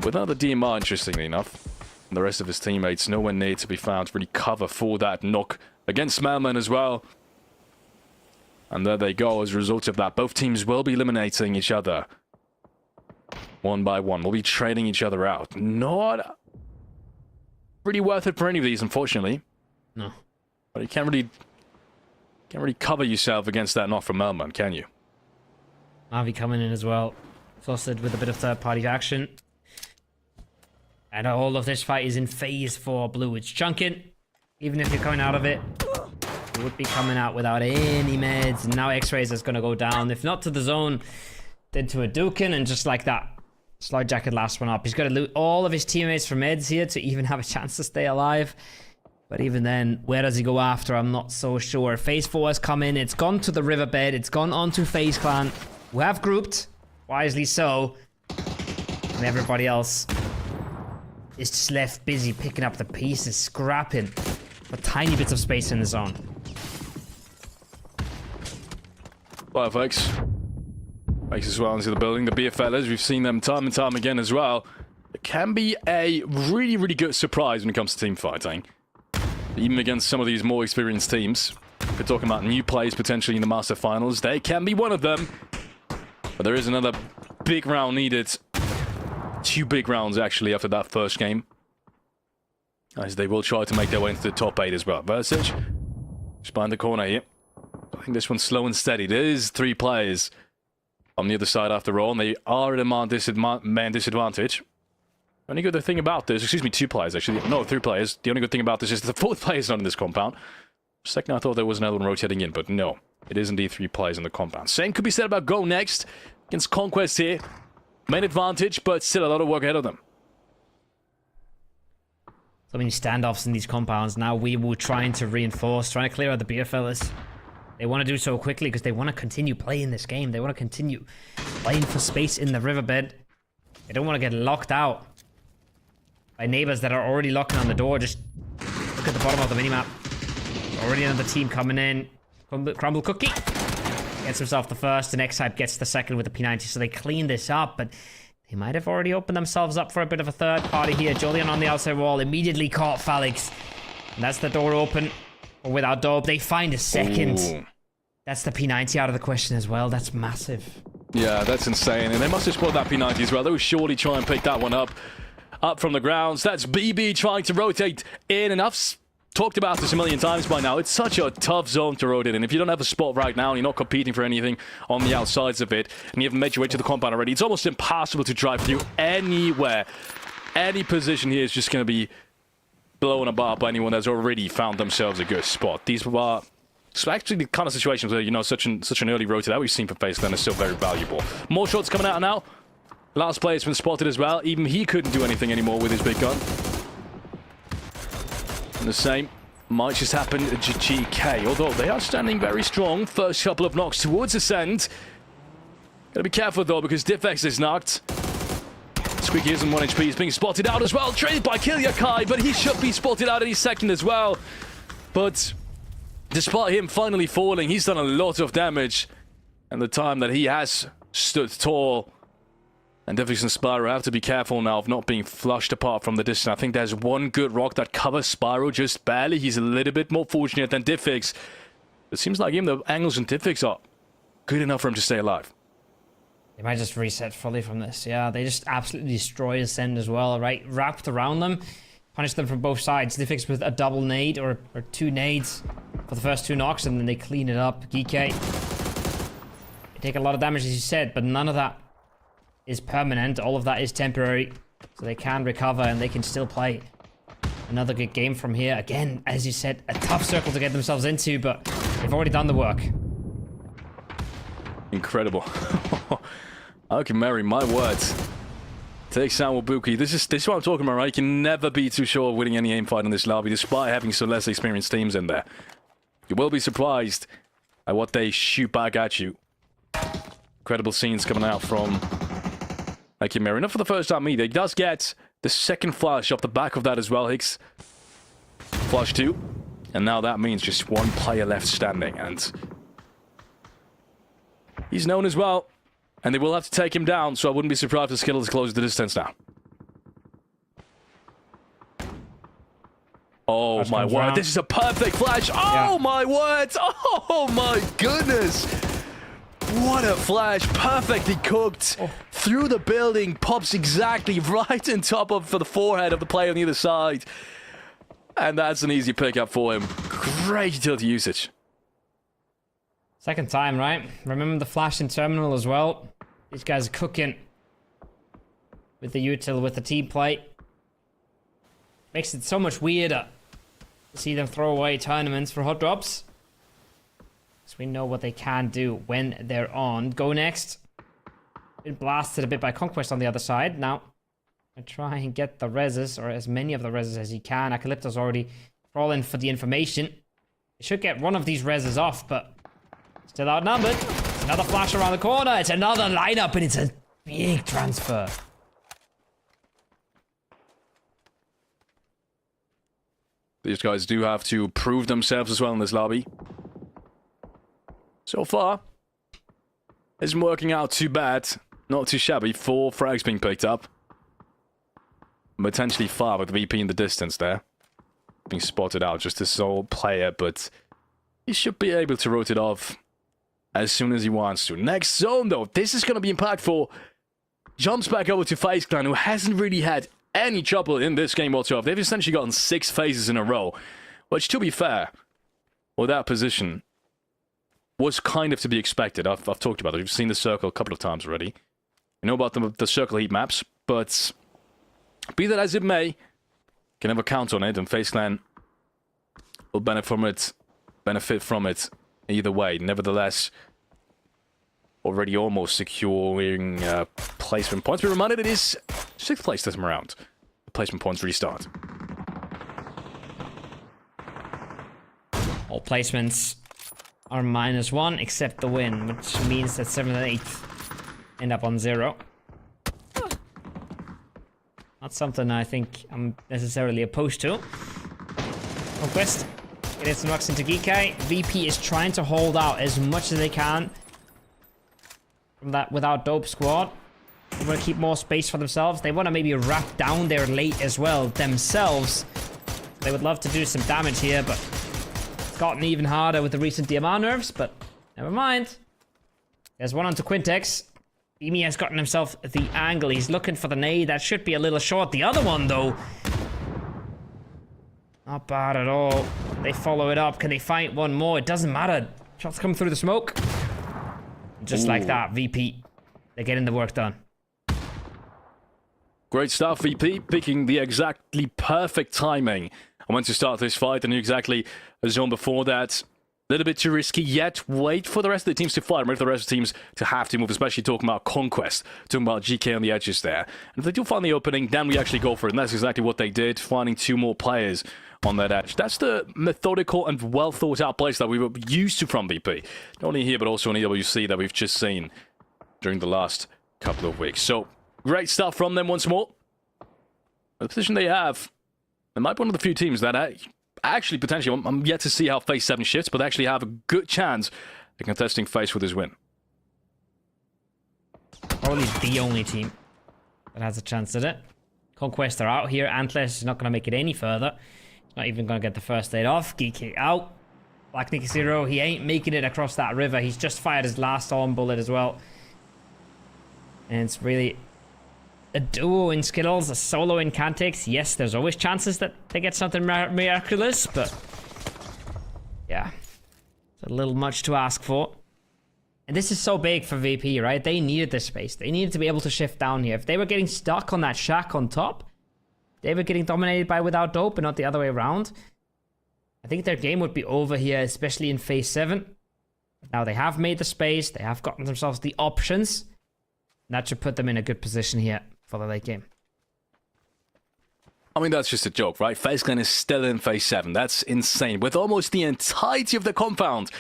S5: With another DMR, interestingly enough. And the rest of his teammates nowhere near to be found to really cover for that knock against Madman as well. And there they go as a result of that. Both teams will be eliminating each other. one by one. We'll be trading each other out. Not pretty worth it for any of these, unfortunately.
S4: No.
S5: But you can't really cover yourself against that knock from Melman, can you?
S4: Avi coming in as well. Exhausted with a bit of third-party action. And all of this fight is in phase for Blue. It's chunking. Even if you're coming out of it, you would be coming out without any meds. And now X-Rays is going to go down. If not to the zone, then to a Dukin. And just like that, Slide Jacket last one up. He's got to loot all of his teammates for meds here to even have a chance to stay alive. But even then, where does he go after? I'm not so sure. Phase 4 has come in. It's gone to the riverbed. It's gone onto FaZe Clan, who have grouped, wisely so. And everybody else is just left busy picking up the pieces, scrapping for tiny bits of space in the zone.
S5: Well, folks. Makes as well into the building. The beer fellas, we've seen them time and time again as well. It can be a really, really good surprise when it comes to team fighting. Even against some of these more experienced teams. If we're talking about new players potentially in the Master Finals, they can be one of them. But there is another big round needed. 2 big rounds, actually, after that first game. As they will try to make their way into the top 8 as well. Versace, just behind the corner here. I think this one's slow and steady. There is 3 players on the other side after all, and they are at a man disadvantage. The only good thing about this, excuse me, 2 players actually. No, 3 players. The only good thing about this is the 4th player is not in this compound. For a second I thought there was another one rotating in, but no. It is indeed 3 players in the compound. Same could be said about Go next against Conquest here. Main advantage, but still a lot of work ahead of them.
S4: So many standoffs in these compounds. Now Weeble trying to reinforce, trying to clear out the beer fellas. They want to do so quickly because they want to continue playing this game. They want to continue playing for space in the riverbed. They don't want to get locked out by neighbors that are already locking on the door. Just look at the bottom of the minimap. Already another team coming in. Crumble Cookie gets himself the first, and X-Type gets the second with the P90. So they clean this up, but they might have already opened themselves up for a bit of a third party here. Julian on the outside wall immediately caught Felix. And that's the door open. But without Dope, they find a second. Ooh. That's the P90 out of the question as well. That's massive.
S5: Yeah, that's insane. And they must have spotted that P90 as well. They will surely try and pick that one up from the grounds. That's BB trying to rotate in, and I've talked about this a million times by now. It's such a tough zone to rotate in. If you don't have a spot right now and you're not competing for anything on the outsides of it, and you haven't made your way to the compound already, it's almost impossible to drive through anywhere. Any position here is just going to be blown apart by anyone that's already found themselves a good spot. These are actually the kind of situations where, you know, such an early rotate that we've seen for FaZe Clan is still very valuable. More shots coming out now. Last player's been spotted as well. Even he couldn't do anything anymore with his big gun. And the same might just happen to GK, although they are standing very strong. First couple of knocks towards Ascend. Gotta be careful though, because Diffex is knocked. Squeaky is on 1 HP. He's being spotted out as well. Traded by Kilyakai, but he should be spotted out any second as well. But despite him finally falling, he's done a lot of damage. And the time that he has stood tall. And Diffix and Spyro have to be careful now of not being flushed apart from the distance. I think there's one good rock that covers Spyro just barely. He's a little bit more fortunate than Diffix. It seems like the angles on Diffix are good enough for him to stay alive.
S4: They might just reset fully from this. Yeah, they just absolutely destroy Ascend as well, right? Wrapped around them. Punish them from both sides. Diffix with a double nade or 2 nades for the first 2 knocks, and then they clean it up. GK. They take a lot of damage, as you said, but none of that is permanent. All of that is temporary, so they can recover and they can still play another good game from here. Again, as you said, a tough circle to get themselves into, but they've already done the work.
S5: Incredible. Okay, Mary, my words. Takes down Wabuki. This is what I'm talking about, right? You can never be too sure of winning any aim fight in this lobby, despite having some less experienced teams in there. You will be surprised at what they shoot back at you. Incredible scenes coming out from Mary. Not for the first time either. He does get the second flash off the back of that as well. Hicks. Flash 2. And now that means just 1 player left standing. And he's known as well. And they will have to take him down, so I wouldn't be surprised if Skittles closes the distance now. Oh
S4: Flash
S5: my word.
S4: round.
S5: This is a perfect flash. Oh my words. Oh my goodness. What a flash. Perfectly cooked. through the building, pops exactly right on top of the forehead of the player on the other side. And that's an easy pickup for him. Great utility usage.
S4: Second time, right? Remember the flash in terminal as well? These guys are cooking with the util, with the team play. Makes it so much weirder to see them throw away tournaments for hot drops. So we know what they can do when they're on. Go next. Been blasted a bit by Conquest on the other side. Now, I try and get the reses, or as many of the reses as you can. Acalypto's already crawling for the information. They should get one of these reses off, but still outnumbered. It's another flash around the corner. It's another lineup, and it's a big transfer.
S5: These guys do have to prove themselves as well in this lobby. So far, isn't working out too bad. Not too shabby. 4 frags being picked up. Potentially 5 with VP in the distance there. Being spotted out, just a sole player, but he should be able to rotate off as soon as he wants to. Next zone, though. This is going to be impactful. Jumps back over to FaZe Clan, who hasn't really had any trouble in this game whatsoever. They've essentially gotten 6 phases in a row, which, to be fair, with that position, was kind of to be expected. I've talked about it. We've seen the circle a couple of times already. We know about the circle heat maps, but be that as it may, can never count on it, and FaZe Clan will benefit from it either way. Nevertheless, already almost securing placement points. Be reminded it is 6th place this time around. The placement points restart.
S4: All placements are -1 except the win, which means that 7th and 8th end up on 0. Not something I think I'm necessarily opposed to. Conquest gets some knocks into Geekai. VP is trying to hold out as much as they can from that without dope squad. They want to keep more space for themselves. They want to maybe wrap down their late as well themselves. They would love to do some damage here, but it's gotten even harder with the recent DMR nerfs, but never mind. There's one onto Quintex. EMEA has gotten himself the angle. He's looking for the nade. That should be a little short. The other one, though, not bad at all. They follow it up. Can they find one more? It doesn't matter. Shots come through the smoke. Just like that, VP. They're getting the work done.
S5: Great stuff, VP. Picking the exactly perfect timing. I went to start this fight and knew exactly a zone before that. A little bit too risky, yet wait for the rest of the teams to fight. Wait for the rest of the teams to have to move, especially talking about Conquest, talking about GK on the edges there. And if they do find the opening, then we actually go for it. And that's exactly what they did, finding 2 more players on that edge. That's the methodical and well thought out plays that we were used to from VP. Not only here, but also in EWC that we've just seen during the last couple of weeks. So, great stuff from them once more. The position they have, they might be one of the few teams that actually, potentially, I'm yet to see how Phase 7 shifts, but actually have a good chance of contesting Phase with his win.
S4: Probably the only team that has a chance at it. Conquest are out here. Antlers is not going to make it any further. He's not even going to get the first aid off. Geeky out. Black Nick 0, he ain't making it across that river. He's just fired his last arm bullet as well. And it's really a duo in Skittles, a solo in Cantix. Yes, there's always chances that they get something miraculous, but yeah, it's a little much to ask for. And this is so big for VP, right? They needed this space. They needed to be able to shift down here. If they were getting stuck on that shack on top, they were getting dominated by without dope and not the other way around, I think their game would be over here, especially in Phase 7. Now they have made the space. They have gotten themselves the options. That should put them in a good position here for the late game.
S5: I mean, that's just a joke, right? FaZe Clan is still in Phase 7. That's insane. With almost the entirety of the compound.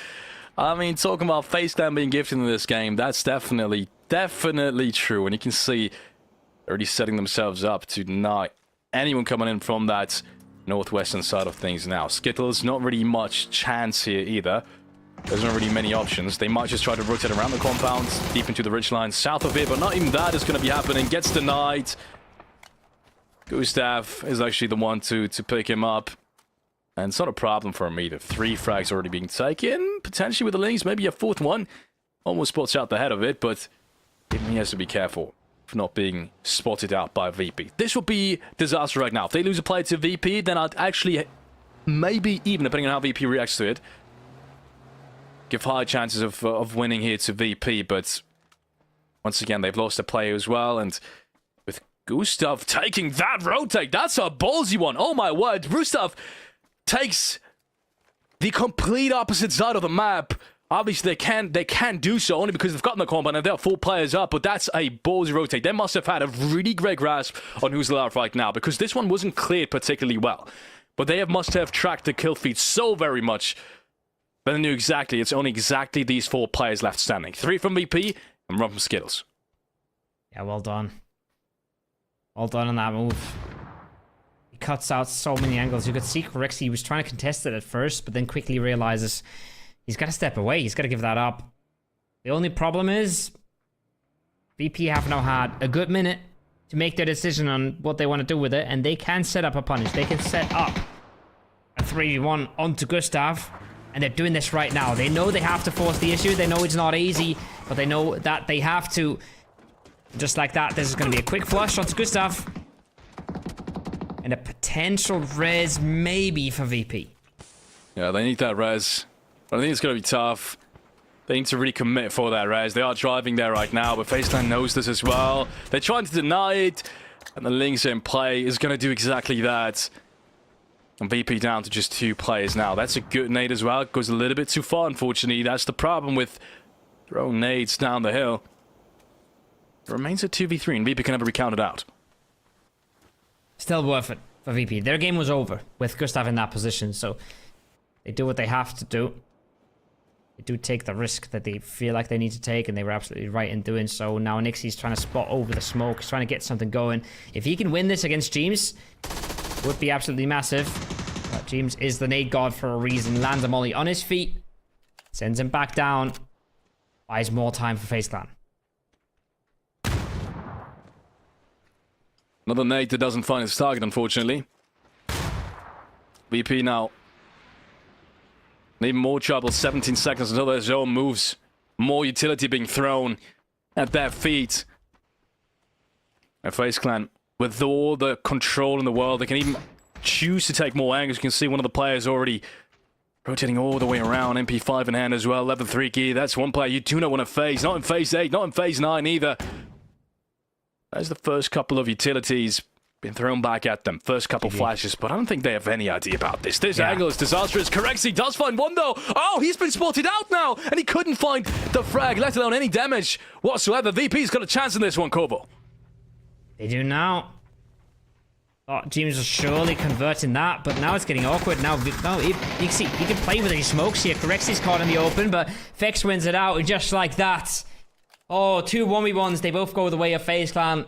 S5: I mean, talking about FaZe Clan being gifted in this game, that's definitely true. And you can see they're already setting themselves up to deny anyone coming in from that northwestern side of things now. Skittles, not really much chance here either. There's not really many options. They might just try to rotate around the compound, deep into the ridgeline south of it, but not even that is going to be happening. Gets denied. Gustav is actually the one to pick him up. And it's not a problem for him either. 3 frags already being taken. Potentially with the links, maybe a 4th one. Almost spots out the head of it, but he has to be careful. for not being spotted out by VP. This would be disaster right now. If they lose a player to VP, then I'd actually, maybe even, depending on how VP reacts to it, give high chances of winning here to VP, but once again, they've lost a player as well, and with Gustav taking that rotate, that's a ballsy one. Oh my word, Gustav takes the complete opposite side of the map. Obviously, they can do so only because they've gotten the compound and they're 4 players up, but that's a ballsy rotate. They must have had a really great grasp on who's allowed right now, because this one wasn't cleared particularly well. But they must have tracked the kill feed so very much that they knew exactly, it's only exactly these 4 players left standing. 3 from VP and 1 from Skittles.
S4: Yeah, well done. Well done on that move. He cuts out so many angles. You could see Corexi was trying to contest it at first, but then quickly realizes he's got to step away. He's got to give that up. The only problem is VP have now had a good minute to make their decision on what they want to do with it, and they can set up a punish. They can set up a 3v1 onto Gustav, and they're doing this right now. They know they have to force the issue. They know it's not easy, but they know that they have to. Just like that, this is going to be a quick flush onto Gustav. And a potential res maybe for VP.
S5: Yeah, they need that res. But I think it's going to be tough. They need to really commit for that res. They are driving there right now, but FaceTime knows this as well. They're trying to deny it, and the Lynx in play is going to do exactly that. And VP down to just 2 players now. That's a good nade as well. It goes a little bit too far, unfortunately. That's the problem with throwing nades down the hill. It remains a 2v3, and VP can never be counted out.
S4: Still worth it for VP. Their game was over with Gustav in that position, so they do what they have to do. They do take the risk that they feel like they need to take, and they were absolutely right in doing so. Now Nixie's trying to spot over the smoke. He's trying to get something going. If he can win this against James, it would be absolutely massive. But James is the nade god for a reason. Lands a molly on his feet. Sends him back down. Buys more time for FaZe Clan.
S5: Another nade that doesn't find its target, unfortunately. VP now. Even more trouble. 17 seconds until their zone moves. More utility being thrown at their feet. And FaZe Clan, with all the control in the world, they can even choose to take more angles. You can see one of the players already rotating all the way around. MP5 in hand as well. Level 3 gear. That's one player you do not want to phase. Not in phase 8, not in phase 9 either. As the first couple of utilities been thrown back at them. First couple flashes, but I don't think they have any idea about this. This angle is disastrous. Corexi does find one though. Oh, he's been spotted out now, and he couldn't find the frag, let alone any damage whatsoever. VP's got a chance in this one, Kobo.
S4: They do now. Oh, James was surely converting that, but now it's getting awkward. Now, you can see, he can play with these smokes here. Corexi's caught in the open, but Fex wins it out, and just like that. Oh, 2 1v1s. They both go the way of FaZe Clan.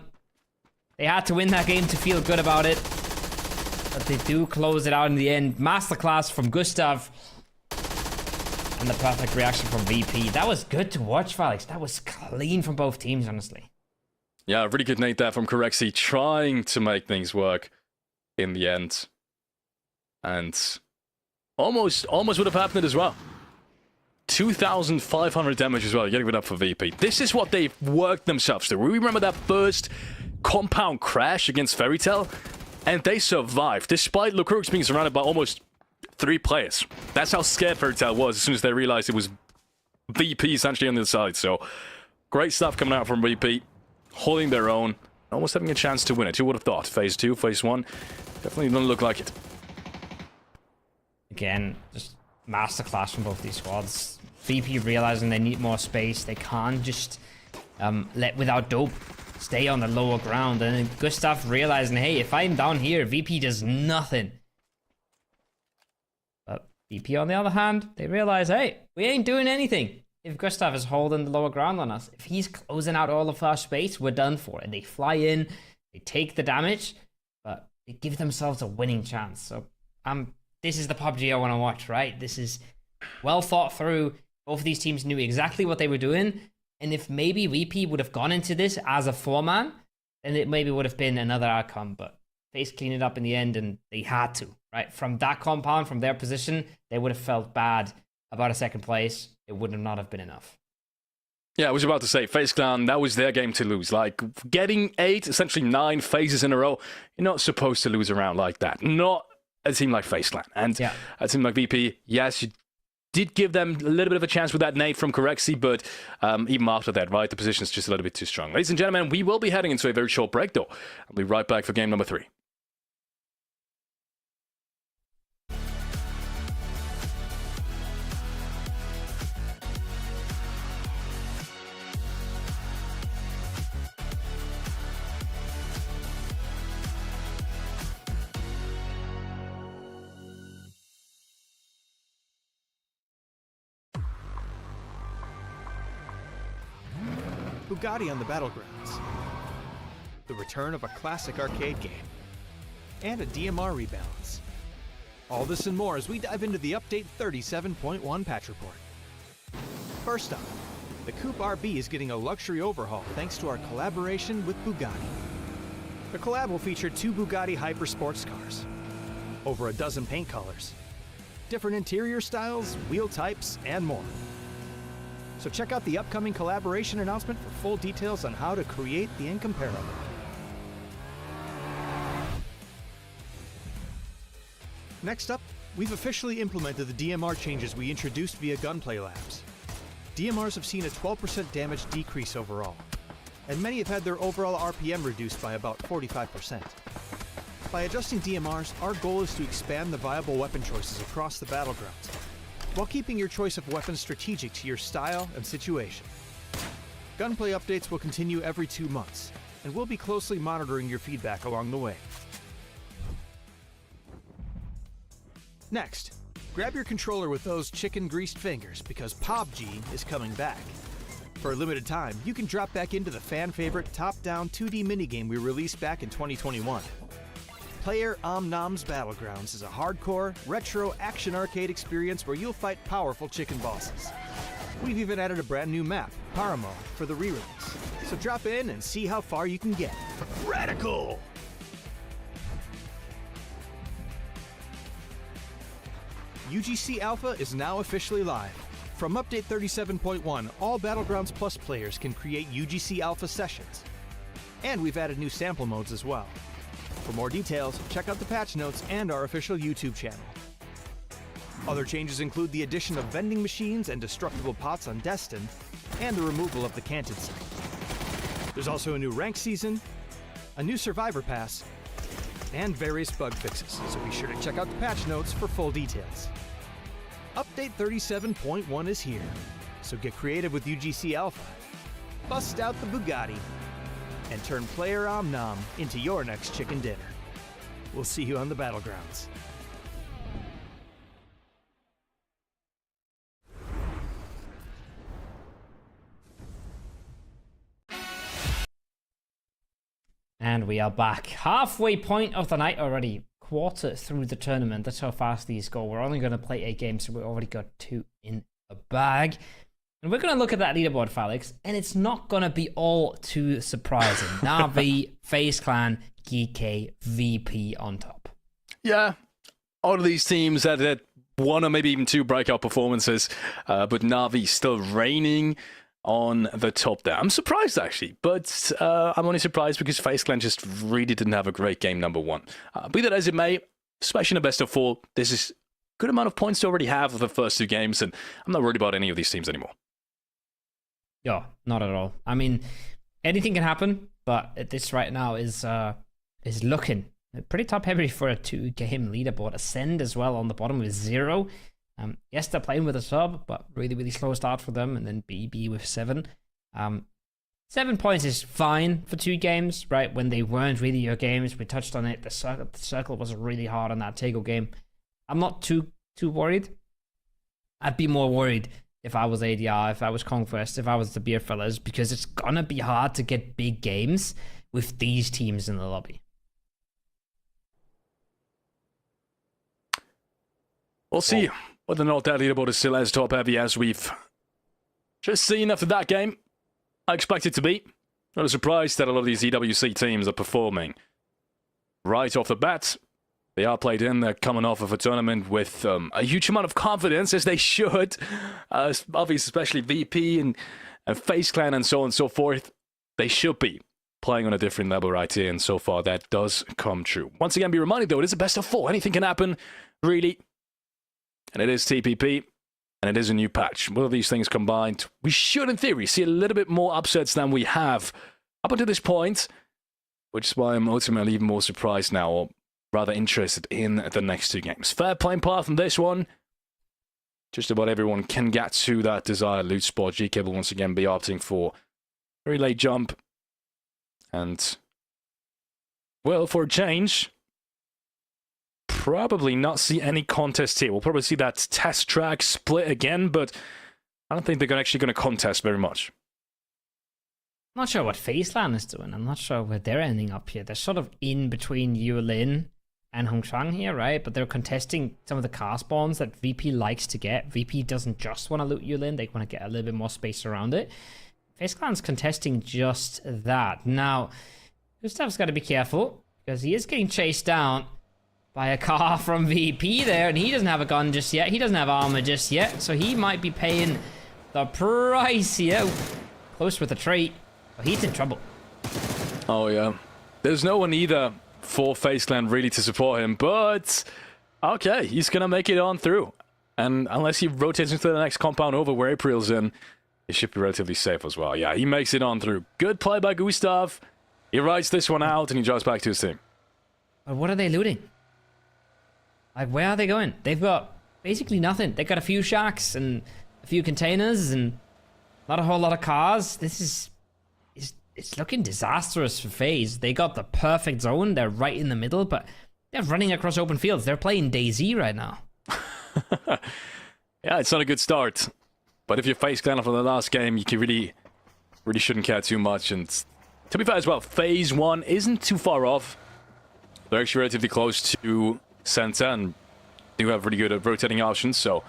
S4: They had to win that game to feel good about it. But they do close it out in the end. Masterclass from Gustav. And the perfect reaction from VP. That was good to watch, Felix. That was clean from both teams, honestly.
S5: Yeah, really good nade there from Corexi, trying to make things work in the end. And almost would have happened as well. 2,500 damage as well, getting it up for VP. This is what they've worked themselves to. We remember that first compound crash against Fairy Tail, and they survived, despite Leclerc being surrounded by almost 3 players. That's how scared Fairy Tail was as soon as they realized it was VP essentially on the side. So, great stuff coming out from VP, holding their own, almost having a chance to win it. Who would have thought? Phase 2, Phase 1, definitely doesn't look like it.
S4: Again, just masterclass from both these squads. VP realizing they need more space. They can't just let without dope stay on the lower ground. And then Gustav realizing, hey, if I'm down here, VP does nothing. But VP, on the other hand, they realize, hey, we ain't doing anything if Gustav is holding the lower ground on us. If he's closing out all of our space, we're done for. And they fly in, they take the damage, but they give themselves a winning chance. So this is the PUBG I want to watch, right? This is well thought through. Both of these teams knew exactly what they were doing. And if maybe VP would have gone into this as a 4-man, then it maybe would have been another outcome. But FaZe cleaned it up in the end, and they had to, right? From that compound, from their position, they would have felt bad about a second place. It would not have been enough.
S5: Yeah, I was about to say, FaZe Clan, that was their game to lose. Like, getting 8, essentially 9 phases in a row, you're not supposed to lose around like that. Not a team like FaZe Clan. And a team like VP, yes, you did give them a little bit of a chance with that nade from Corexi, but even after that, right, the position's just a little bit too strong. Ladies and gentlemen, we will be heading into a very short break, though. I'll be right back for game number 3.
S1: Bugatti on the battlegrounds, the return of a classic arcade game, and a DMR rebalance. All this and more as we dive into the Update 37.1 patch report. First up, the Coupe RB is getting a luxury overhaul thanks to our collaboration with Bugatti. The collab will feature 2 Bugatti Hyper sports cars, over a dozen paint colors, different interior styles, wheel types, and more. So check out the upcoming collaboration announcement for full details on how to create the incomparable. Next up, we've officially implemented the DMR changes we introduced via Gunplay Labs. DMRs have seen a 12% damage decrease overall, and many have had their overall RPM reduced by about 45%. By adjusting DMRs, our goal is to expand the viable weapon choices across the battlegrounds, while keeping your choice of weapons strategic to your style and situation. Gunplay updates will continue every 2 months, and we'll be closely monitoring your feedback along the way. Next, grab your controller with those chicken-greased fingers because PUBG is coming back. For a limited time, you can drop back into the fan-favorite top-down 2D minigame we released back in 2021. Player Omnom's Battlegrounds is a hardcore, retro action arcade experience where you'll fight powerful chicken bosses. We've even added a brand new map, Paramo, for the re-release. So drop in and see how far you can get. Radical! UGC Alpha is now officially live. From Update 37.1, all Battlegrounds Plus players can create UGC Alpha sessions. And we've added new sample modes as well. For more details, check out the patch notes and our official YouTube channel. Other changes include the addition of vending machines and destructible pots on Destin, and the removal of the Canted site. There's also a new rank season, a new survivor pass, and various bug fixes, so be sure to check out the patch notes for full details. Update 37.1 is here, so get creative with UGC Alpha, bust out the Bugatti, and turn Player Omnom into your next chicken dinner. We'll see you on the battlegrounds.
S4: And we are back. Halfway point of the night already. Quarter through the tournament. That's how fast these go. We're only going to play 8 games, so we've already got 2 in the bag. And we're going to look at that leaderboard, Felix, and it's not going to be all too surprising. Na'Vi, FaZe Clan, GK, VP on top.
S5: Yeah, all of these teams had 1 or maybe even 2 breakout performances, but Na'Vi still reigning on the top there. I'm surprised, actually, but I'm only surprised because FaZe Clan just really didn't have a great game number 1. Be that as it may, especially in a best of 4, this is a good amount of points to already have for the first 2 games, and I'm not worried about any of these teams anymore.
S4: Yeah, not at all. I mean, anything can happen, but this right now is looking pretty top heavy for a 2-game leaderboard. Ascend as well on the bottom with 0. Yes, they're playing with a sub, but really, really slow start for them. And then BB with 7. 7 points is fine for 2 games, right? When they weren't really your games, we touched on it. The circle was really hard on that Tego game. I'm not too worried. I'd be more worried if I was ADR, if I was Conquest, if I was the Beer Fellas, because it's gonna be hard to get big games with these teams in the lobby.
S5: We'll see whether or not that leaderboard is still as top heavy as we've just seen after that game. I expect it to be. Not a surprise that a lot of these EWC teams are performing right off the bat. They are played in. They're coming off of a tournament with a huge amount of confidence, as they should. Obviously, especially VP and and FaZe Clan and so on and so forth, they should be playing on a different level right here, and so far that does come true. Once again, be reminded though, it is a best of 4. Anything can happen, really. And it is TPP, and it is a new patch. All of these things combined, we should, in theory, see a little bit more upsets than we have up until this point, which is why I'm ultimately even more surprised now, or rather interested in the next 2 games. Fair playing path in this one. Just about everyone can get to that desired loot spot. GK will once again be opting for very late jump. And, well, for a change, probably not see any contest here. We'll probably see that test track split again, but I don't think they're actually going to contest very much.
S4: I'm not sure what FaZe Clan is doing. I'm not sure where they're ending up here. They're sort of in between Yulin and Hongshang here, right? But they're contesting some of the car spawns that VP likes to get. VP doesn't just want to loot Yulin. They want to get a little bit more space around it. FaZe Clan's contesting just that. Now, Gustav's got to be careful, because he is getting chased down by a car from VP there, and he doesn't have a gun just yet. He doesn't have armor just yet, so he might be paying the price here. Close with the trait, but he's in trouble.
S5: Oh, yeah. There's no one either for FaZe Clan really to support him, but okay, he's going to make it on through. And unless he rotates into the next compound over where April's in, he should be relatively safe as well. Yeah, he makes it on through. Good play by Gustav. He rides this one out, and he drives back to his team.
S4: But what are they looting? Like, where are they going? They've got basically nothing. They've got a few shacks and a few containers and not a whole lot of cars. This is... It's looking disastrous for FaZe. They got the perfect zone. They're right in the middle, but they're running across open fields. They're playing DayZ right now.
S5: Yeah, it's not a good start. But if you're FaZe Clan for the last game, you can really shouldn't care too much. And to be fair as well, Phase 1 isn't too far off. They're actually relatively close to center and do have really good rotating options, so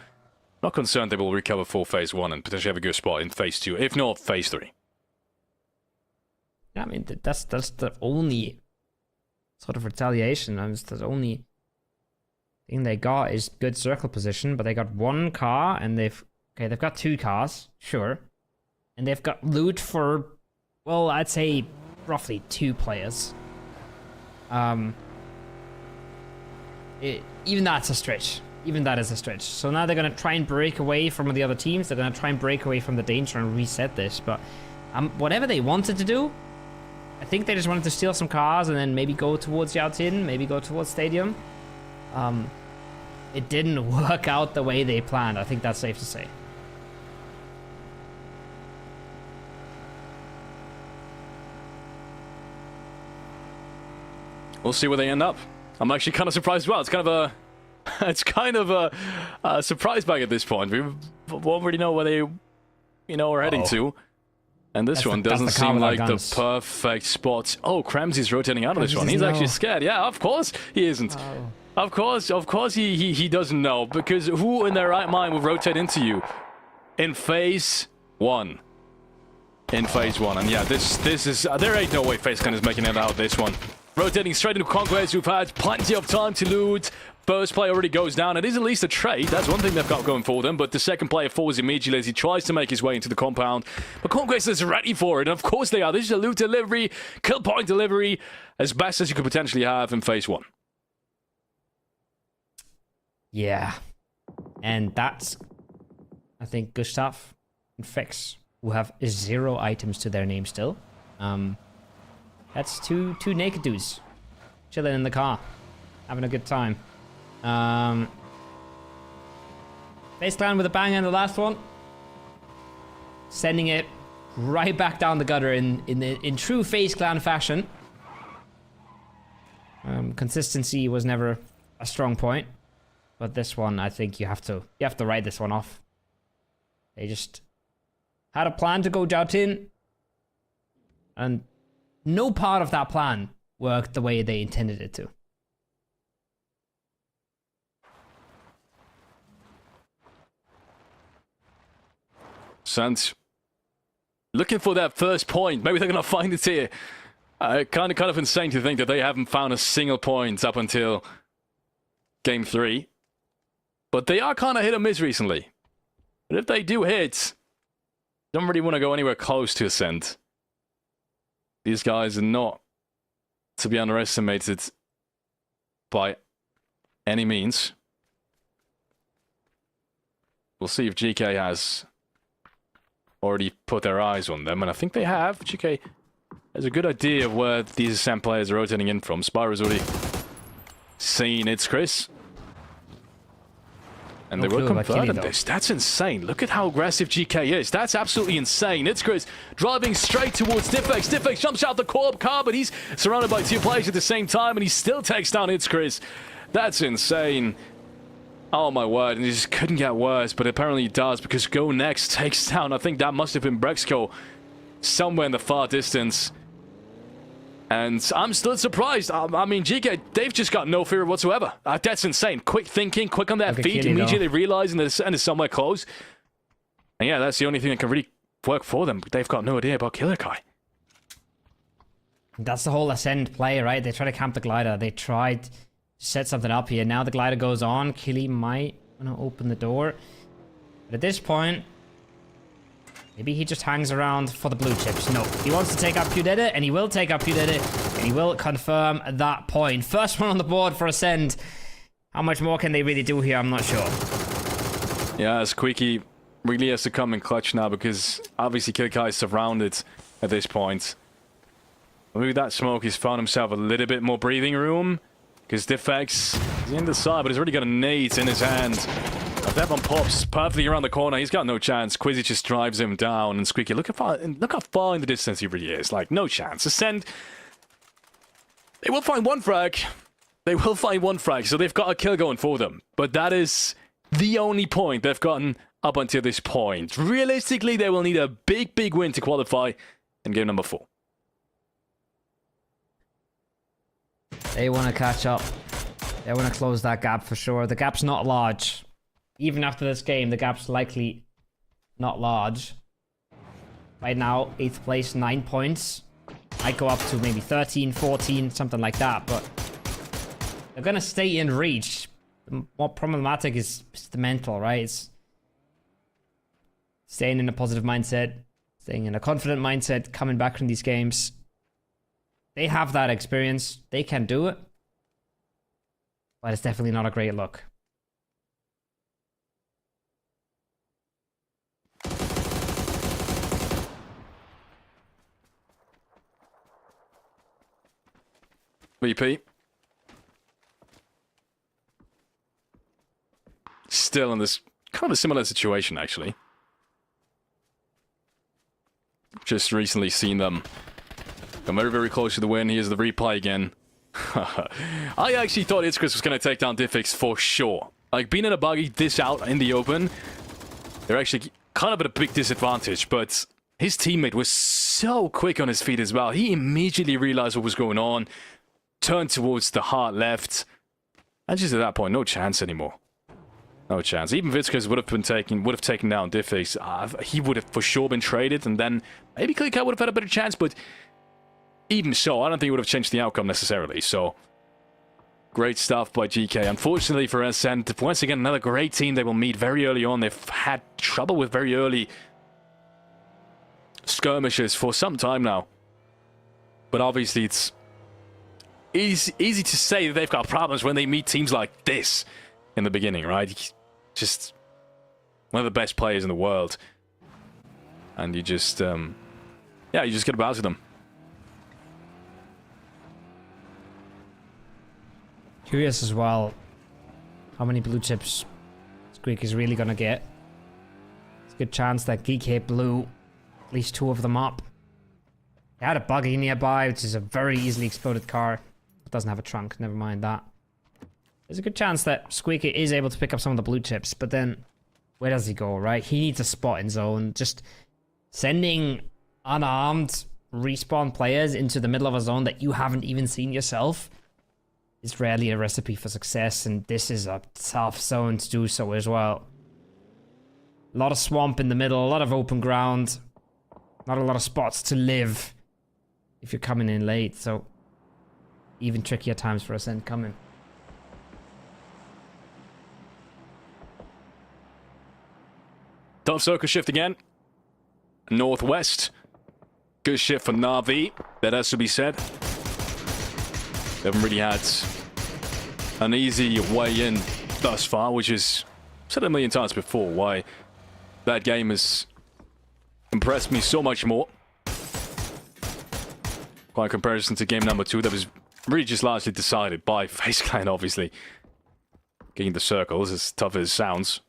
S5: not concerned they will recover full Phase 1 and potentially have a good spot in Phase 2, if not Phase 3.
S4: I mean, that's the only sort of retaliation. I mean, the only thing they got is good circle position, but they got 1 car, and they've got 2 cars, sure. And they've got loot for, well, I'd say roughly 2 players. Even that's a stretch. Even that is a stretch. So now they're going to try and break away from the other teams. They're going to try and break away from the danger and reset this. But whatever they wanted to do, I think they just wanted to steal some cars and then maybe go towards Yaotin, maybe go towards Stadium. It didn't work out the way they planned. I think that's safe to say.
S5: We'll see where they end up. I'm actually kind of surprised as well. It's kind of a surprise bag at this point. We won't really know where they, are heading to. And this one doesn't seem like the perfect spot. Oh, Cramsy's rotating out of this one. He's actually scared. Yeah, of course he isn't. Oh. Of course he doesn't know, because who in their right mind would rotate into you in Phase 1? In Phase 1, and yeah, this is there ain't no way FaZe Clan is making it out of this one. Rotating straight into Conquest, who've had plenty of time to loot. First player already goes down. It is at least a trade. That's one thing they've got going for them. But the second player falls immediately as he tries to make his way into the compound. But Conquest is ready for it. And of course they are. This is a loot delivery, kill point delivery, as best as you could potentially have in Phase 1.
S4: Yeah. And that's, I think, Gustav and Fix, who have 0 items to their name still. That's two naked dudes chilling in the car, having a good time. FaZe Clan with a bang in the last one, sending it right back down the gutter in true FaZe Clan fashion. Consistency was never a strong point, but this one, I think you have to write this one off. They just had a plan to go Joutin, and no part of that plan worked the way they intended it to.
S5: Sans looking for that first point. Maybe they're going to find it here. Kind of insane to think that they haven't found a single point up until Game 3. But they are kind of hit or miss recently. But if they do hit, Don't really want to go anywhere close to Ascent. These guys are not to be underestimated by any means. We'll see if GK has already put their eyes on them, and I think they have. GK has a good idea of where these Ascent players are rotating in from. Spyro's already seen it's Chris. And they will convert on this. That's insane. Look at how aggressive GK is. That's absolutely insane. It's Chris driving straight towards Diffex. Diffex jumps out the car, but he's surrounded by 2 players at the same time, and he still takes down It's Chris. That's insane. Oh my word, and he just couldn't get worse, but apparently he does, because Go Next takes down, I think that must have been Brexco somewhere in the far distance. And I'm still surprised. I mean, GK, they've just got no fear whatsoever. That's insane. Quick thinking, quick on their feet, immediately realizing that Ascent is somewhere close. And yeah, that's the only thing that can really work for them. They've got no idea about Killer Kai.
S4: That's the whole Ascent play, right? They try to camp the glider. They tried to set something up here. Now the glider goes on. Killy might want to open the door. But at this point, maybe he just hangs around for the blue chips. No, he wants to take up Pudetta, and he will take up Pudetta, and he will confirm that point. First one on the board for Ascend. How much more can they really do here? I'm not sure.
S5: Yeah, Squeaky really has to come in clutch now, because obviously Killer is surrounded at this point. Maybe that smoke, he's found himself a little bit more breathing room, because Diffex is in the side, but he's already got a nade in his hand. That one pops perfectly around the corner. He's got no chance. Quizzy just drives him down, and Squeaky, look how far in the distance he really is. Like, no chance. Ascend, they will find one frag. They will find one frag, so they've got a kill going for them. But that is the only point they've gotten up until this point. Realistically, they will need a big, big win to qualify in game number 4.
S4: They want to catch up. They want to close that gap for sure. The gap's not large. Even after this game, the gap's likely not large. Right now, 8th place, 9 points. Might go up to maybe 13, 14, something like that, but they're going to stay in reach. The more problematic is the mental, right? It's staying in a positive mindset, staying in a confident mindset, coming back from these games. They have that experience. They can do it. But it's definitely not a great look.
S5: VP. Still in this kind of a similar situation, actually. Just recently seen them come very, very close to the win. Here's the replay again. I actually thought Itzchris was going to take down Diffix for sure. Like, being in a buggy this out in the open, they're actually kind of at a big disadvantage, but his teammate was so quick on his feet as well. He immediately realized what was going on, turned towards the hard left, and just at that point, no chance anymore. No chance. Even Vitzkers would have taken down Diffix. He would have for sure been traded, and then maybe Clicker would have had a better chance, but even so, I don't think it would have changed the outcome necessarily. So, great stuff by GK. Unfortunately for Ascent, once again, another great team they will meet very early on. They've had trouble with very early skirmishes for some time now. But obviously, it's easy to say that they've got problems when they meet teams like this in the beginning, right? Just one of the best players in the world. And you just, yeah, you just get about to them.
S4: Curious as well how many blue chips Squeak is really going to get. It's a good chance that GK blew at least 2 of them up. They had a buggy nearby, which is a very easily exploded car. It doesn't have a trunk, never mind that. There's a good chance that Squeaky is able to pick up some of the blue chips, but then where does he go, right? He needs a spot in zone. Just sending unarmed respawn players into the middle of a zone that you haven't even seen yourself is rarely a recipe for success, and this is a tough zone to do so as well. A lot of swamp in the middle, a lot of open ground, not a lot of spots to live if you're coming in late, so even trickier times for Ascent coming.
S5: Tough circle shift again. northwest. Good shift for Na'Vi, that has to be said. They haven't really had an easy way in thus far, which is, I've said it a million times before, why that game has impressed me so much more. By comparison to game number 2, that was really just largely decided by FaZe Clan, obviously. Getting the circles, as tough as it sounds.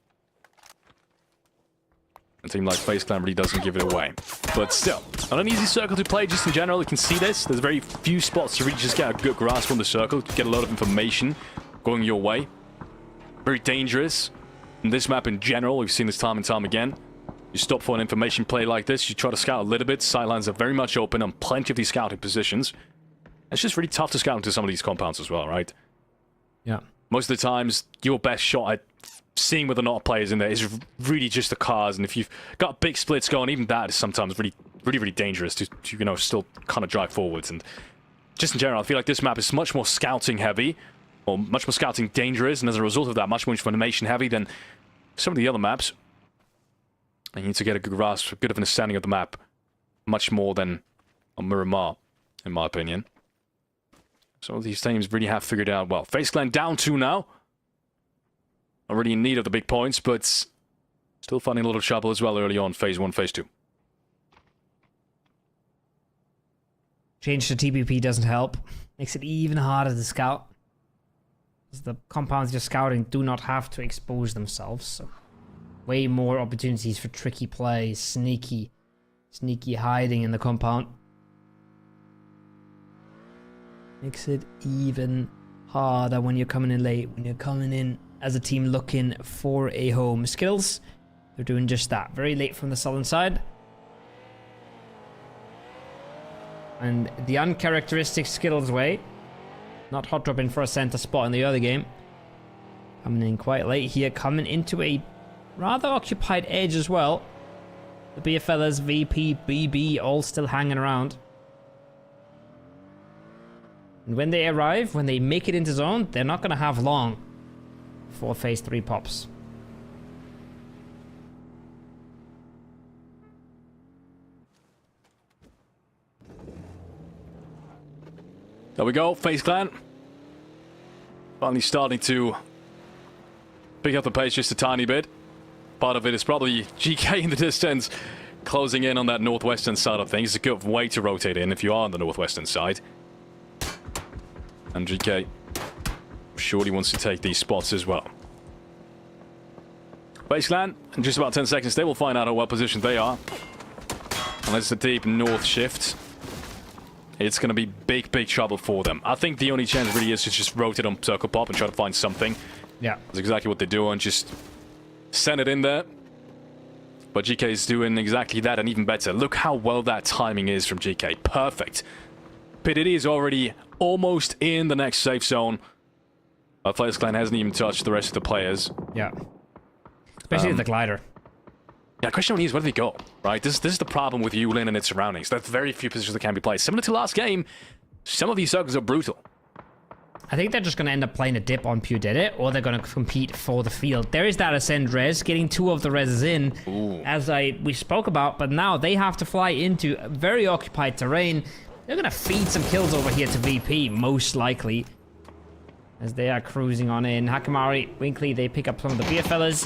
S5: A team like FaZe Clan really doesn't give it away. But still, not an easy circle to play just in general. You can see this. There's very few spots to really just get a good grasp on the circle. Get a lot of information going your way. Very dangerous. In this map in general, we've seen this time and time again. You stop for an information play like this, you try to scout a little bit. Sidelines are very much open on plenty of these scouting positions. It's just really tough to scout into some of these compounds as well, right?
S4: Yeah.
S5: Most of the times, your best shot at seeing whether or not a player's in there is really just the cars. And if you've got big splits going, even that is sometimes really dangerous to you know, still kind of drive forwards. And just in general, I feel like this map is much more scouting heavy, or much more scouting dangerous, and as a result of that, much more information heavy than some of the other maps. And you need to get a good grasp, a good of an understanding of the map, much more than on Miramar, in my opinion. Some of these teams really have figured out well. FaZe Clan down 2 now. Already in need of the big points, but still finding a little trouble as well early on, phase 1, phase 2.
S4: Change to TPP doesn't help. Makes it even harder to scout. Because the compounds you're scouting do not have to expose themselves, so way more opportunities for tricky plays, sneaky hiding in the compound. Makes it even harder when you're coming in late, when you're coming in as a team looking for a home. Skills, they're doing just that. Very late from the southern side. And the uncharacteristic Skills way, not hot dropping for a center spot in the other game. Coming in quite late here, coming into a rather occupied edge as well. The BFLers, VP, BB, all still hanging around. And when they arrive, when they make it into zone, they're not going to have long before phase 3 pops.
S5: There we go, FaZe Clan. Finally starting to pick up the pace just a tiny bit. Part of it is probably GK in the distance, closing in on that northwestern side of things. It's a good way to rotate in if you are on the northwestern side. And GK surely wants to take these spots as well. FaZe Clan, in just about 10 seconds, they will find out how well positioned they are. And it's a deep north shift. It's going to be big trouble for them. I think the only chance really is to just rotate on circle pop and try to find something.
S4: Yeah.
S5: That's exactly what they do, and just send it in there. But GK is doing exactly that and even better. Look how well that timing is from GK. Perfect. PDD is already almost in the next safe zone. FaZe Clan hasn't even touched the rest of the players.
S4: Yeah. Especially the glider.
S5: Yeah, the question only is where do they go, right? This is the problem with Yulin and its surroundings. There's very few positions that can be played. Similar to last game, some of these circles are brutal.
S4: I think they're just going to end up playing a dip on PewDidit, or they're going to compete for the field. There is that Ascend res, getting 2 of the reses in, as we spoke about, but now they have to fly into very occupied terrain. They're going to feed some kills over here to VP, most likely, as they are cruising on in. Hakimari, Winkley, they pick up some of the BFLers.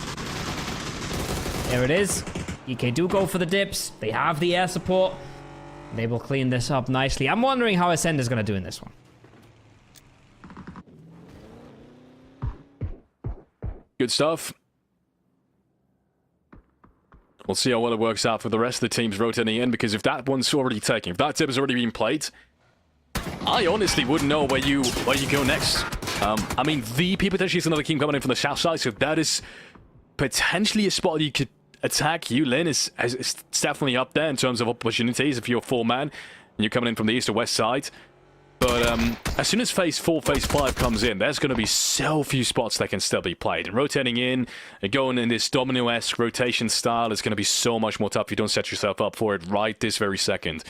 S4: There it is. EK do go for the dips. They have the air support. They will clean this up nicely. I'm wondering how Ascend is going to do in this one.
S5: Good stuff. We'll see how well it works out for the rest of the teams rotating in, because if that one's already taken, if that tip has already been played, I honestly wouldn't know where you go next. I mean, VP potentially is another team coming in from the south side, so that is potentially a spot you could attack. Yulin is definitely up there in terms of opportunities if you're 4-man and you're coming in from the east or west side. But as soon as phase 4, phase 5 comes in, there's going to be so few spots that can still be played. And rotating in and going in this domino-esque rotation style is going to be so much more tough if you don't set yourself up for it right this very second.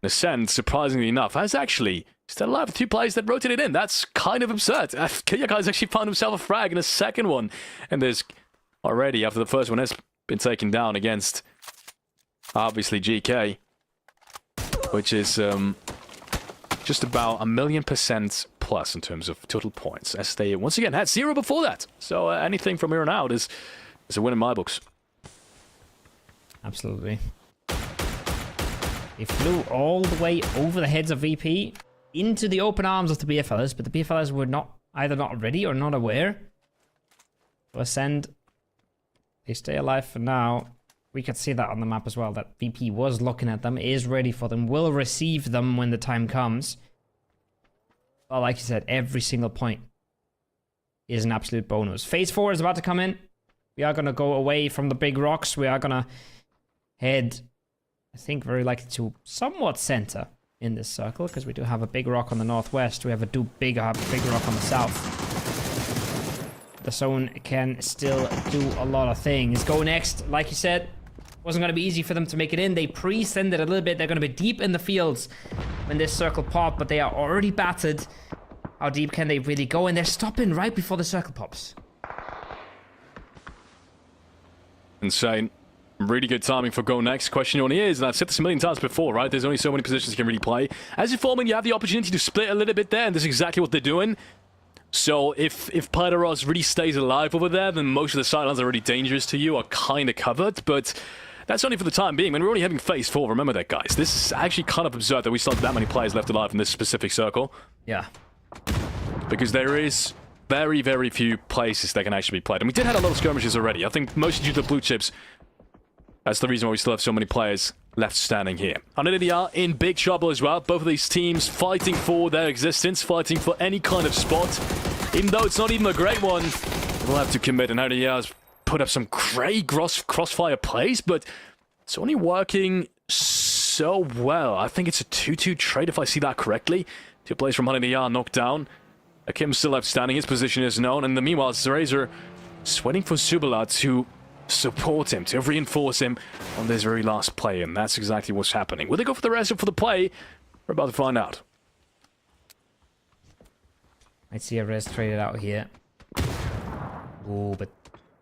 S5: Ascend, surprisingly enough, has actually still alive with 2 players that rotated in. That's kind of absurd. Kiyaka's actually found himself a frag in a second one. And there's already, after the first one has been taken down against obviously GK, which is just about 1,000,000% plus in terms of total points, as they once again had 0 before that. So anything from here on out is a win in my books.
S4: Absolutely. They flew all the way over the heads of VP into the open arms of the BFLers, but the BFLers were either not ready or not aware to ascend. They stay alive for now. We could see that on the map as well, that VP was looking at them, is ready for them, will receive them when the time comes. But like you said, every single point is an absolute bonus. Phase 4 is about to come in. We are going to go away from the big rocks. We are going to head, I think, very likely to somewhat center in this circle, because we do have a big rock on the northwest. We have a big rock on the south. The zone can still do a lot of things. Go next, like you said, wasn't going to be easy for them to make it in. They pre-send it a little bit. They're going to be deep in the fields when this circle pops, but they are already battered. How deep can they really go? And they're stopping right before the circle pops.
S5: Insane. Really good timing for Go Next. Question only is, and I've said this a million times before, right? There's only so many positions you can really play. As you're forming, you have the opportunity to split a little bit there, and that's exactly what they're doing. So if Pydaros really stays alive over there, then most of the sidelines that are really dangerous to you are kind of covered, but that's only for the time being. I mean, we're only having phase 4, remember that, guys. This is actually kind of absurd that we still have that many players left alive in this specific circle.
S4: Yeah.
S5: Because there is very, very few places that can actually be played. And we did have a lot of skirmishes already. I think mostly due to the blue chips. That's the reason why we still have so many players left standing here. They are in big trouble as well. Both of these teams fighting for their existence, fighting for any kind of spot. Even though it's not even a great one, we'll have to commit. And has put up some great crossfire plays, but it's only working so well. I think it's a 2-2 trade if I see that correctly. 2 players from are knocked down. Akim still left standing. His position is known. And meanwhile, Razor sweating for Subala to support him, to reinforce him on this very last play, and that's exactly what's happening. Will they go for the rest or for the play? We're about to find out.
S4: I'd see a res traded out here. Oh, but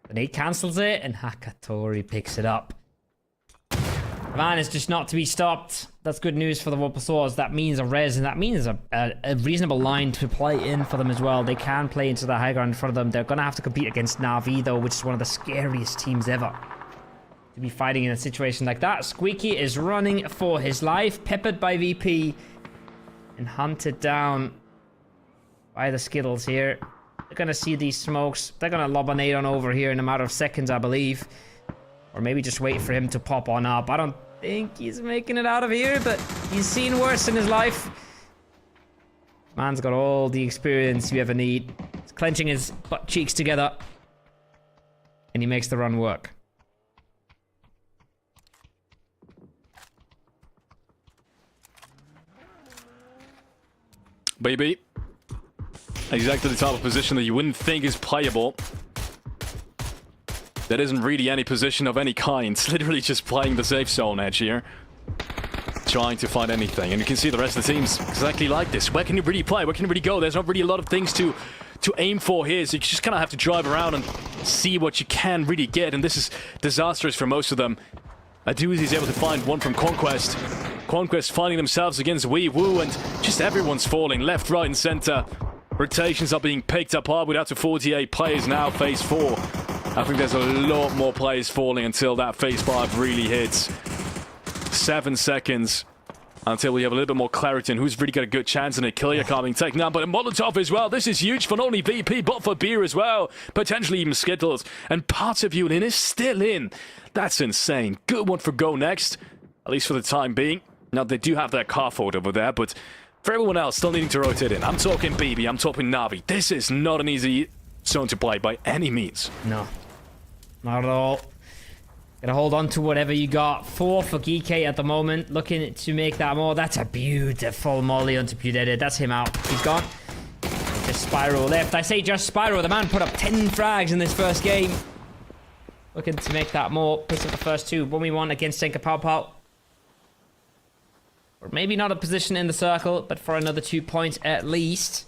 S4: the nade cancels it, and Hakatori picks it up. Man, it's just not to be stopped. That's good news for the Wolpersaurs. That means a res, and that means a reasonable line to play in for them as well. They can play into the high ground in front of them. They're going to have to compete against Na'Vi, though, which is one of the scariest teams ever to be fighting in a situation like that. Squeaky is running for his life, peppered by VP, and hunted down by the Skittles here. They're going to see these smokes. They're going to lob a nade on over here in a matter of seconds, I believe. Or maybe just wait for him to pop on up. I don't think he's making it out of here, but he's seen worse in his life. Man's got all the experience you ever need. He's clenching his butt cheeks together. And he makes the run work.
S5: Baby. Exactly the type of position that you wouldn't think is playable. That isn't really any position of any kind. It's literally just playing the safe zone edge here. Trying to find anything. And you can see the rest of the team's exactly like this. Where can you really play? Where can you really go? There's not really a lot of things to aim for here. So you just kind of have to drive around and see what you can really get. And this is disastrous for most of them. Aduzi is able to find one from Conquest. Conquest finding themselves against Wee Woo. And just everyone's falling left, right, and center. Rotations are being picked apart with up to 48 players now. Phase 4. I think there's a lot more players falling until that phase 5 really hits. 7 seconds until we have a little bit more clarity on who's really got a good chance, and a Killia coming taken down. But a Molotov as well. This is huge for not only VP, but for Beer as well. Potentially even Skittles. And parts of Yulin is still in. That's insane. Good one for Go Next, at least for the time being. Now, they do have their car forward over there, but for everyone else still needing to rotate in. I'm talking BB, I'm talking Na'Vi. This is not an easy zone to play by any means.
S4: No. Not at all. Gotta hold on to whatever you got. 4 for GK at the moment. Looking to make that more. That's a beautiful molly onto Pudeted. That's him out. He's gone. Just Spyro left. I say just Spyro. The man put up 10 frags in this first game. Looking to make that more. Picks up the first 2. 1v1 against Senka Pao Pao. Or maybe not a position in the circle, but for another 2 points at least.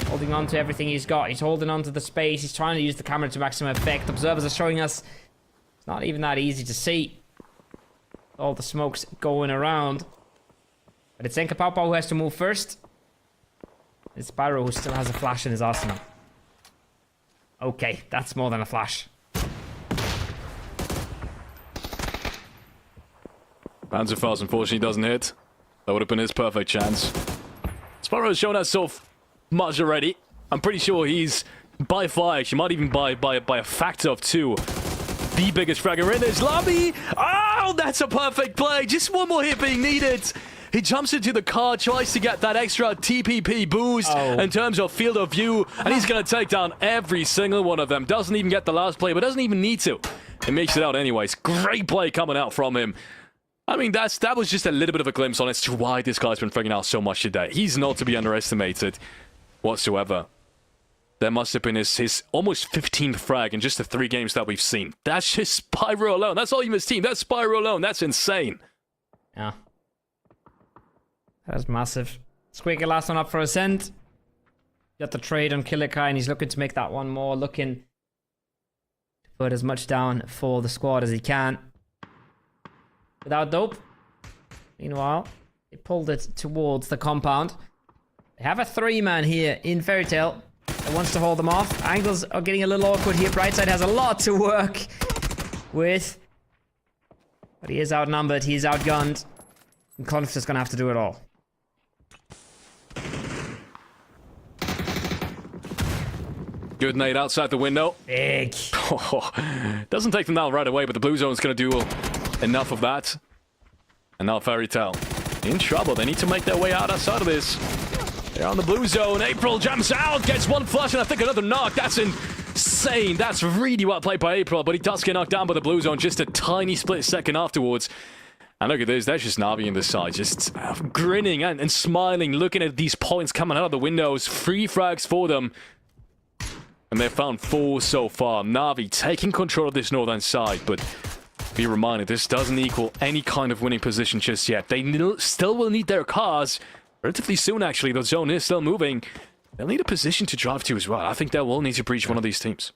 S4: Holding on to everything he's got. He's holding on to the space. He's trying to use the camera to maximum effect. Observers are showing us It's not even that easy to see. All the smokes going around. But it's Enkapaupa who has to move first. It's Spyro who still has a flash in his arsenal. Okay, that's more than a flash.
S5: Panzerfaust unfortunately doesn't hit. That would have been his perfect chance. Spyro has shown us so much already. I'm pretty sure he's by far, actually might even by a factor of 2, the biggest fragger in this lobby. Oh, that's a perfect play. Just one more hit being needed. He jumps into the car, tries to get that extra TPP boost in terms of field of view, and he's going to take down every single one of them. Doesn't even get the last play, but doesn't even need to. He makes it out anyways. Great play coming out from him. I mean, that was just a little bit of a glimpse on as to why this guy's been frigging out so much today. He's not to be underestimated whatsoever. There must have been his almost 15th frag in just the 3 games that we've seen. That's just Spyro alone. That's all you missed team. That's Spyro alone. That's insane.
S4: Yeah. That's massive. Squeaky last one up for a cent. Got the trade on Killikai, and he's looking to make that one more. Looking to put as much down for the squad as he can. Without dope. Meanwhile, they pulled it towards the compound. They have a 3-man here in Fairy Tail that wants to hold them off. Angles are getting a little awkward here. Brightside has a lot to work with. But he is outnumbered. He is outgunned. And Conf is going to have to do it all.
S5: Good nade outside the window.
S4: Big.
S5: Doesn't take them down right away, but the blue zone's going to do enough of that. And now Fairy Tail in trouble. They need to make their way out outside of this. They're on the blue zone. April jumps out, gets one flush, and I think another knock. That's insane. That's really well played by April, but he does get knocked down by the blue zone just a tiny split second afterwards. And look at this. There's just Navi on this side, just grinning and smiling, looking at these points coming out of the windows. 3 frags for them. And they've found 4 so far. Navi taking control of this northern side, but be reminded, this doesn't equal any kind of winning position just yet. They still will need their cars relatively soon, actually. The zone is still moving. They'll need a position to drive to as well. I think they will need to breach one of these teams.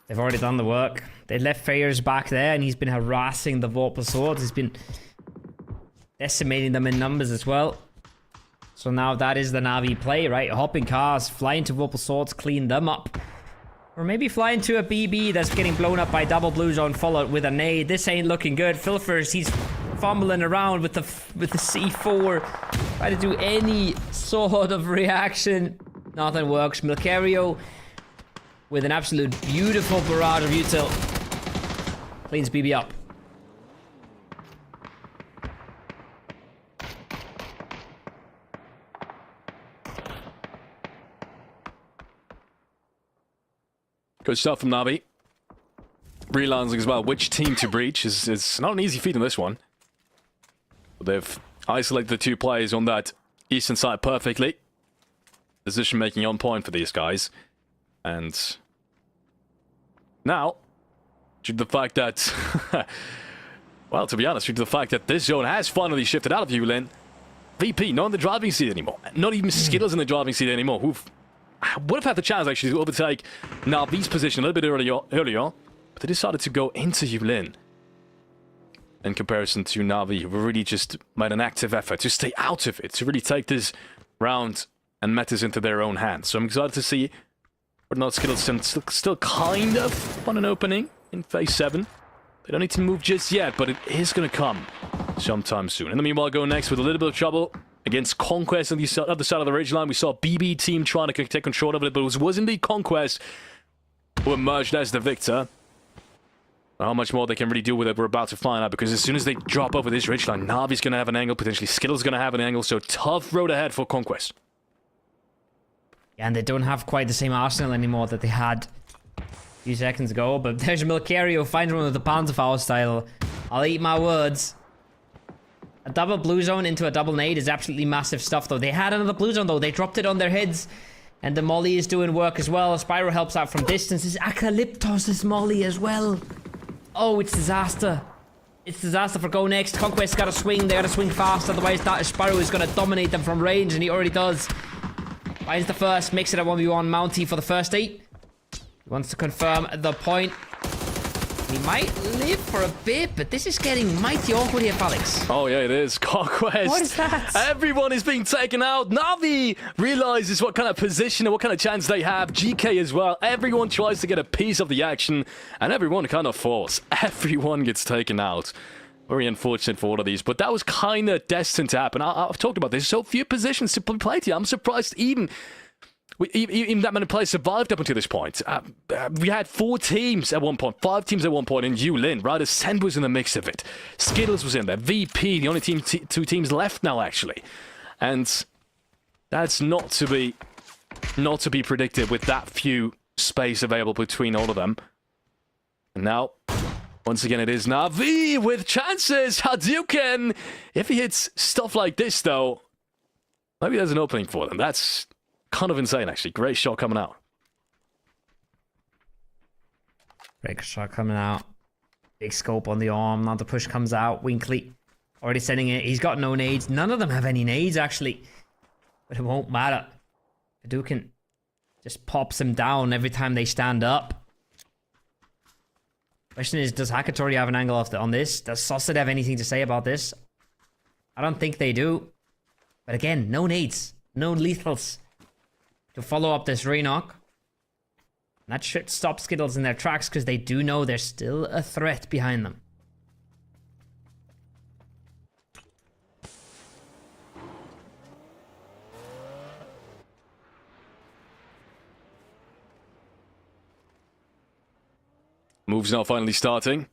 S4: They've already done the work. They left Fayers back there, and he's been harassing the Vorpal Swords. He's been decimating them in numbers as well. So now that is the Navi play, right? Hopping cars, flying to Vorpal Swords, clean them up. Or maybe flying to a BB that's getting blown up by double blue zone, followed with a nade. This ain't looking good. Filfers, he's fumbling around with the C4. Try to do any sort of reaction. Nothing works. Milcario with an absolute beautiful barrage of util. Cleans BB up.
S5: Good stuff from Navi. Realizing as well which team to breach is not an easy feat in this one. But they've isolated the 2 players on that eastern side perfectly. Decision making on point for these guys. And now, due to the fact that, well, to be honest, due to the fact that this zone has finally shifted out of Yulin, VP not in the driving seat anymore. Not even Skittles in the driving seat anymore, who would have had the chance actually to overtake Navi's position a little bit earlier, but they decided to go into Yulin. In comparison to Navi, who really just made an active effort to stay out of it, to really take this round and matters into their own hands. So I'm excited to see whether or not Skittles still kind of on an opening in phase 7. They don't need to move just yet, but it is going to come sometime soon. In the meanwhile, go next with a little bit of trouble against Conquest on the other side of the ridgeline. We saw BB team trying to take control of it, but it was indeed Conquest who emerged as the victor. How much more they can really do with it, we're about to find out, because as soon as they drop over this ridgeline, Navi's going to have an angle, potentially Skittles going to have an angle, so tough road ahead for Conquest.
S4: Yeah, and they don't have quite the same arsenal anymore that they had a few seconds ago, but there's Milcario, finds one with the Panzerfaust style. I'll eat my words. A double blue zone into a double nade is absolutely massive stuff, though. They had another blue zone, though. They dropped it on their heads. And the molly is doing work as well. Spyro helps out from distance. It's Acalyptos' molly as well. Oh, it's disaster. It's disaster for Go Next. Conquest got to swing. They got to swing fast. Otherwise, that Spyro is going to dominate them from range, and he already does. Finds the first. Makes it a 1v1 Mountie for the first 8. He wants to confirm the point. He might live for a bit, but this is getting mighty awkward here, Alex.
S5: Oh, yeah, it is. Conquest.
S4: What is that?
S5: Everyone is being taken out. Navi realizes what kind of position and what kind of chance they have. GK as well. Everyone tries to get a piece of the action, and everyone kind of falls. Everyone gets taken out. Very unfortunate for all of these, but that was kind of destined to happen. I've talked about this. So few positions to be played here. I'm surprised even that many players survived up until this point. We had 4 teams at one point, 5 teams at one point in Yulin, right? Ascend was in the mix of it. Skittles was in there. VP, the only 2 teams left now, actually. And that's not to be predicted with that few space available between all of them. And now, once again, it is Navi with chances. Hadouken! If he hits stuff like this, though, maybe there's an opening for them. That's kind of insane, actually. Great shot coming out.
S4: Great shot coming out. Big scope on the arm. Now the push comes out. Winkley already sending it. He's got no nades. None of them have any nades, actually. But it won't matter. Hadouken just pops him down every time they stand up. Question is, does Hakatori have an angle on this? Does Sauced have anything to say about this? I don't think they do. But again, no nades. No lethals to follow up this Renock. That should stop Skittles in their tracks because they do know there's still a threat behind them.
S5: Moves now finally starting.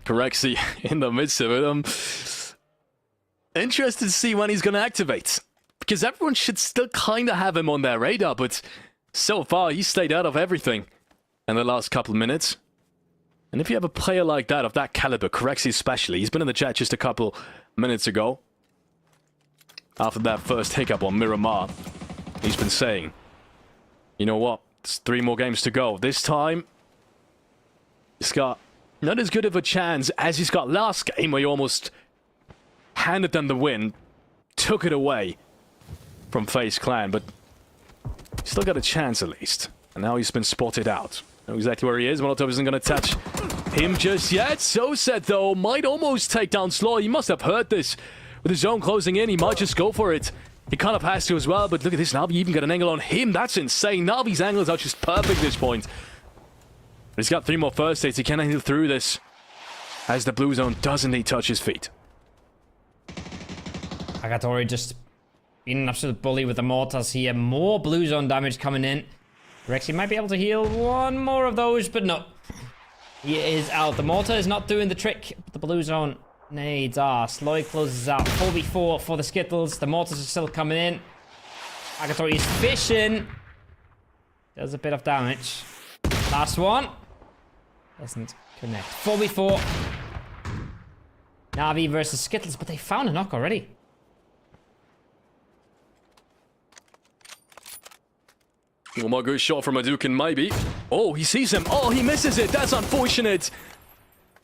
S5: Corexy in the midst of it. Interested to see when he's going to activate. Because everyone should still kind of have him on their radar, but so far he's stayed out of everything in the last couple of minutes. And if you have a player like that, of that caliber, Corexy especially, he's been in the chat just a couple minutes ago. After that first hiccup on Miramar, he's been saying, you know what? There's 3 more games to go. This time, he's got not as good of a chance as he's got last game, where he almost handed them the win, took it away from FaZe Clan, but he's still got a chance at least. And now he's been spotted out. Know exactly where he is. Molotov isn't going to touch him just yet. Sauced, though, might almost take down Slaw. He must have heard this. With his zone closing in, he might just go for it. He kind of has to as well, but look at this. Navi even got an angle on him. That's insane. Navi's angles are just perfect at this point. But he's got 3 more first aids. He can handle through this as the blue zone doesn't need touch his feet.
S4: Hakatori just being an absolute bully with the mortars here. More blue zone damage coming in. Rexy might be able to heal 1 more of those, but no. He is out. The mortar is not doing the trick, but the blue zone nades are. Sloy closes out. 4v4 for the Skittles. The mortars are still coming in. Hakatori is fishing. Does a bit of damage. Last one. Doesn't connect. 4v4. Navi versus Skittles, but they found a knock already.
S5: One more good shot from Hadouken, maybe. Oh, he sees him. Oh, he misses it. That's unfortunate.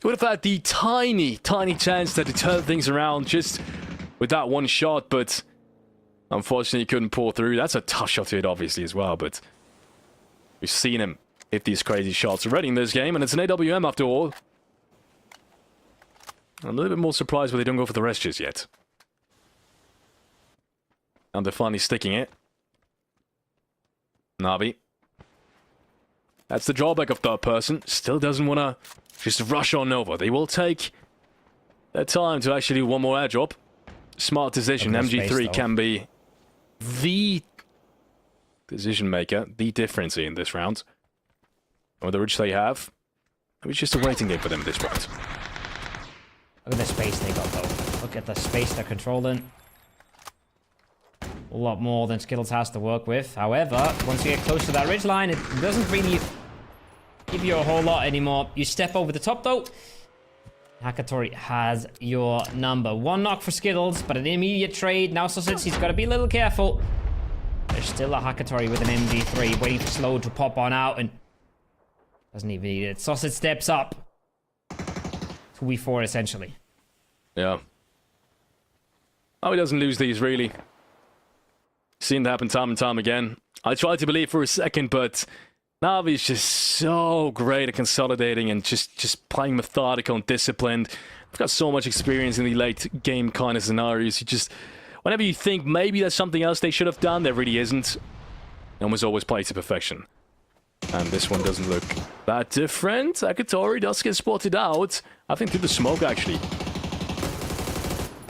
S5: He would have had the tiny chance to deter things around just with that one shot, but unfortunately he couldn't pull through. That's a tough shot to hit, obviously, as well, but we've seen him hit these crazy shots already in this game, and it's an AWM after all. I'm a little bit more surprised why they don't go for the rest just yet. And they're finally sticking it. Navi. That's the drawback of third person. Still doesn't want to just rush on over. They will take their time to actually do 1 more airdrop. Smart decision. MG3 can be the decision maker, the difference in this round. With the reach they have, it was just a waiting game for them at this point.
S4: Look at the space they got, though. Look at the space they're controlling. A lot more than Skittles has to work with. However, once you get close to that ridgeline, it doesn't really give you a whole lot anymore. You step over the top, though. Hakatori has your number. 1 knock for Skittles, but an immediate trade. Now Sauced, he's got to be a little careful. There's still a Hakatori with an MG3 waiting for Slow to pop on out, and doesn't even need it. Sauced steps up. 2v4, essentially.
S5: Yeah. Oh, he doesn't lose these, really. Seen it happen time and time again. I tried to believe for a second, but Na'Vi is just so great at consolidating and just playing methodical and disciplined. They've got so much experience in the late game kind of scenarios. You just, whenever you think maybe there's something else they should have done, there really isn't. They always play to perfection. And this one doesn't look that different. Akatori does get spotted out. I think through the smoke, actually.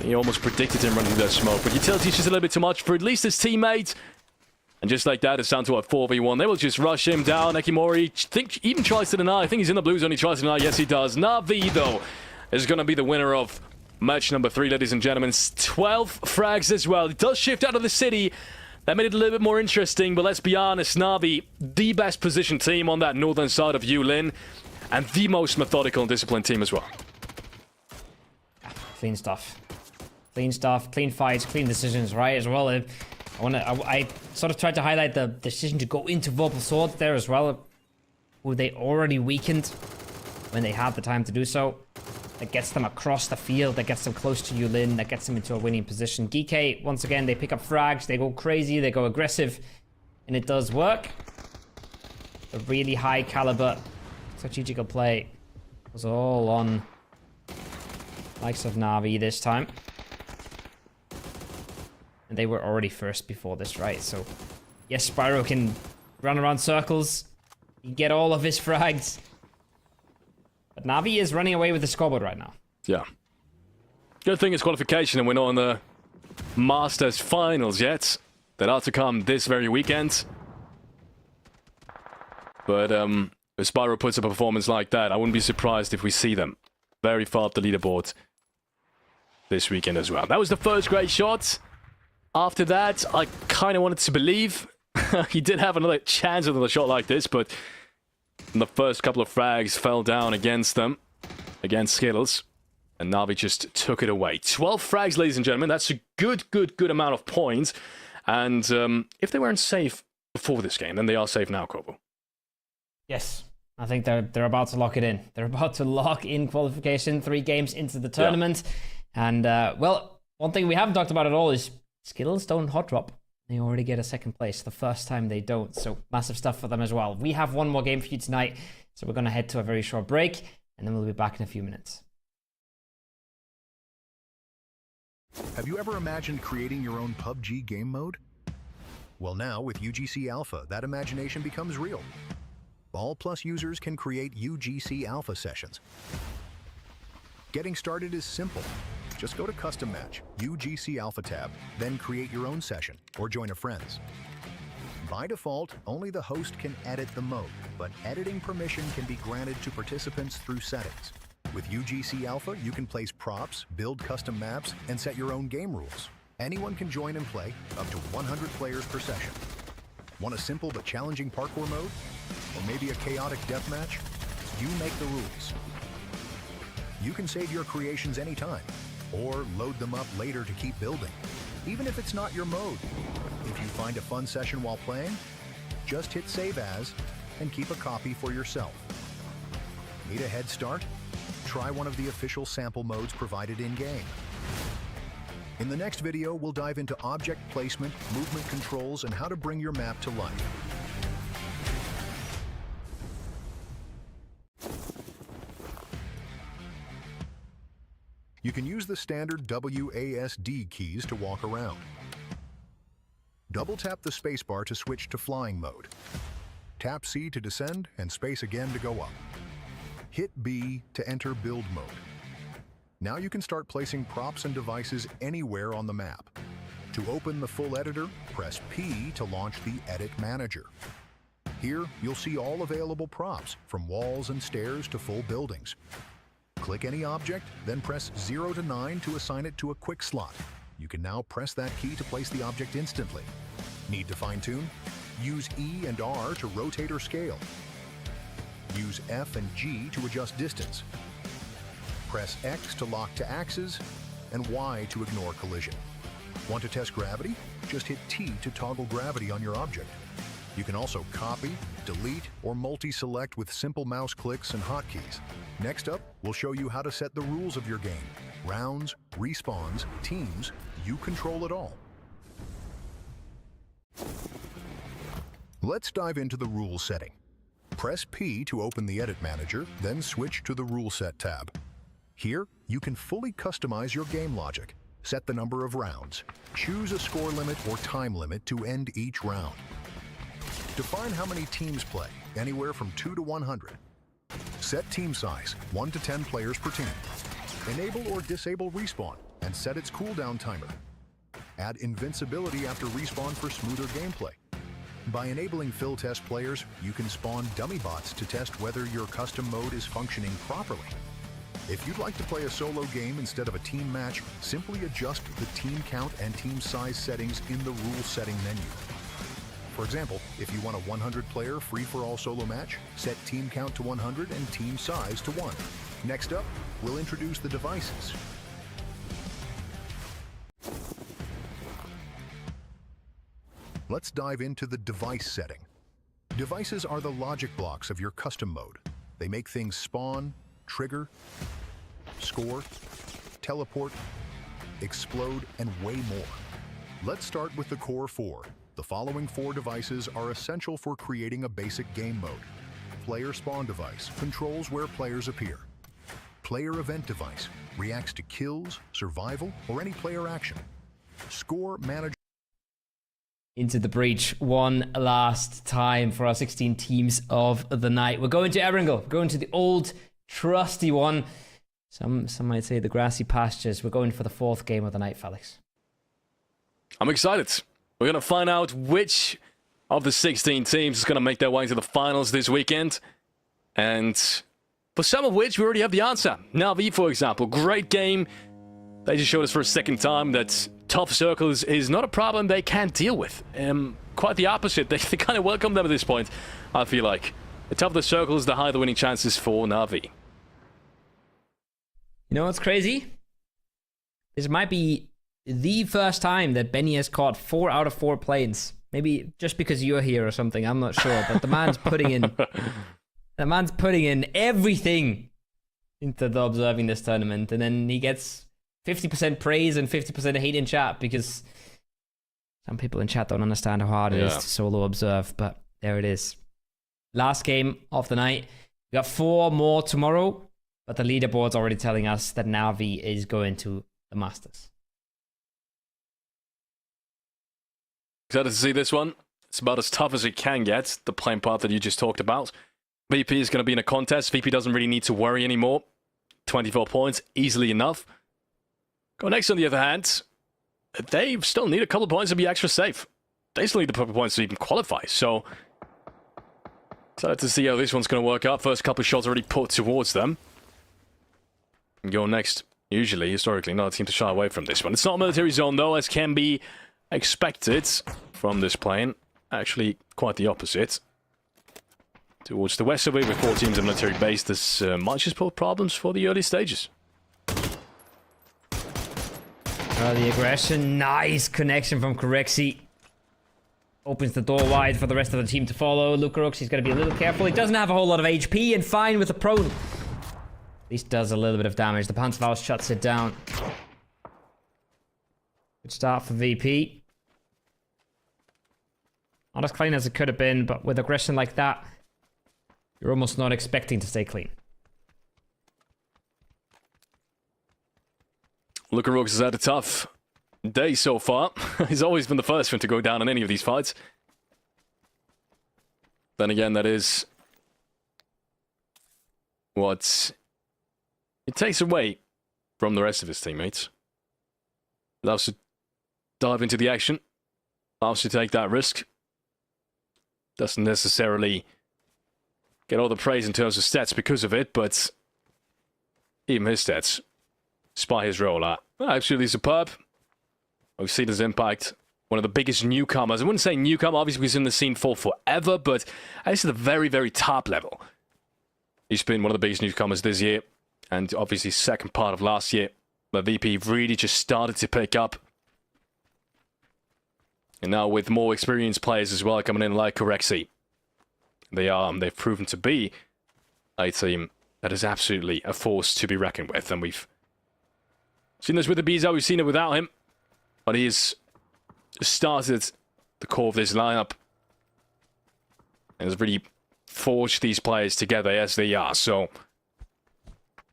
S5: He almost predicted him running through that smoke. But utility is just a little bit too much for at least his teammate. And just like that, it's down to a 4v1. They will just rush him down. Ekimori even tries to deny. I think he's in the blue zone. He tries to deny. Yes, he does. Na'Vi, though, is going to be the winner of match number 3, ladies and gentlemen. 12 frags as well. It does shift out of the city. That made it a little bit more interesting, but let's be honest, Na'Vi, the best positioned team on that northern side of Yulin, and the most methodical and disciplined team as well.
S4: Clean stuff. Clean stuff, clean fights, clean decisions, right, as well. I sort of tried to highlight the decision to go into Vorpal Sword there as well, who they already weakened when they had the time to do so. That gets them across the field, that gets them close to Yulin, that gets them into a winning position. Geek, once again, they pick up frags, they go crazy, they go aggressive, and it does work. A really high caliber strategical play was all on likes of Na'Vi this time. And they were already first before this, right? So, yes, Spyro can run around circles, he can get all of his frags. But Na'Vi is running away with the scoreboard right now.
S5: Yeah. Good thing it's qualification and we're not on the Masters finals yet. That are to come this very weekend. But if Spyro puts up a performance like that, I wouldn't be surprised if we see them very far up the leaderboard this weekend as well. That was the first great shot. After that, I kind of wanted to believe he did have another chance with a shot like this, but the first couple of frags fell down against them, against Skittles, and Na'Vi just took it away. 12 frags, ladies and gentlemen. That's a good amount of points. And if they weren't safe before this game, then they are safe now, Kobo.
S4: Yes, I think they're about to lock it in. They're about to lock in qualification 3 games into the tournament. Yeah. And, well, one thing we haven't talked about at all is Skittles don't hot drop. They already get a second place. The first time they don't. So massive stuff for them as well. We have one more game for you tonight. So we're going to head to a very short break. And then we'll be back in a few minutes.
S3: Have you ever imagined creating your own PUBG game mode? Well, now with UGC Alpha, that imagination becomes real. All Plus users can create UGC Alpha sessions. Getting started is simple. Just go to Custom Match, UGC Alpha tab, then create your own session or join a friend's. By default, only the host can edit the mode, but editing permission can be granted to participants through settings. With UGC Alpha, you can place props, build custom maps, and set your own game rules. Anyone can join and play, up to 100 players per session. Want a simple but challenging parkour mode? Or maybe a chaotic deathmatch? You make the rules. You can save your creations anytime, or load them up later to keep building, even if it's not your mode. If you find a fun session while playing, just hit Save As and keep a copy for yourself. Need a head start? Try one of the official sample modes provided in-game. In the next video, we'll dive into object placement, movement controls, and how to bring your map to life. You can use the standard WASD keys to walk around. Double-tap the spacebar to switch to flying mode. Tap C to descend and space again to go up. Hit B to enter build mode. Now you can start placing props and devices anywhere on the map. To open the full editor, press P to launch the Edit Manager. Here, you'll see all available props, from walls and stairs to full buildings. Click any object, then press 0 to 9 to assign it to a quick slot. You can now press that key to place the object instantly. Need to fine-tune? Use E and R to rotate or scale. Use F and G to adjust distance. Press X to lock to axes, and Y to ignore collision. Want to test gravity? Just hit T to toggle gravity on your object. You can also copy, delete, or multi-select with simple mouse clicks and hotkeys. Next up, we'll show you how to set the rules of your game. Rounds, respawns, teams, you control it all. Let's dive into the rules setting. Press P to open the Edit Manager, then switch to the Rule Set tab. Here, you can fully customize your game logic. Set the number of rounds. Choose a score limit or time limit to end each round. Define how many teams play, anywhere from 2 to 100. Set team size, 1 to 10 players per team. Enable or disable respawn, and set its cooldown timer. Add invincibility after respawn for smoother gameplay. By enabling fill test players, you can spawn dummy bots to test whether your custom mode is functioning properly. If you'd like to play a solo game instead of a team match, simply adjust the team count and team size settings in the rule setting menu. For example, if you want a 100-player free-for-all solo match, set team count to 100 and team size to 1. Next up, we'll introduce the devices. Let's dive into the device setting. Devices are the logic blocks of your custom mode. They make things spawn, trigger, score, teleport, explode, and way more. Let's start with the core 4. The following 4 devices are essential for creating a basic game mode. Player spawn device controls where players appear. Player event device reacts to kills, survival, or any player action. Score manager
S4: Into the breach one last time for our 16 teams of the night. We're going to Erringle, going to the old trusty one. Some might say the grassy pastures. We're going for the 4th game of the night, Felix.
S5: I'm excited. We're going to find out which of the 16 teams is going to make their way into the finals this weekend. And for some of which, we already have the answer. Navi, for example, great game. They just showed us for a second time that tough circles is not a problem they can't deal with. Quite the opposite. They kind of welcome them at this point, I feel like. The tougher the circles, the higher the winning chances for Navi.
S4: You know what's crazy? This might be the first time that Benny has caught 4 out of 4 planes. Maybe just because you're here or something, I'm not sure. But the man's putting in everything into the observing this tournament. And then he gets 50% praise and 50% hate in chat because some people in chat don't understand how hard it is to solo observe. But there it is. Last game of the night. We got 4 more tomorrow. But the leaderboard's already telling us that Navi is going to the Masters.
S5: Excited to see this one. It's about as tough as it can get, the playing path that you just talked about. VP is going to be in a contest. VP doesn't really need to worry anymore. 24 points, easily enough. Go next, on the other hand, they still need a couple of points to be extra safe. They still need the proper points to even qualify, so excited to see how this one's going to work out. First couple of shots already put towards them. And go next, usually, historically, not a team to shy away from this one. It's not a military zone, though, as can be expected from this plane. Actually, quite the opposite. Towards the west of it, with 4 teams in military base, this might just pose problems for the early stages.
S4: The aggression, nice connection from Corexi. Opens the door wide for the rest of the team to follow. Lukarux, he's got to be a little careful. He doesn't have a whole lot of HP, and fine with the prone. At least does a little bit of damage. The Panzerfaust shuts it down. Good start for VP. Not as clean as it could have been, but with aggression like that, you're almost not expecting to stay clean.
S5: Lukarux has had a tough day so far. He's always been the first one to go down in any of these fights. Then again, that is what it takes away from the rest of his teammates. Loves to dive into the action. Loves to take that risk. Doesn't necessarily get all the praise in terms of stats because of it, but even his stats, despite his role, are absolutely superb. We've seen his impact. One of the biggest newcomers. I wouldn't say newcomer, obviously he's in the scene for forever, but at least at the very, very top level. He's been one of the biggest newcomers this year, and obviously second part of last year. But VP really just started to pick up. And now with more experienced players as well coming in like Corexi, they've proven to be a team that is absolutely a force to be reckoned with. And we've seen this with the Biza, we've seen it without him. But he has started the core of this lineup and has really forge these players together as they are. So,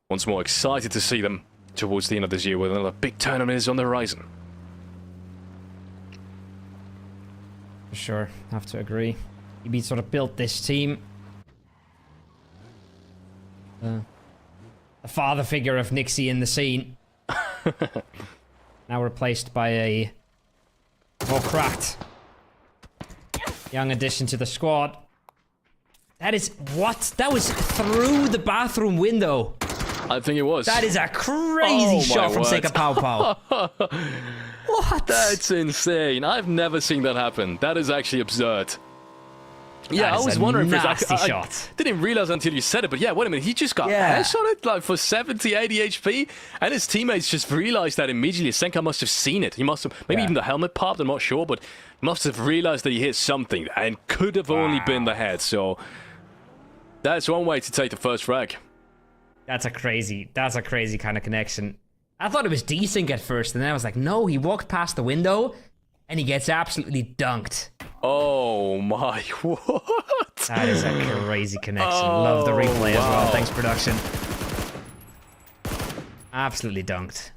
S5: once more, excited to see them towards the end of this year with another big tournament is on the horizon.
S4: For sure, have to agree. EB sort of built this team. The father figure of Nixie in the scene. Now replaced by a more cracked young addition to the squad. That is what? That was through the bathroom window.
S5: I think it was.
S4: That is a crazy shot from Seka Pow Pow. What?
S5: That's insane. I've never seen that happen. That is actually absurd. Yeah, I was wondering for a second. I didn't realize until you said it, but yeah, wait a minute. He just got headshotted like for 70, 80 HP, and his teammates just realized that immediately. Senka must have seen it. He must have, maybe even the helmet popped, I'm not sure, but he must have realized that he hit something and could have only been the head. So that's one way to take the first frag.
S4: That's a crazy kind of connection. I thought it was desync at first, and then I was like, no, he walked past the window and he gets absolutely dunked.
S5: Oh my, what?
S4: That is a crazy connection. Love the replay as well. Thanks, production. Absolutely dunked.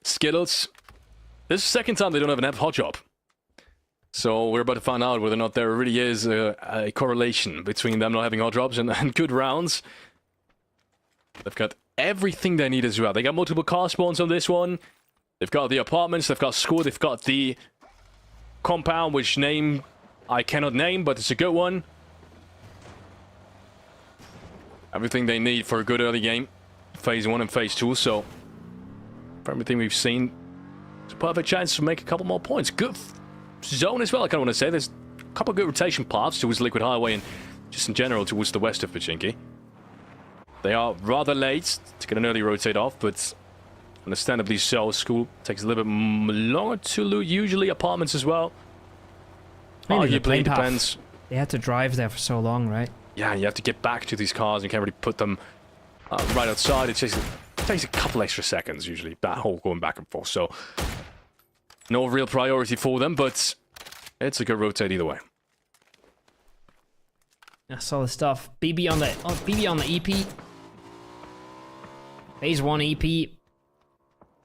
S5: Skittles. This is the second time they don't have an hot job. So we're about to find out whether or not there really is a correlation between them not having hot drops and good rounds. They've got everything they need as well. They got multiple car spawns on this one. They've got the apartments, they've got school, they've got the compound, which name I cannot name, but it's a good one. Everything they need for a good early game. Phase 1 and Phase 2, so for everything we've seen, it's a perfect chance to make a couple more points. Good zone as well, I kind of want to say. There's a couple of good rotation paths towards Liquid Highway and just in general towards the west of Pochinki. They are rather late to get an early rotate off, but understandably so. School takes a little bit longer to loot, usually apartments as well. Arguably, it depends.
S4: They had to drive there for so long, right?
S5: Yeah, and you have to get back to these cars and you can't really put them right outside. It takes a couple extra seconds usually, that whole going back and forth. So no real priority for them, but it's a good rotate either way.
S4: I saw the stuff. BB on the EP. Phase 1 EP.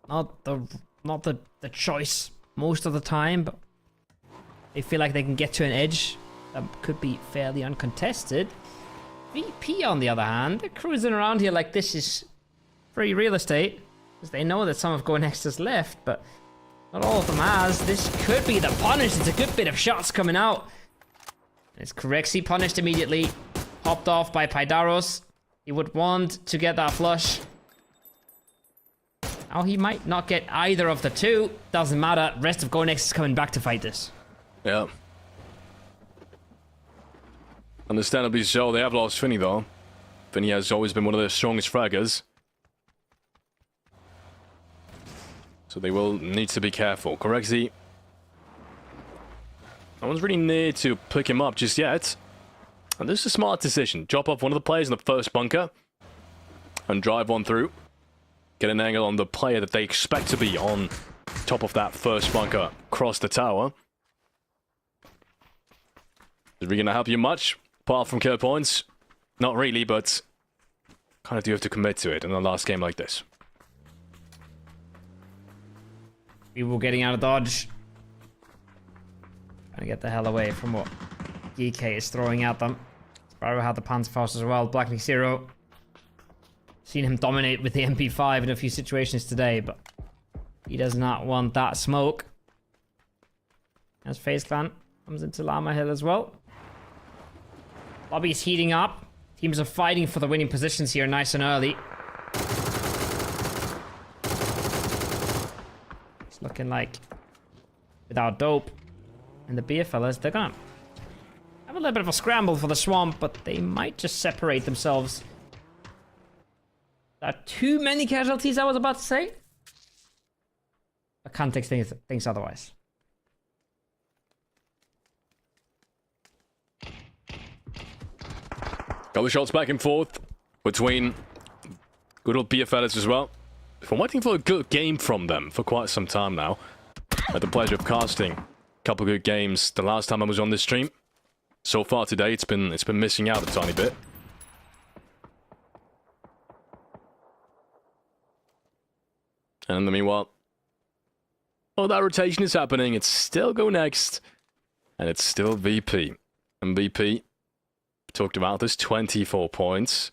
S4: Not the choice most of the time, but they feel like they can get to an edge that could be fairly uncontested. VP, on the other hand, they're cruising around here like this is free real estate, because they know that some of Go Next's left, but not all of them has. This could be the punish. It's a good bit of shots coming out. It's Corexi punished immediately. Popped off by Paidaros. He would want to get that flush. Now he might not get either of the two. Doesn't matter. Rest of Go Next is coming back to fight this.
S5: Yeah. Understandably so. They have lost Finny though. Finny has always been one of their strongest fraggers. So they will need to be careful. Corexi. No one's really near to pick him up just yet. And this is a smart decision. Drop off one of the players in the first bunker. And drive on through. Get an angle on the player that they expect to be on top of that first bunker. Across the tower. Is it going to help you much? Apart from kill points? Not really, but kind of do have to commit to it in a last game like this.
S4: People getting out of dodge. Trying to get the hell away from what DK is throwing at them. Sparrow had the Panzerfaust as well. Black Nick Zero. Seen him dominate with the MP5 in a few situations today, but he does not want that smoke. As FaZe Clan comes into Llama Hill as well. Lobby's heating up. Teams are fighting for the winning positions here nice and early. It's looking like without Dope and the beer fellas, they're gonna have a little bit of a scramble for the swamp, but they might just separate themselves. There are too many casualties, I was about to say. I can't take things otherwise.
S5: Couple of shots back and forth between good old beer fellas as well. I'm waiting for a good game from them for quite some time now. I had the pleasure of casting a couple of good games the last time I was on this stream. So far today, it's been missing out a tiny bit. And in the meanwhile, oh, that rotation is happening. It's still Go Next, and it's still VP. And VP, talked about this, 24 points.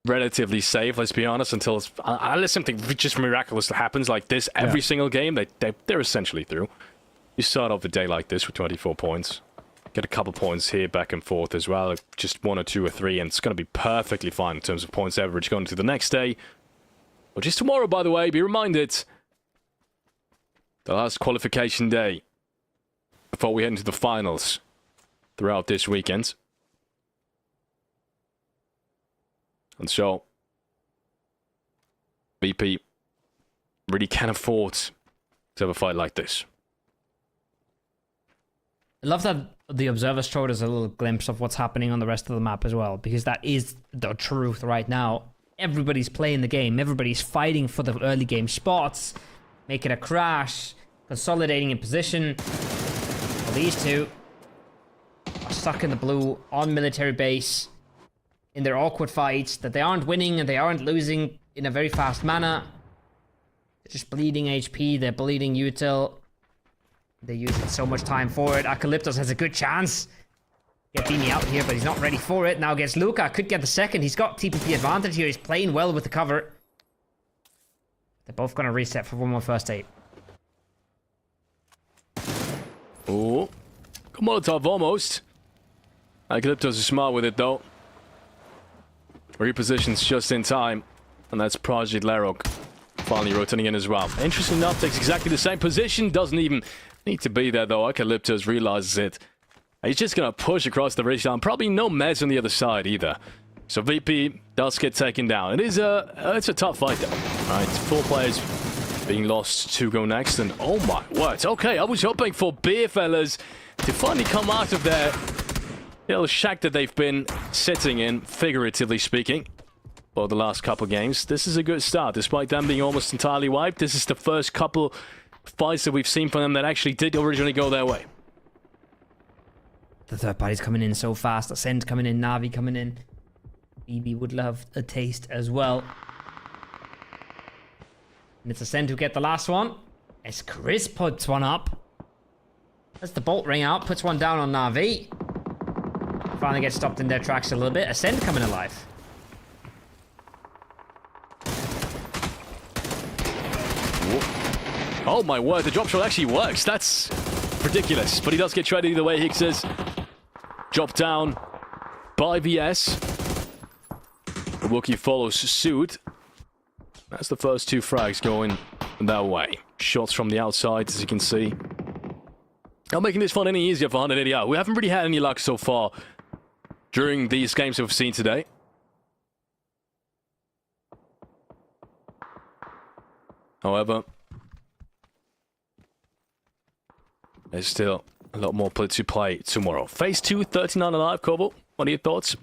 S5: Relatively safe, let's be honest, until unless something just miraculous happens like this every single game, they're essentially through. You start off the day like this with 24 points. Get a couple points here, back and forth as well. Just 1 or 2 or 3, and it's going to be perfectly fine in terms of points average going to the next day. Which is tomorrow, by the way. Be reminded. The last qualification day before we head into the finals throughout this weekend. And so, VP really can't afford to have a fight like this.
S4: I love that the observers showed us a little glimpse of what's happening on the rest of the map as well, because that is the truth right now. Everybody's playing the game. Everybody's fighting for the early game spots, making a crash, consolidating in position. Well, these two are stuck in the blue on military base in their awkward fights that they aren't winning and they aren't losing in a very fast manner. They're just bleeding HP. They're bleeding util. They're using so much time for it. Apocalyptos has a good chance. Get Beanie out here, but he's not ready for it. Now against Luca, could get the second. He's got TPP advantage here. He's playing well with the cover. They're both going to reset for one more first aid.
S5: Oh, Molotov almost. Apocalyptos is smart with it though. Repositions just in time, and that's Project Larok finally rotating in as well. Interesting enough, takes exactly the same position. Doesn't even need to be there though. Apocalyptos realizes it. He's just going to push across the ridge down. Probably no meds on the other side either. So VP does get taken down. It is it's a tough fight though. All right, 4 players being lost to Go Next. And oh my word. Okay, I was hoping for Beer fellas to finally come out of their little shack that they've been sitting in, figuratively speaking, for the last couple games. This is a good start. Despite them being almost entirely wiped, this is the first couple fights that we've seen from them that actually did originally go their way.
S4: The third party's coming in so fast. Ascend coming in, Navi coming in. BB would love a taste as well. And it's Ascend who get the last one. As Chris puts one up. As the bolt ring out, puts one down on Navi. Finally gets stopped in their tracks a little bit. Ascend coming alive.
S5: Oh my word, the drop shot actually works. That's ridiculous. But he does get traded either way, Higgs says. Drop down by VS. Wookie follows suit. That's the first 2 frags going that way. Shots from the outside, as you can see. Not making this fun any easier for 180. We haven't really had any luck so far during these games that we've seen today. However, there's still a lot more to play tomorrow. Phase 2, 39 alive, Kobo. What are your thoughts?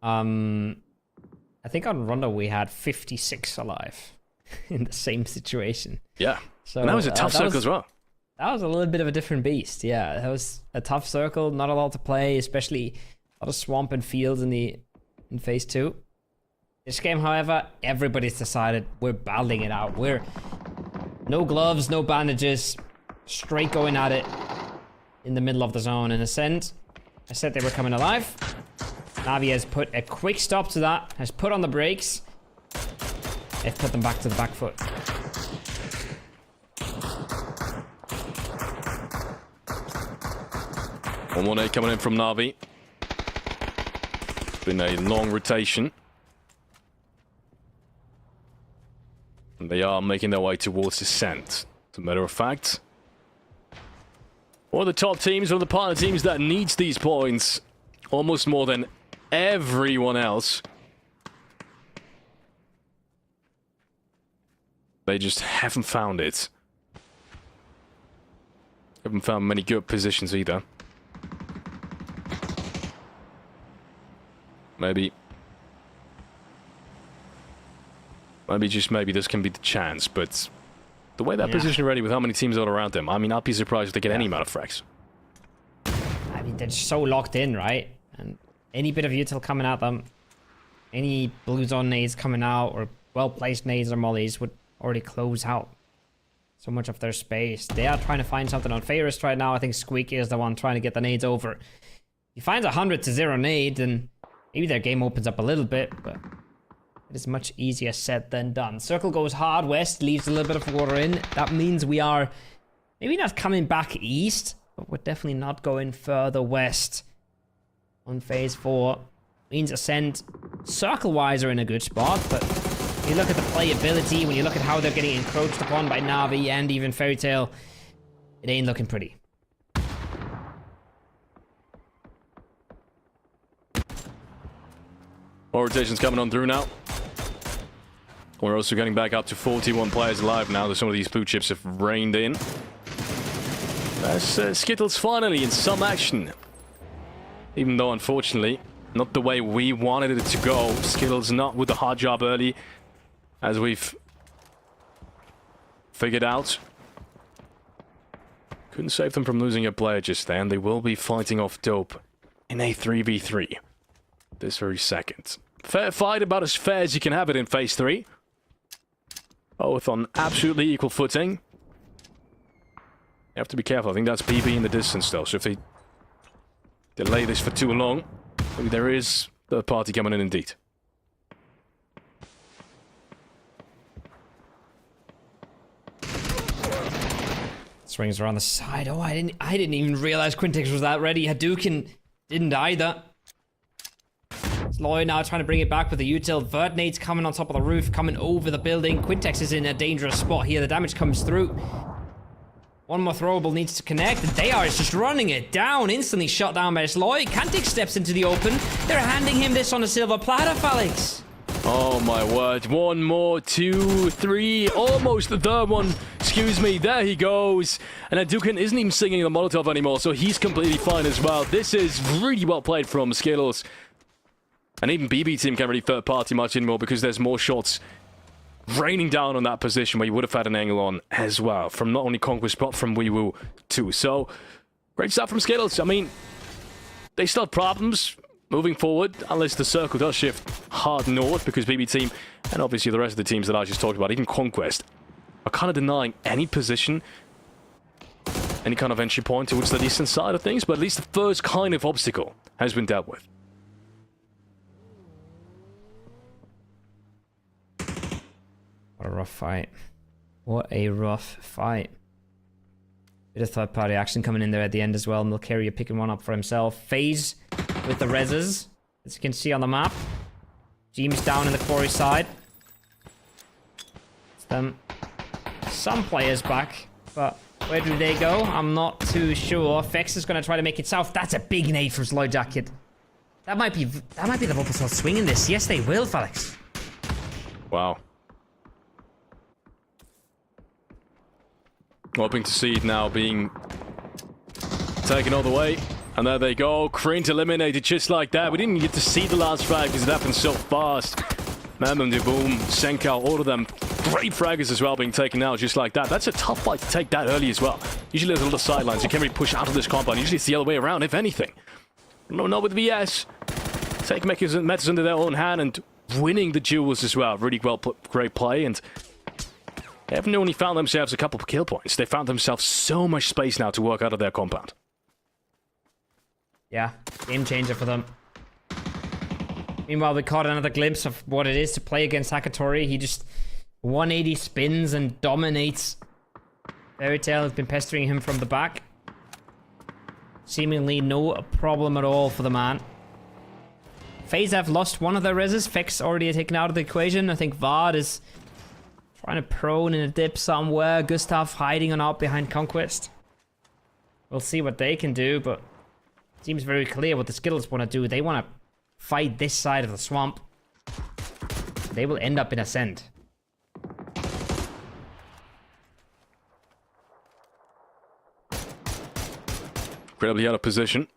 S4: I think on Rondo we had 56 alive in the same situation.
S5: Yeah.
S4: So
S5: and that was a tough circle as well.
S4: That was a little bit of a different beast. Yeah, that was a tough circle. Not a lot to play, especially a lot of swamp and fields in phase 2. This game, however, everybody's decided we're battling it out. We're no gloves, no bandages, straight going at it in the middle of the zone. And Ascend, I said they were coming alive. Navi has put a quick stop to that, has put on the brakes. They've put them back to the back foot.
S5: One more nade coming in from Navi. Been a long rotation. And they are making their way towards Ascent. As a matter of fact, one of the top teams, one of the partner teams that needs these points almost more than everyone else. They just haven't found it. Haven't found many good positions either. Maybe maybe this can be the chance, but the way that position ready with how many teams are around them, I mean, I'd be surprised if they get any amount of frags.
S4: I mean, they're just so locked in, right? And any bit of util coming at them, any blue zone nades coming out, or well-placed nades or mollies would already close out so much of their space. They are trying to find something on Fairest right now. I think Squeaky is the one trying to get the nades over. He finds 100 to 0 nade, and maybe their game opens up a little bit, but it is much easier said than done. Circle goes hard west, leaves a little bit of water in. That means we are maybe not coming back east, but we're definitely not going further west on phase 4. Means Ascend, circle-wise, are in a good spot, but when you look at the playability, when you look at how they're getting encroached upon by Na'Vi and even Fairy Tail, it ain't looking pretty.
S5: More rotations coming on through now. We're also getting back up to 41 players alive now that some of these blue chips have rained in. That's Skittles finally in some action. Even though, unfortunately, not the way we wanted it to go. Skittles not with the hard job early, as we've figured out. Couldn't save them from losing a player just then. They will be fighting off Dope in a 3v3 this very second. Fair fight, about as fair as you can have it in phase 3. Both on absolutely equal footing. You have to be careful. I think that's PB in the distance though, so if they delay this for too long, maybe there is third party coming in indeed.
S4: Swings around the side. Oh, I didn't even realize Quintex was that ready. Hadouken didn't either. Loy now trying to bring it back with the util. Vert nades coming on top of the roof, coming over the building. Quintex is in a dangerous spot here. The damage comes through. One more throwable needs to connect. They are just running it down. Instantly shot down by Sloy. Quintex steps into the open. They're handing him this on a silver platter, Felix.
S5: Oh my word. One more, 2, 3, almost the third one. Excuse me, there he goes. And Hadouken isn't even singing the Molotov anymore, so he's completely fine as well. This is really well played from Skittles. And even BB team can't really third party much anymore because there's more shots raining down on that position where you would have had an angle on as well. From not only Conquest but from Weewoo too. So, great stuff from Skittles. I mean, they still have problems moving forward unless the circle does shift hard north because BB team and obviously the rest of the teams that I just talked about, even Conquest, are kind of denying any position, any kind of entry point towards the eastern side of things. But at least the first kind of obstacle has been dealt with.
S4: What a rough fight. What a rough fight. Bit of third party action coming in there at the end as well. Milcaria picking one up for himself. FaZe with the reses, as you can see on the map. James down in the quarry side. It's them. Some players back, but where do they go? I'm not too sure. Fex is going to try to make it south. That's a big nade from Sloy Jacket. That might be the Vulpasol swinging this. Yes, they will, Felix.
S5: Wow. Hoping to see it now being taken all the way. And there they go. Krint eliminated just like that. We didn't get to see the last frag because it happened so fast. Mamam, Boom, Senkal, all of them. Great fraggers as well being taken out just like that. That's a tough fight to take that early as well. Usually there's a lot of sidelines. You can't really push out of this compound. Usually it's the other way around, if anything. No, not with VS. Take matters into their own hand and winning the duels as well. Really great play, and they haven't only found themselves a couple of kill points. They found themselves so much space now to work out of their compound.
S4: Yeah, game changer for them. Meanwhile, we caught another glimpse of what it is to play against Hakatori. He just 180 spins and dominates. Fairy Tail has been pestering him from the back. Seemingly no problem at all for the man. FaZe have lost one of their reses. Fex already taken out of the equation. I think Vard is trying to prone in a dip somewhere. Gustav hiding on out behind Conquest. We'll see what they can do, but it seems very clear what the Skittles want to do. They want to fight this side of the swamp. They will end up in Ascend.
S5: Incredibly out of position.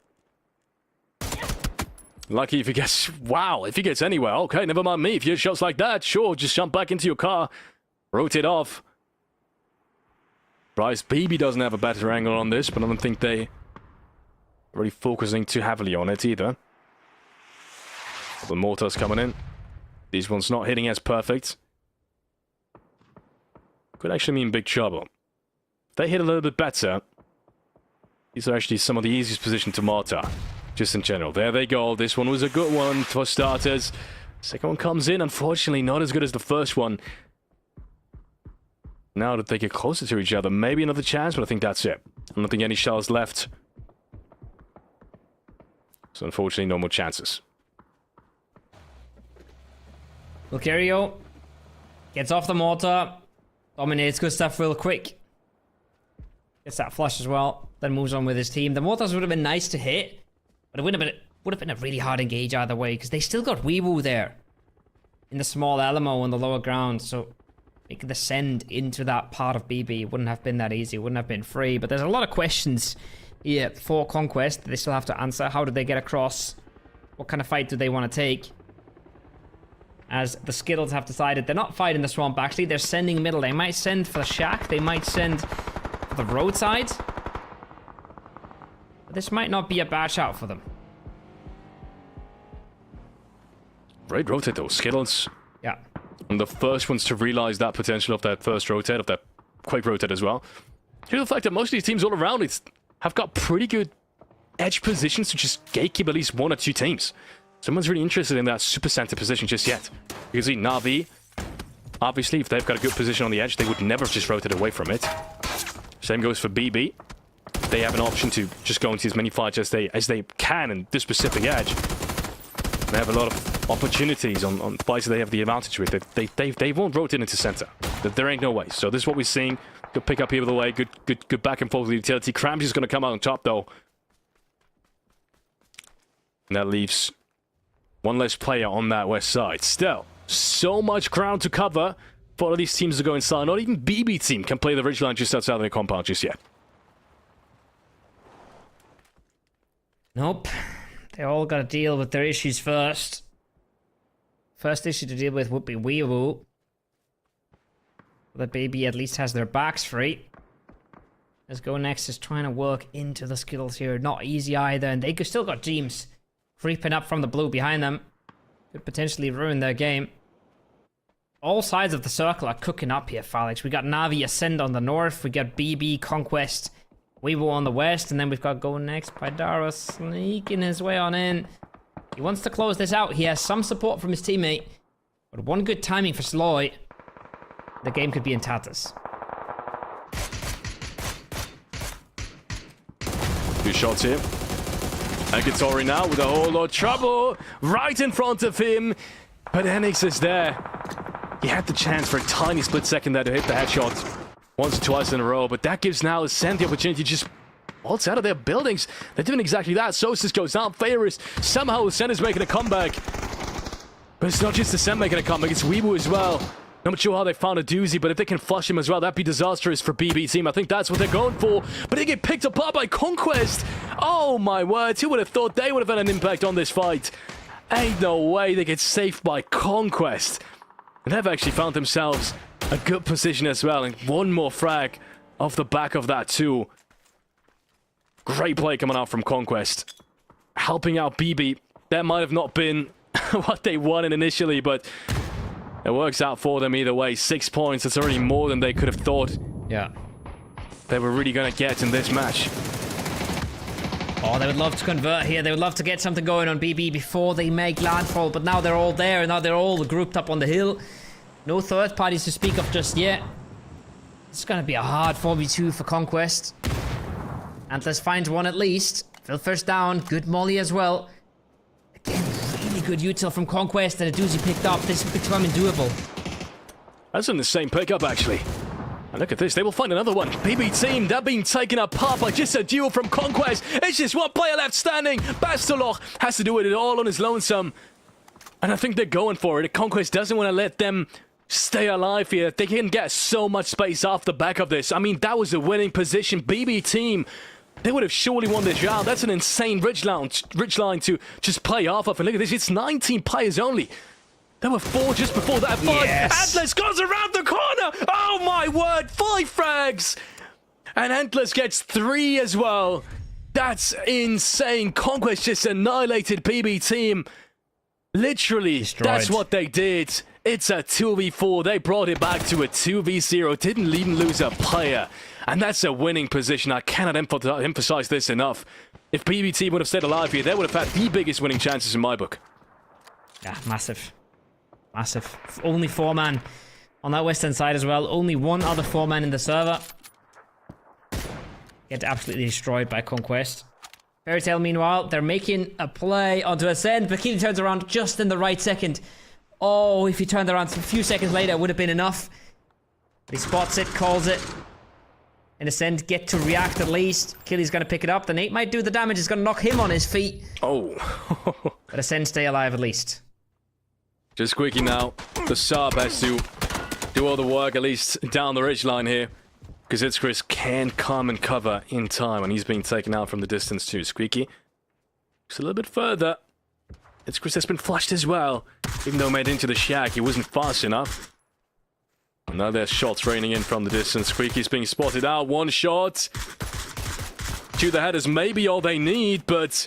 S5: Lucky if he gets... Wow, if he gets anywhere. Okay, never mind me. If you get shots like that, sure, just jump back into your car. Rotate off. Bryce BB doesn't have a better angle on this, but I don't think they are really focusing too heavily on it either. The mortars coming in. These ones not hitting as perfect. Could actually mean big trouble. If they hit a little bit better, these are actually some of the easiest positions to mortar. Just in general. There they go. This one was a good one for starters. Second one comes in. Unfortunately, not as good as the first one. Now that they get closer to each other, maybe another chance, but I think that's it. I don't think any shells left. So unfortunately, no more chances.
S4: Lucario gets off the mortar. Dominates. Good stuff real quick. Gets that flush as well. Then moves on with his team. The mortars would have been nice to hit. But it would have been a really hard engage either way, because they still got Weewoo there in the small Alamo on the lower ground. So making the send into that part of BB wouldn't have been that easy. It wouldn't have been free. But there's a lot of questions here for Conquest that they still have to answer. How did they get across? What kind of fight do they want to take? As the Skittles have decided they're not fighting the swamp, actually. They're sending middle. They might send for the shack. They might send for the roadside. This might not be a bad shout for them.
S5: Great rotate though, Skittles.
S4: Yeah.
S5: And the first ones to realize that potential of that first rotate, of that quick rotate as well. Due to the fact that most of these teams all around it have got pretty good edge positions to just gatekeep at least one or two teams. Someone's really interested in that super center position just yet. You can see Na'Vi. Obviously, if they've got a good position on the edge, they would never have just rotated away from it. Same goes for BB. They have an option to just go into as many fights as they can in this specific edge. They have a lot of opportunities on fights that they have the advantage with. They won't rotate into center. There ain't no way. So this is what we're seeing. Good pick up here with the way. Good back and forth with the utility. Cramsy's going to come out on top though. And that leaves one less player on that west side. Still, so much ground to cover for all of these teams to go inside. Not even BB team can play the ridgeline just outside of their compound just yet.
S4: Nope. They all got to deal with their issues first. First issue to deal with would be Weewoo. The BB at least has their backs free. As Go Next is trying to work into the Skittles here. Not easy either. And they still got teams creeping up from the blue behind them. Could potentially ruin their game. All sides of the circle are cooking up here, Falix. We got Na'Vi Ascend on the north. We got BB, Conquest, Weewoo on the west. And then we've got Go Next. Paidara sneaking his way on in. He wants to close this out. He has some support from his teammate. But one good timing for Sloy. The game could be in tatters.
S5: Two shots here. Agitori now with a whole lot of trouble. Right in front of him. But Enix is there. He had the chance for a tiny split second there to hit the headshot. Once or twice in a row. But that gives now Ascend the opportunity to just waltz out of their buildings. They're doing exactly that. Sosis goes down. Fairest. Somehow Ascend is making a comeback. But it's not just Ascend making a comeback. It's Weewoo as well. Not sure how they found a doozy, but if they can flush him as well, that'd be disastrous for BB team. I think that's what they're going for. But they get picked apart by Conquest. Oh my word, who would have thought they would have had an impact on this fight? Ain't no way they get saved by Conquest. And they've actually found themselves a good position as well. And one more frag off the back of that too. Great play coming out from Conquest. Helping out BB. That might have not been what they wanted initially, but it works out for them either way. 6 points, that's already more than they could have thought.
S4: Yeah.
S5: They were really going to get in this match.
S4: Oh, they would love to convert here. They would love to get something going on BB before they make landfall. But now they're all there. Now they're all grouped up on the hill. No third parties to speak of just yet. It's going to be a hard 4v2 for Conquest. Antlers finds one at least. Phil first down. Good molly as well. Again, really good util from Conquest and a doozy picked up. This is becoming doable.
S5: That's in the same pickup, actually. And look at this, they will find another one. BB team, they're being taken apart by just a duel from Conquest. It's just one player left standing. Bastoloch has to do it all on his lonesome. And I think they're going for it. Conquest doesn't want to let them stay alive here. They can get so much space off the back of this. I mean, that was a winning position. BB team they would have surely won this round. That's an insane ridge line to just play off of. And look at this, it's 19 players only. There were 4 just before that. 5.
S4: Yes.
S5: Atlas goes around the corner. Oh my word, 5 frags. And Atlas gets 3 as well. That's insane. Conquest just annihilated PB team. Literally,
S4: Destroyed.
S5: That's what they did. It's a 2v4. They brought it back to a 2v0. Didn't even lose a player. And that's a winning position. I cannot emphasize this enough. If PBT would have stayed alive here, they would have had the biggest winning chances in my book.
S4: Yeah, massive. Massive. Only 4-man on that western side as well. Only 1 other 4-man in the server. Get absolutely destroyed by Conquest. Fairy Tail, meanwhile, they're making a play onto Ascend. Bikini turns around just in the right second. Oh, if he turned around a few seconds later, it would have been enough. But he spots it, calls it. And Ascend get to react at least. Killy's going to pick it up. The nade might do the damage. It's going to knock him on his feet.
S5: Oh.
S4: But Ascend stay alive at least.
S5: Just Squeaky now. The sub has to do all the work, at least down the ridgeline here. Because Itzchris can come and cover in time, and he's being taken out from the distance too. Squeaky just a little bit further. Itzchris has been flushed as well. Even though he made into the shack, he wasn't fast enough. And now there's shots raining in from the distance. Squeaky's being spotted out. 1 shot to the head is maybe all they need, but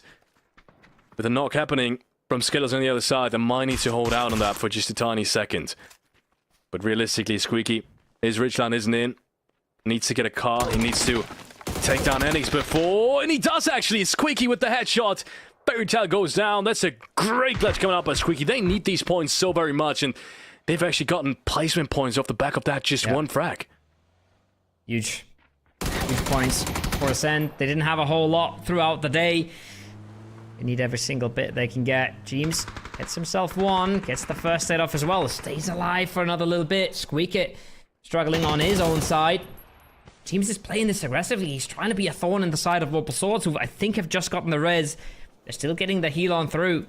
S5: with a knock happening from Skittles on the other side, they might need to hold out on that for just a tiny second. But realistically, Squeaky, his ridgeline isn't in. Needs to get a car. He needs to take down Enix before, and he does actually. Squeaky with the headshot. Fairy Tail goes down. That's a great clutch coming up by Squeaky. They need these points so very much, and they've actually gotten placement points off the back of that just 1 frag.
S4: Huge. Huge points for Ascend. They didn't have a whole lot throughout the day. They need every single bit they can get. James gets himself 1. Gets the first set off as well. Stays alive for another little bit. Squeak struggling on his own side. James is playing this aggressively. He's trying to be a thorn in the side of Opal Swords, who I think have just gotten the res. They're still getting the heal on through.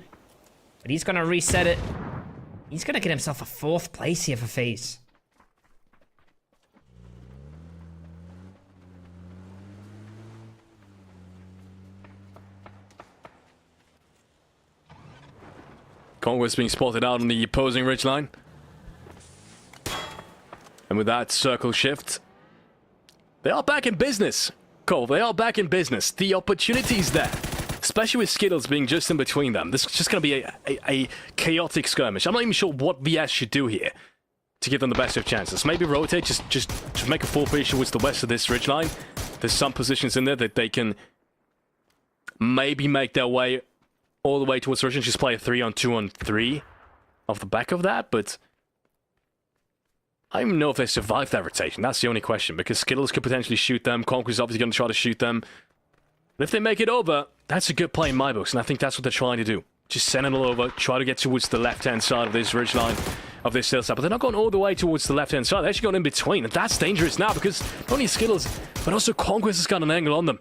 S4: But he's going to reset it. He's going to get himself a 4th place here for FaZe.
S5: Conquest being spotted out on the opposing ridgeline. And with that circle shift, they are back in business, Cole. They are back in business. The opportunity's there, especially with Skittles being just in between them. This is just going to be a chaotic skirmish. I'm not even sure what VS should do here to give them the best of chances. Maybe rotate, just make a full push towards the west of this ridgeline. There's some positions in there that they can maybe make their way all the way towards the ridge and just play a 3-on-2-on-3 off the back of that, but I don't even know if they survive that rotation. That's the only question, because Skittles could potentially shoot them. Conquest is obviously going to try to shoot them. But if they make it over, that's a good play in my books, and I think that's what they're trying to do. Just send it all over, try to get towards the left-hand side of this ridgeline, of this hillside. But they're not going all the way towards the left-hand side. They're actually going in between, and that's dangerous now, because not only Skittles, but also Conquest has got an angle on them.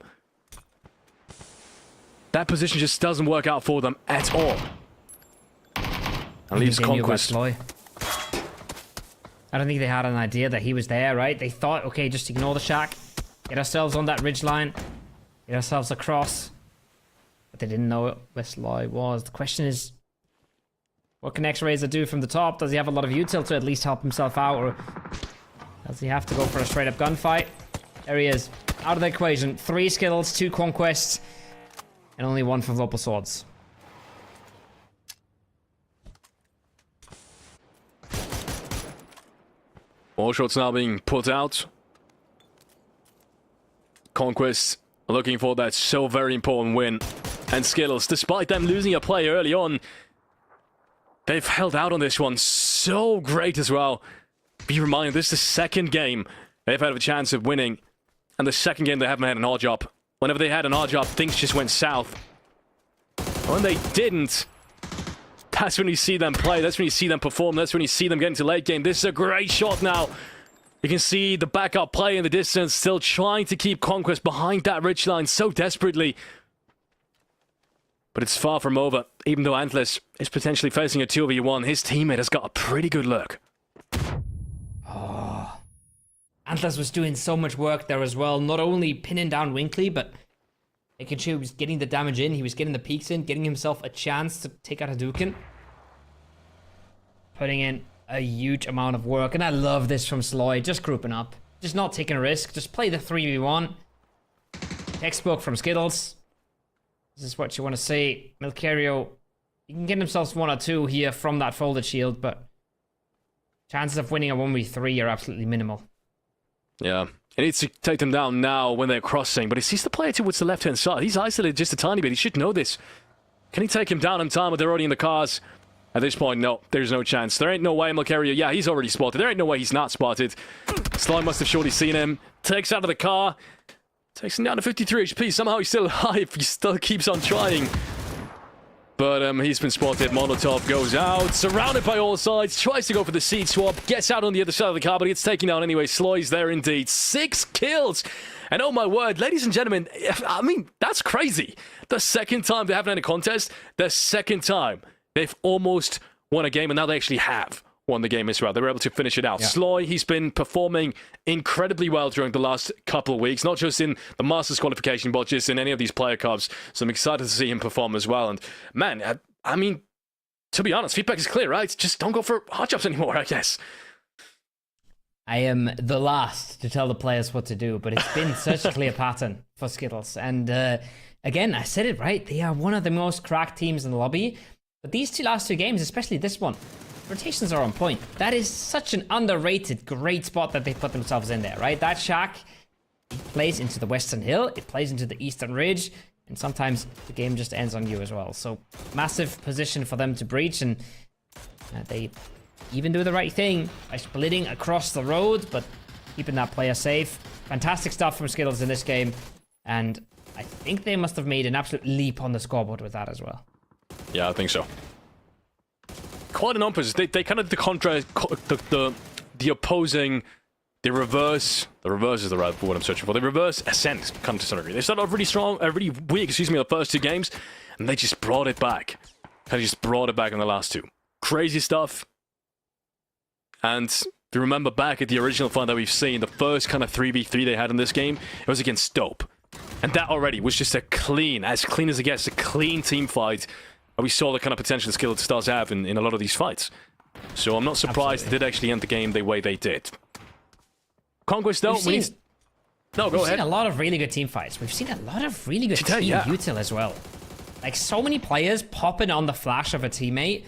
S5: That position just doesn't work out for them at all. And leaves Conquest.
S4: I don't think they had an idea that he was there, right? They thought, okay, just ignore the shack. Get ourselves on that ridgeline. Get ourselves across. But they didn't know what Westloy was. The question is, what can X-Razor do from the top? Does he have a lot of util to at least help himself out? Or does he have to go for a straight-up gunfight? There he is. Out of the equation. 3 Skittles, 2 Conquests, and only 1 for Opal Swords.
S5: More shots now being put out. Conquest looking for that so very important win. And Skittles, despite them losing a player early on, they've held out on this one so great as well. Be reminded, this is the second game they've had a chance of winning. And the second game they haven't had an odd job. Whenever they had an odd job, things just went south. When they didn't, that's when you see them play. That's when you see them perform. That's when you see them get into late game. This is a great shot now. You can see the backup play in the distance, still trying to keep Conquest behind that ridgeline so desperately. But it's far from over. Even though Antles is potentially facing a 2v1, his teammate has got a pretty good look.
S4: Oh. Antles was doing so much work there as well. Not only pinning down Winkley, but making sure he was getting the damage in, he was getting the peaks in, getting himself a chance to take out Hadouken. Putting in a huge amount of work, and I love this from Sloy, just grouping up. Just not taking a risk, just play the 3v1. Textbook from Skittles. This is what you want to see. Milcario, he can get himself 1 or 2 here from that folded shield, but chances of winning a 1v3 are absolutely minimal.
S5: Yeah. He needs to take them down now when they're crossing, but he sees the player towards the left-hand side. He's isolated just a tiny bit. He should know this. Can he take him down in time, or they're already in the cars? At this point, no. There's no chance. There ain't no way Milcario... Yeah, he's already spotted. There ain't no way he's not spotted. Sly must have surely seen him. Takes out of the car. Takes him down to 53 HP. Somehow he's still alive. He still keeps on trying. But he's been spotted. Molotov goes out. Surrounded by all sides. Tries to go for the seed swap. Gets out on the other side of the car, but gets taken down anyway. Sloy's there indeed. 6 kills. And oh my word, ladies and gentlemen, I mean, that's crazy. The second time they haven't had a contest. The second time they've almost won a game, and now they actually have won the game as well. They were able to finish it out. Yeah. Sloy, he's been performing incredibly well during the last couple of weeks, not just in the Masters qualification, but just in any of these player cups. So I'm excited to see him perform as well. And man, I mean, to be honest, feedback is clear, right? Just don't go for hot jobs anymore, I guess.
S4: I am the last to tell the players what to do, but it's been such a clear pattern for Skittles. And again, I said it right. They are one of the most cracked teams in the lobby. But these last 2 games, especially this one, rotations are on point. That is such an underrated, great spot that they put themselves in there, right? That shack, it plays into the Western Hill, it plays into the Eastern Ridge, and sometimes the game just ends on you as well. So, massive position for them to breach, and they even do the right thing by splitting across the road, but keeping that player safe. Fantastic stuff from Skittles in this game, and I think they must have made an absolute leap on the scoreboard with that as well.
S5: Yeah, I think so. Quite an opposite. They kind of the opposing, the reverse is the right word I'm searching for. The reverse ascent kind of to some degree. They started off really strong, really weak, the first 2 games, and they just brought it back. Kind of just brought it back in the last 2. Crazy stuff. And if you remember back at the original fight that we've seen, the first kind of 3v3 they had in this game, it was against Dope. And that already was just as clean as it gets, a clean team fight. And we saw the kind of potential skill that Stars have in a lot of these fights. So I'm not surprised they did actually end the game the way they did. Conquest, though,
S4: No, go ahead. We've seen a lot of really good team fights. We've seen a lot of really good team util as well. Like, so many players popping on the flash of a teammate,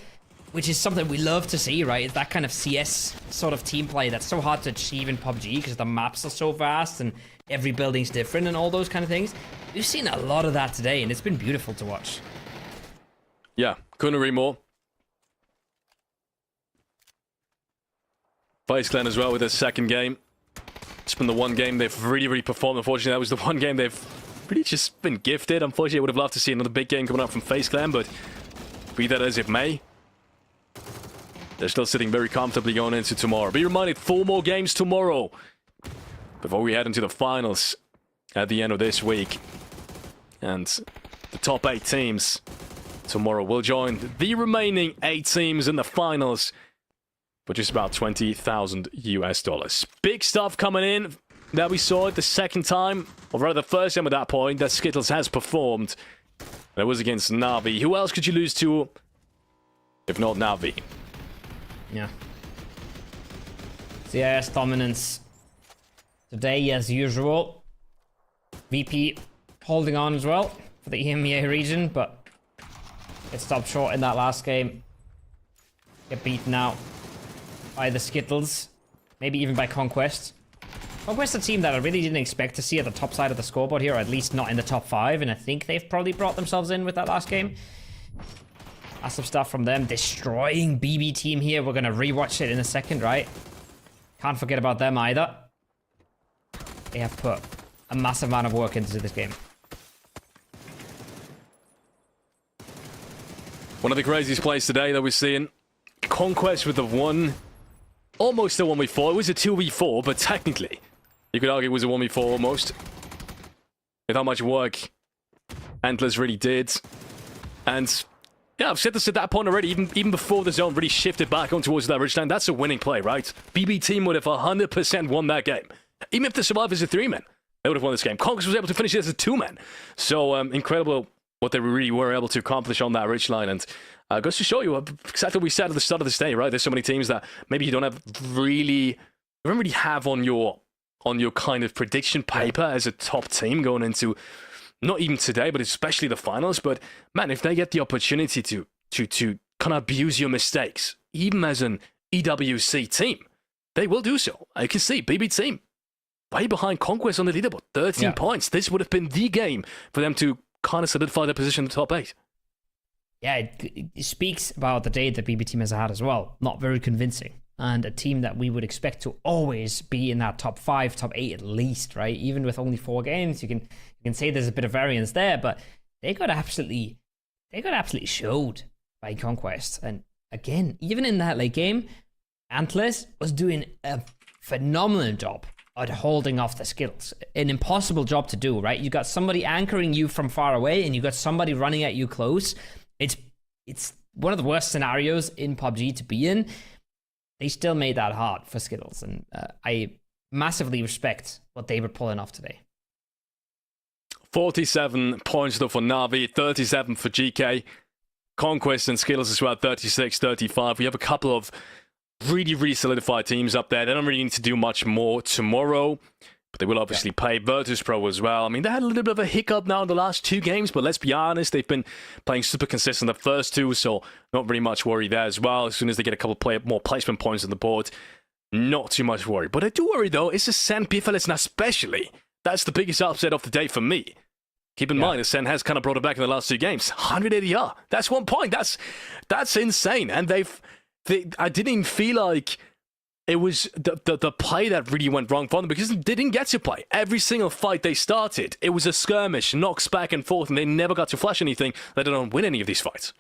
S4: which is something we love to see, right? It's that kind of CS sort of team play that's so hard to achieve in PUBG because the maps are so vast and every building's different and all those kind of things. We've seen a lot of that today, and it's been beautiful to watch.
S5: Yeah, couldn't agree more. FaZe Clan as well with their second game. It's been the one game they've really performed. Unfortunately, that was the one game they've really just been gifted. Unfortunately, I would have loved to see another big game coming up from FaZe Clan, but be that as it may, they're still sitting very comfortably going into tomorrow. Be reminded, 4 more games tomorrow before we head into the finals at the end of this week. And the top 8 teams tomorrow will join the remaining 8 teams in the finals for just about $20,000 US. Big stuff coming in that we saw it the second time, or rather the first time at that point, that Skittles has performed. That was against Na'Vi. Who else could you lose to if not Na'Vi?
S4: Yeah. CIS dominance today as usual. VP holding on as well for the EMEA region, but it stopped short in that last game. Get beaten out by the Skittles. Maybe even by Conquest. Conquest, a team that I really didn't expect to see at the top side of the scoreboard here, or at least not in the top 5, and I think they've probably brought themselves in with that last game. Massive stuff from them. Destroying BB team here. We're going to rewatch it in a second, right? Can't forget about them either. They have put a massive amount of work into this game.
S5: One of the craziest plays today that we're seeing. Conquest with the 1. Almost a 1v4. It was a 2v4, but technically, you could argue it was a 1v4 almost. With how much work Antlers really did. And yeah, I've said this at that point already, even before the zone really shifted back on towards that ridgeline. That's a winning play, right? BB team would have 100% won that game. Even if the survivors are 3 men. they would have won this game. Conquest was able to finish it as a 2-man. So incredible what they really were able to accomplish on that ridgeline. And goes to show you exactly what we said at the start of this day, right? There's so many teams that maybe you don't really have on your kind of prediction paper as a top team going into not even today, but especially the finals. But man, if they get the opportunity to kind of abuse your mistakes, even as an EWC team, they will do so. I can see BB team way behind Conquest on the leaderboard, 13 points. This would have been the game for them to kind of solidify their position in the top 8.
S4: Yeah, it speaks about the day that BB team has had as well. Not very convincing. And a team that we would expect to always be in that top 5, top 8 at least, right? Even with only 4 games, you can say there's a bit of variance there, but they got absolutely showed by Conquest. And again, even in that late game, Antlers was doing a phenomenal job at holding off the skills. An impossible job to do, right? You got somebody anchoring you from far away, and you got somebody running at you close. It's one of the worst scenarios in PUBG to be in. They still made that hard for Skittles, and I massively respect what they were pulling off today.
S5: 47 points though for Na'Vi, 37 for GK. Conquest and Skittles as well, 36, 35. We have a couple of really solidified teams up there. They don't really need to do much more tomorrow, but they will obviously play Virtus Pro as well. I mean, they had a little bit of a hiccup now in the last 2 games, but let's be honest, they've been playing super consistent the first 2, so not very much worry there as well. As soon as they get a couple more placement points on the board, not too much worry. But I do worry, though, it's Ascen Pifeles, and especially, that's the biggest upset of the day for me. Keep in mind, Ascen has kind of brought it back in the last 2 games. 180 ADR. That's 1 point. That's insane. And I didn't even feel like it was the play that really went wrong for them, because they didn't get to play. Every single fight they started, it was a skirmish, knocks back and forth, and they never got to flash anything. They don't win any of these fights.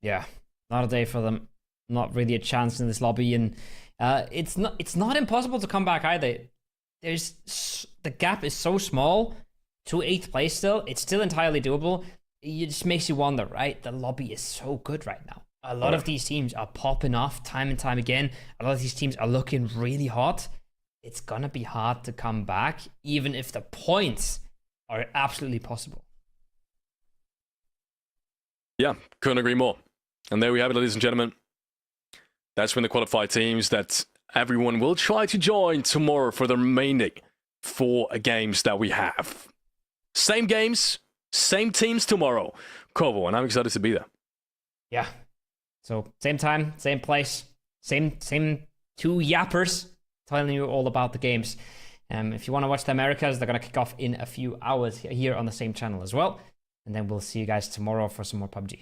S5: Yeah.
S4: Not a day for them. Not really a chance in this lobby. And it's not impossible to come back either. The gap is so small to 8th place still. It's still entirely doable. It just makes you wonder, right? The lobby is so good right now. A lot of these teams are popping off time and time again. A lot of these teams are looking really hot. It's going to be hard to come back, even if the points are absolutely possible.
S5: Yeah, couldn't agree more. And there we have it, ladies and gentlemen. That's when the qualified teams that everyone will try to join tomorrow for the remaining 4 games that we have. Same games, same teams tomorrow. Kovo, and I'm excited to be there.
S4: Yeah. So same time, same place, same 2 yappers telling you all about the games. If you want to watch the Americas, they're going to kick off in a few hours here on the same channel as well. And then we'll see you guys tomorrow for some more PUBG.